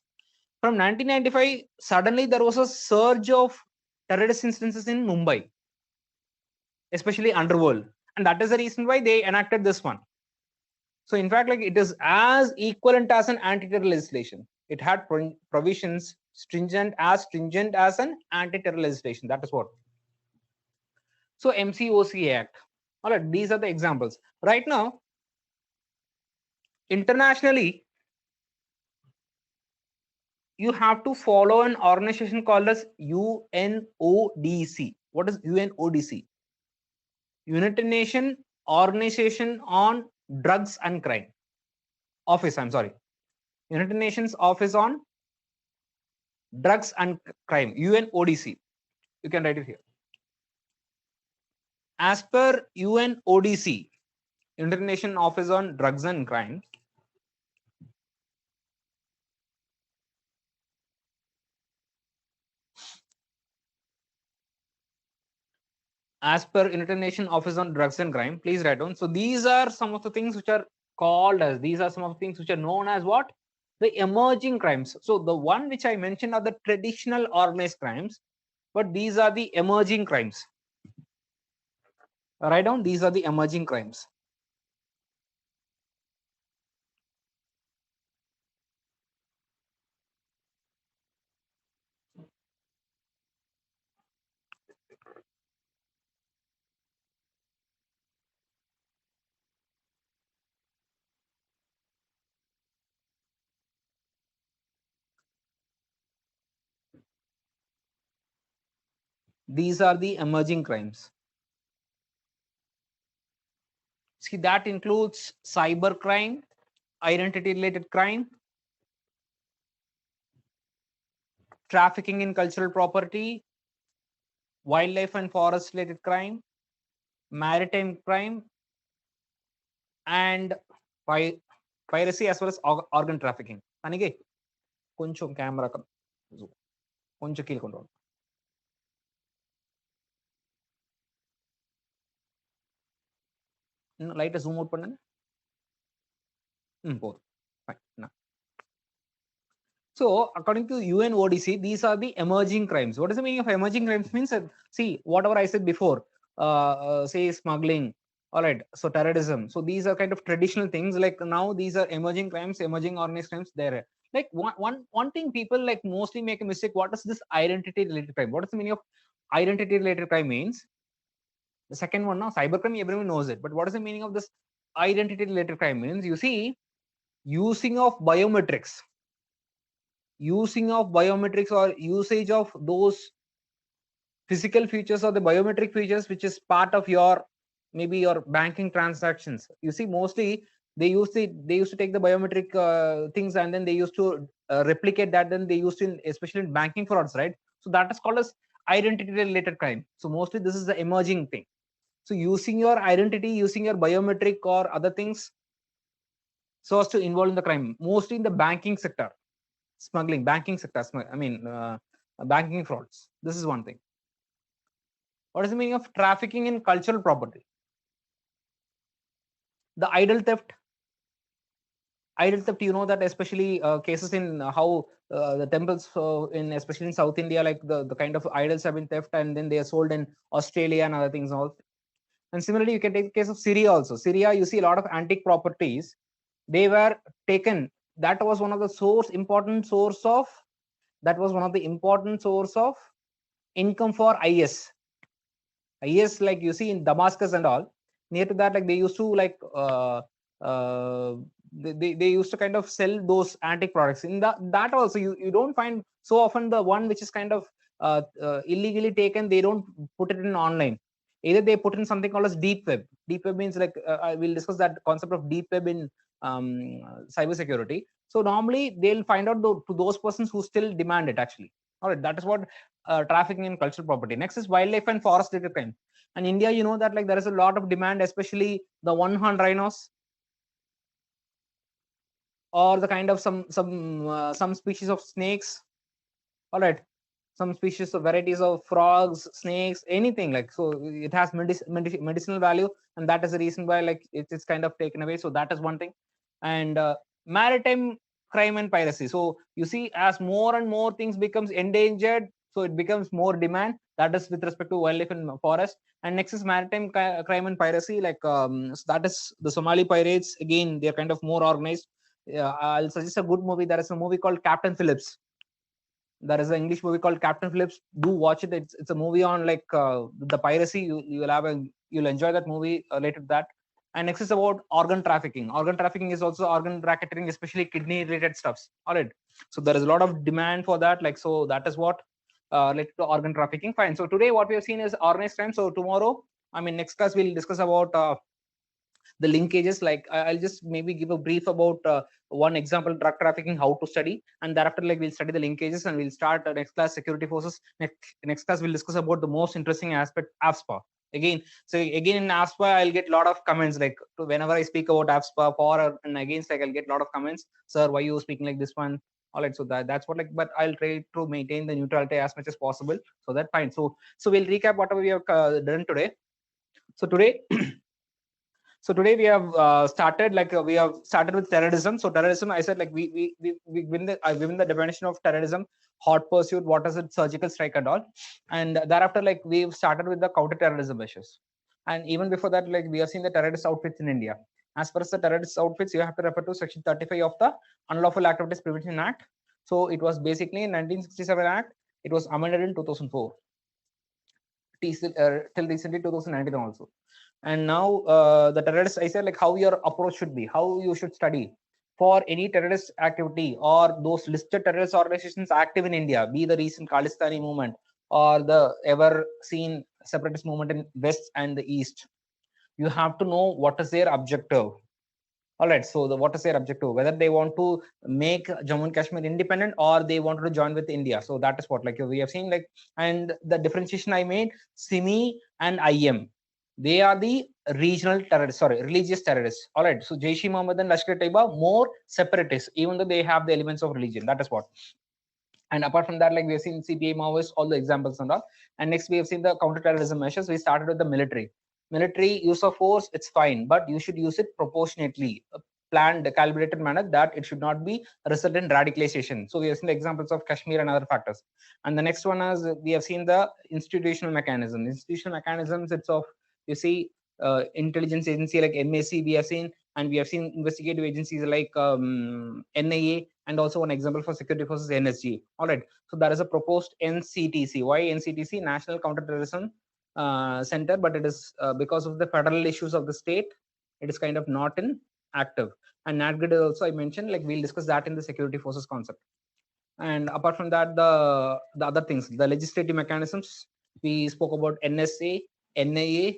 From 1995, suddenly there was a surge of terrorist instances in Mumbai, especially underworld, and that is the reason why they enacted this one. So in fact, like, it is as equivalent as an anti-terror legislation. It had provisions stringent as an anti-terror legislation. That is what. So MCOC Act. All right, these are the examples. Right now, internationally, you have to follow an organization called as UNODC. What is UNODC? United Nations Organization on Drugs and Crime. Office, I'm sorry. United Nations Office on Drugs and Crime, UNODC. You can write it here. As per UNODC, United Nations Office on Drugs and Crime, as per United Nations Office on Drugs and Crime, please write down. So these are some of the things which are called as, these are some of the things which are known as what? The emerging crimes. So the one which I mentioned are the traditional organized crimes, but these are the emerging crimes. Write down, these are the emerging crimes. These are the emerging crimes. See, that includes cyber crime, identity related crime, trafficking in cultural property, wildlife and forest related crime, maritime crime, and piracy as well as organ trafficking. Anige, koncham camera koncham keelkondu. Light zoom out பண்ணுங்க. போதும். Fine. So according to UNODC, these are the emerging crimes. What is the meaning of emerging crimes? Means that, see, whatever I said before, say smuggling, all right, so terrorism. So these are kind of traditional things. Like now these are emerging crimes, emerging organized crimes. There, like one thing people like mostly make a mistake. What is this identity related crime? What is the meaning of identity related crime? Means the second one now, cybercrime, everyone knows it. But what is the meaning of this identity related crime? Means, you see, using of biometrics, or usage of those physical features or the biometric features which is part of your maybe your banking transactions. You see, mostly they used to take the biometric things, and then they used to replicate that, then they used to especially in banking frauds, right? So that is called as identity related crime. So mostly this is the emerging thing. So using your identity, using your biometric or other things, so as to involve in the crime, mostly in the banking sector, smuggling, banking sector, banking frauds. This is one thing. What is the meaning of trafficking in cultural property? The idol theft. Idol theft, you know that especially cases in how the temples in especially in South India, like the kind of idols have been theft and then they are sold in Australia and other things also. And similarly, you can take the case of Syria also. Syria, you see a lot of antique properties. They were taken. That was one of the important source of income for IS. IS, like you see in Damascus and all, near to that, like they used to like they used to kind of sell those antique products. In that also, you don't find so often the one which is kind of illegally taken. They don't put it in online. Either they put in something called as deep web. Deep web means like we'll discuss that concept of deep web in cyber security. So normally they'll find out to those persons who still demand it actually. All right, that is what trafficking in cultural property. Next is wildlife and forest related crime. And India, you know that like there is a lot of demand, especially the one-horned rhinos, or the kind of some species of snakes. All right, some species of varieties of frogs, snakes, anything like, so it has medicinal value, and that is the reason why like it's kind of taken away. So that is one thing. And maritime crime and piracy. So you see, as more and more things becomes endangered, so it becomes more demand. That is with respect to wildlife and forest. And next is maritime crime and piracy, like so that is the Somali pirates. Again, they're kind of more organized. I'll suggest a good movie. There is a movie called Captain Phillips. There is an English movie called Captain Phillips. Do watch it. It's a movie on like the piracy. You'll enjoy that movie related to that. And next is about organ trafficking. Organ trafficking is also organ racketeering, especially kidney related stuffs. All right. So there is a lot of demand for that. Like, so that is what related to organ trafficking. Fine. So today what we have seen is organized crime. So tomorrow, next class we'll discuss about the linkages. Like I'll just maybe give a brief about one example, drug trafficking, how to study, and thereafter like we'll study the linkages, and we'll start next class security forces. Next class we'll discuss about the most interesting aspect, AFSPA. Again, so again in AFSPA I'll get a lot of comments, like whenever I speak about AFSPA for and against, like I'll get a lot of comments. Sir, why you speaking like this one? All right, so that's what, like, but I'll try to maintain the neutrality as much as possible. So that fine. So we'll recap whatever we have done today. So today so today we have started with terrorism. So terrorism, I said, like we given the definition of terrorism: hot pursuit, what is it, surgical strike and all. And thereafter, like we've started with the counter-terrorism measures. And even before that, like we have seen the terrorist outfits in India. As far as the terrorist outfits, you have to refer to Section 35 of the Unlawful Activities Prevention Act. So it was basically in 1967 Act. It was amended in 2004. Till recently 2019 also. And now the terrorists, I said, like how your approach should be, how you should study for any terrorist activity or those listed terrorist organizations active in India, be the recent Khalistani movement or the ever seen separatist movement in West and the East. You have to know what is their objective. All right, so what is their objective, whether they want to make Jammu and Kashmir independent or they wanted to join with India. So that is what, like we have seen, like, and the differentiation I made, SIMI and IM, they are the regional terrorists, religious terrorists. All right, so Jaish-e-Mohammed and Lashkar-e-Taiba, more separatists, even though they have the elements of religion. That is what. And apart from that, like we have seen CPI, Maoists, all the examples and all. And next we have seen the counter-terrorism measures. We started with the military use of force. It's fine, but you should use it proportionately, planned, calibrated manner, that it should not be result in radicalization. So we have seen the examples of Kashmir and other factors. And the next one is we have seen the institutional mechanisms. It's of, you see, intelligence agency like MAC we have seen, and we have seen investigative agencies like NIA, and also one example for security forces, NSG. All right, so there is a proposed NCTC. Why NCTC? National Counterterrorism Center, but it is because of the federal issues of the state, it is kind of not in active. And NatGrid also I mentioned, like we'll discuss that in the security forces concept. And apart from that, the other things, the legislative mechanisms, we spoke about NSA, NIA,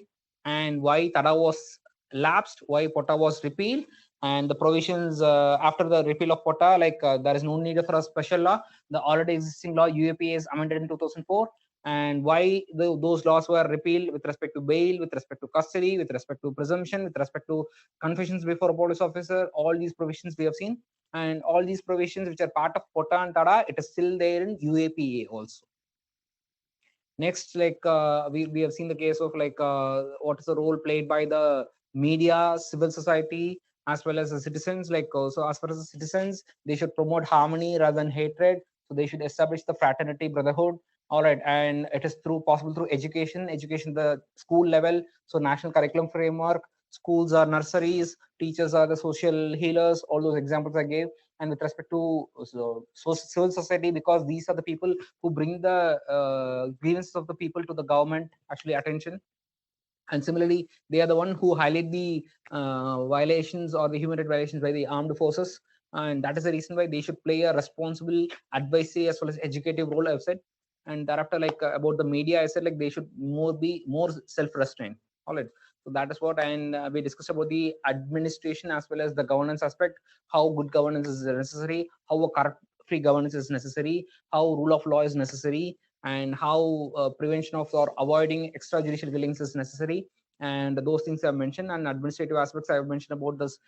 and why TADA was lapsed, why POTA was repealed, and the provisions after the repeal of POTA, like there is no need for a special law. The already existing law, UAP, is amended in 2004, and why those laws were repealed with respect to bail, with respect to custody, with respect to presumption, with respect to confessions before a police officer. All these provisions we have seen, and all these provisions which are part of Pota and Tada, it is still there in UAPA also. Next, like we have seen the case of like what is the role played by the media, civil society, as well as the citizens. Like so as far as the citizens, they should promote harmony rather than hatred. So they should establish the fraternity, brotherhood. All right, and it is through possible through education the school level. So national curriculum framework, schools are nurseries, teachers are the social healers. All those examples I gave. And with respect to civil society, because these are the people who bring the grievances of the people to the government actually attention, and similarly they are the one who highlight the violations or the human rights violations by the armed forces, and that is the reason why they should play a responsible advisory as well as educative role, I've said. And thereafter, like about the media, I said like they should be more self-restrained. All right, so that is what. And we discussed about the administration as well as the governance aspect, how good governance is necessary, how a corrupt free governance is necessary, how rule of law is necessary, and how prevention of or avoiding extrajudicial killings is necessary. And those things I've mentioned, and administrative aspects I've mentioned about this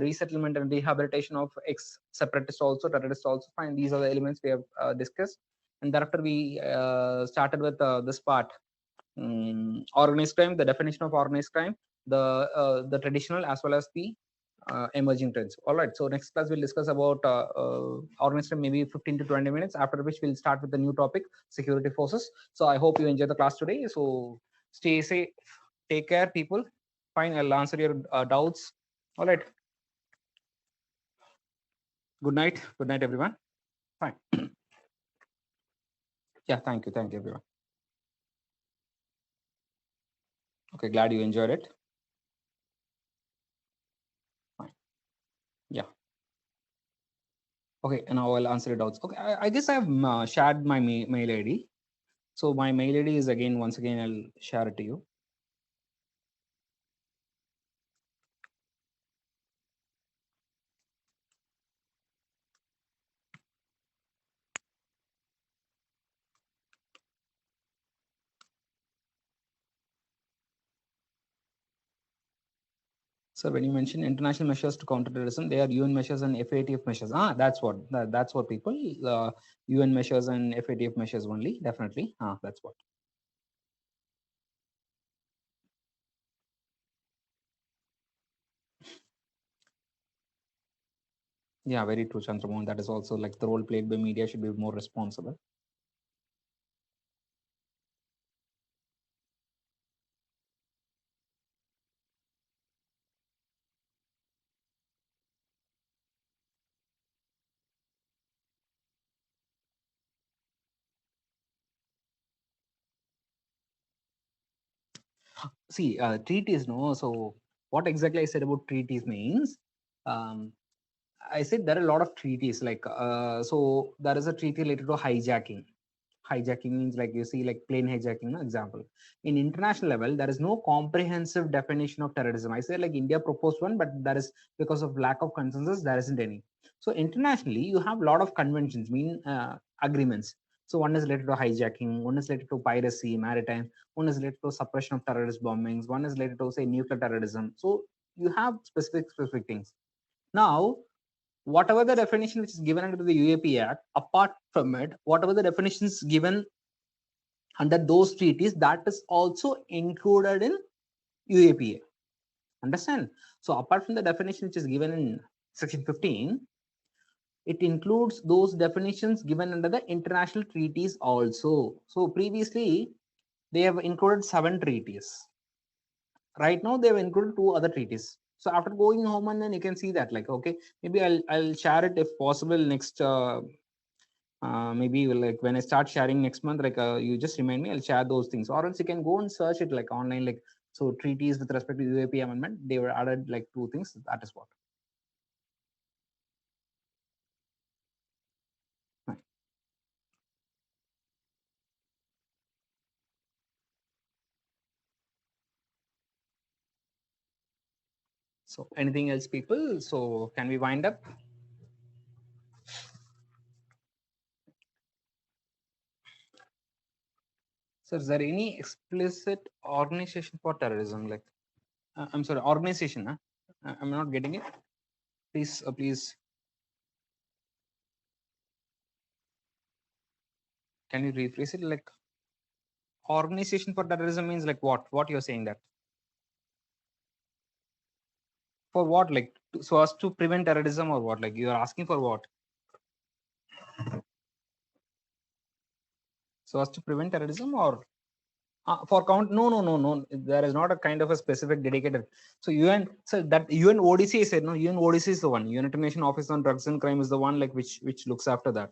resettlement and rehabilitation of ex-separatists also, terrorists also. Fine, these are the elements we have discussed. And thereafter we started with this part, organized crime, the definition of organized crime, the traditional as well as the emerging trends. All right, so next class we'll discuss about organized crime, maybe 15 to 20 minutes, after which we'll start with the new topic, security forces. So I hope you enjoy the class today. So stay safe, take care people. Fine, I'll answer your doubts. All right, good night everyone. Fine. Yeah, thank you everyone. Okay, glad you enjoyed it. Fine. Yeah. Okay, and now I'll answer your doubts. Okay, I guess I've shared my mail ID. So my mail ID is again, once again, I'll share it to you. So when you mention international measures to counter terrorism, they are UN measures and FATF measures. That's what that's what people UN measures and FATF measures only. Definitely, that's what. Yeah, very true, Chandramohan. That is also like the role played by media should be more responsible. See, treaties, no. So what exactly I said about treaties means, um, I said there are a lot of treaties. Like, so there is a treaty related to hijacking. Hijacking means like you see like plane hijacking, no example. In international level, there is no comprehensive definition of terrorism. I said like India proposed one, but there is, because of lack of consensus, there isn't any. So internationally, you have a lot of conventions, mean agreements. So one is related to hijacking, one is related to piracy, maritime, one is related to suppression of terrorist bombings, one is related to say nuclear terrorism. So you have specific things. Now, whatever the definition which is given under the UAP Act, apart from it, whatever the definitions given under those treaties, that is also included in UAPA. Understand? So apart from the definition which is given in section 15, it includes those definitions given under the international treaties also. So previously, they have included 7 treaties. Right now, they have included 2 other treaties. So after going home, and then you can see that like, okay, maybe I'll share it if possible next maybe like when I start sharing next month, like you just remind me, I'll share those things, or else you can go and search it like online, like so treaties with respect to UAP amendment, they were added like 2 things. That is what. Right. So anything else, people? So can we wind up? So is there any explicit organization for terrorism? Like, I'm sorry, organization. Huh? I'm not getting it. Please, please. Can you rephrase it? Like, organization for terrorism means like what? What you're saying that? For what? Like, so as to prevent terrorism or what? Like, you are asking for what? So as to prevent terrorism or for count? No. There is not a kind of a specific dedicated. So UN, so that UNODC I said no. UNODC is the one. United Nations Office on Drugs and Crime is the one like which looks after that.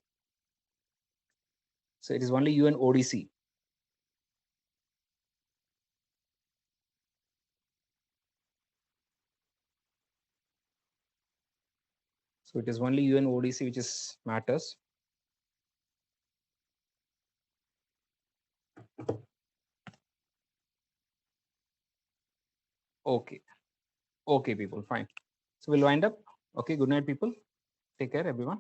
So it is only UNODC. So it is only UNODC which is matters. Okay. Okay, people, fine. So we'll wind up. Okay, good night, people. Take care, everyone.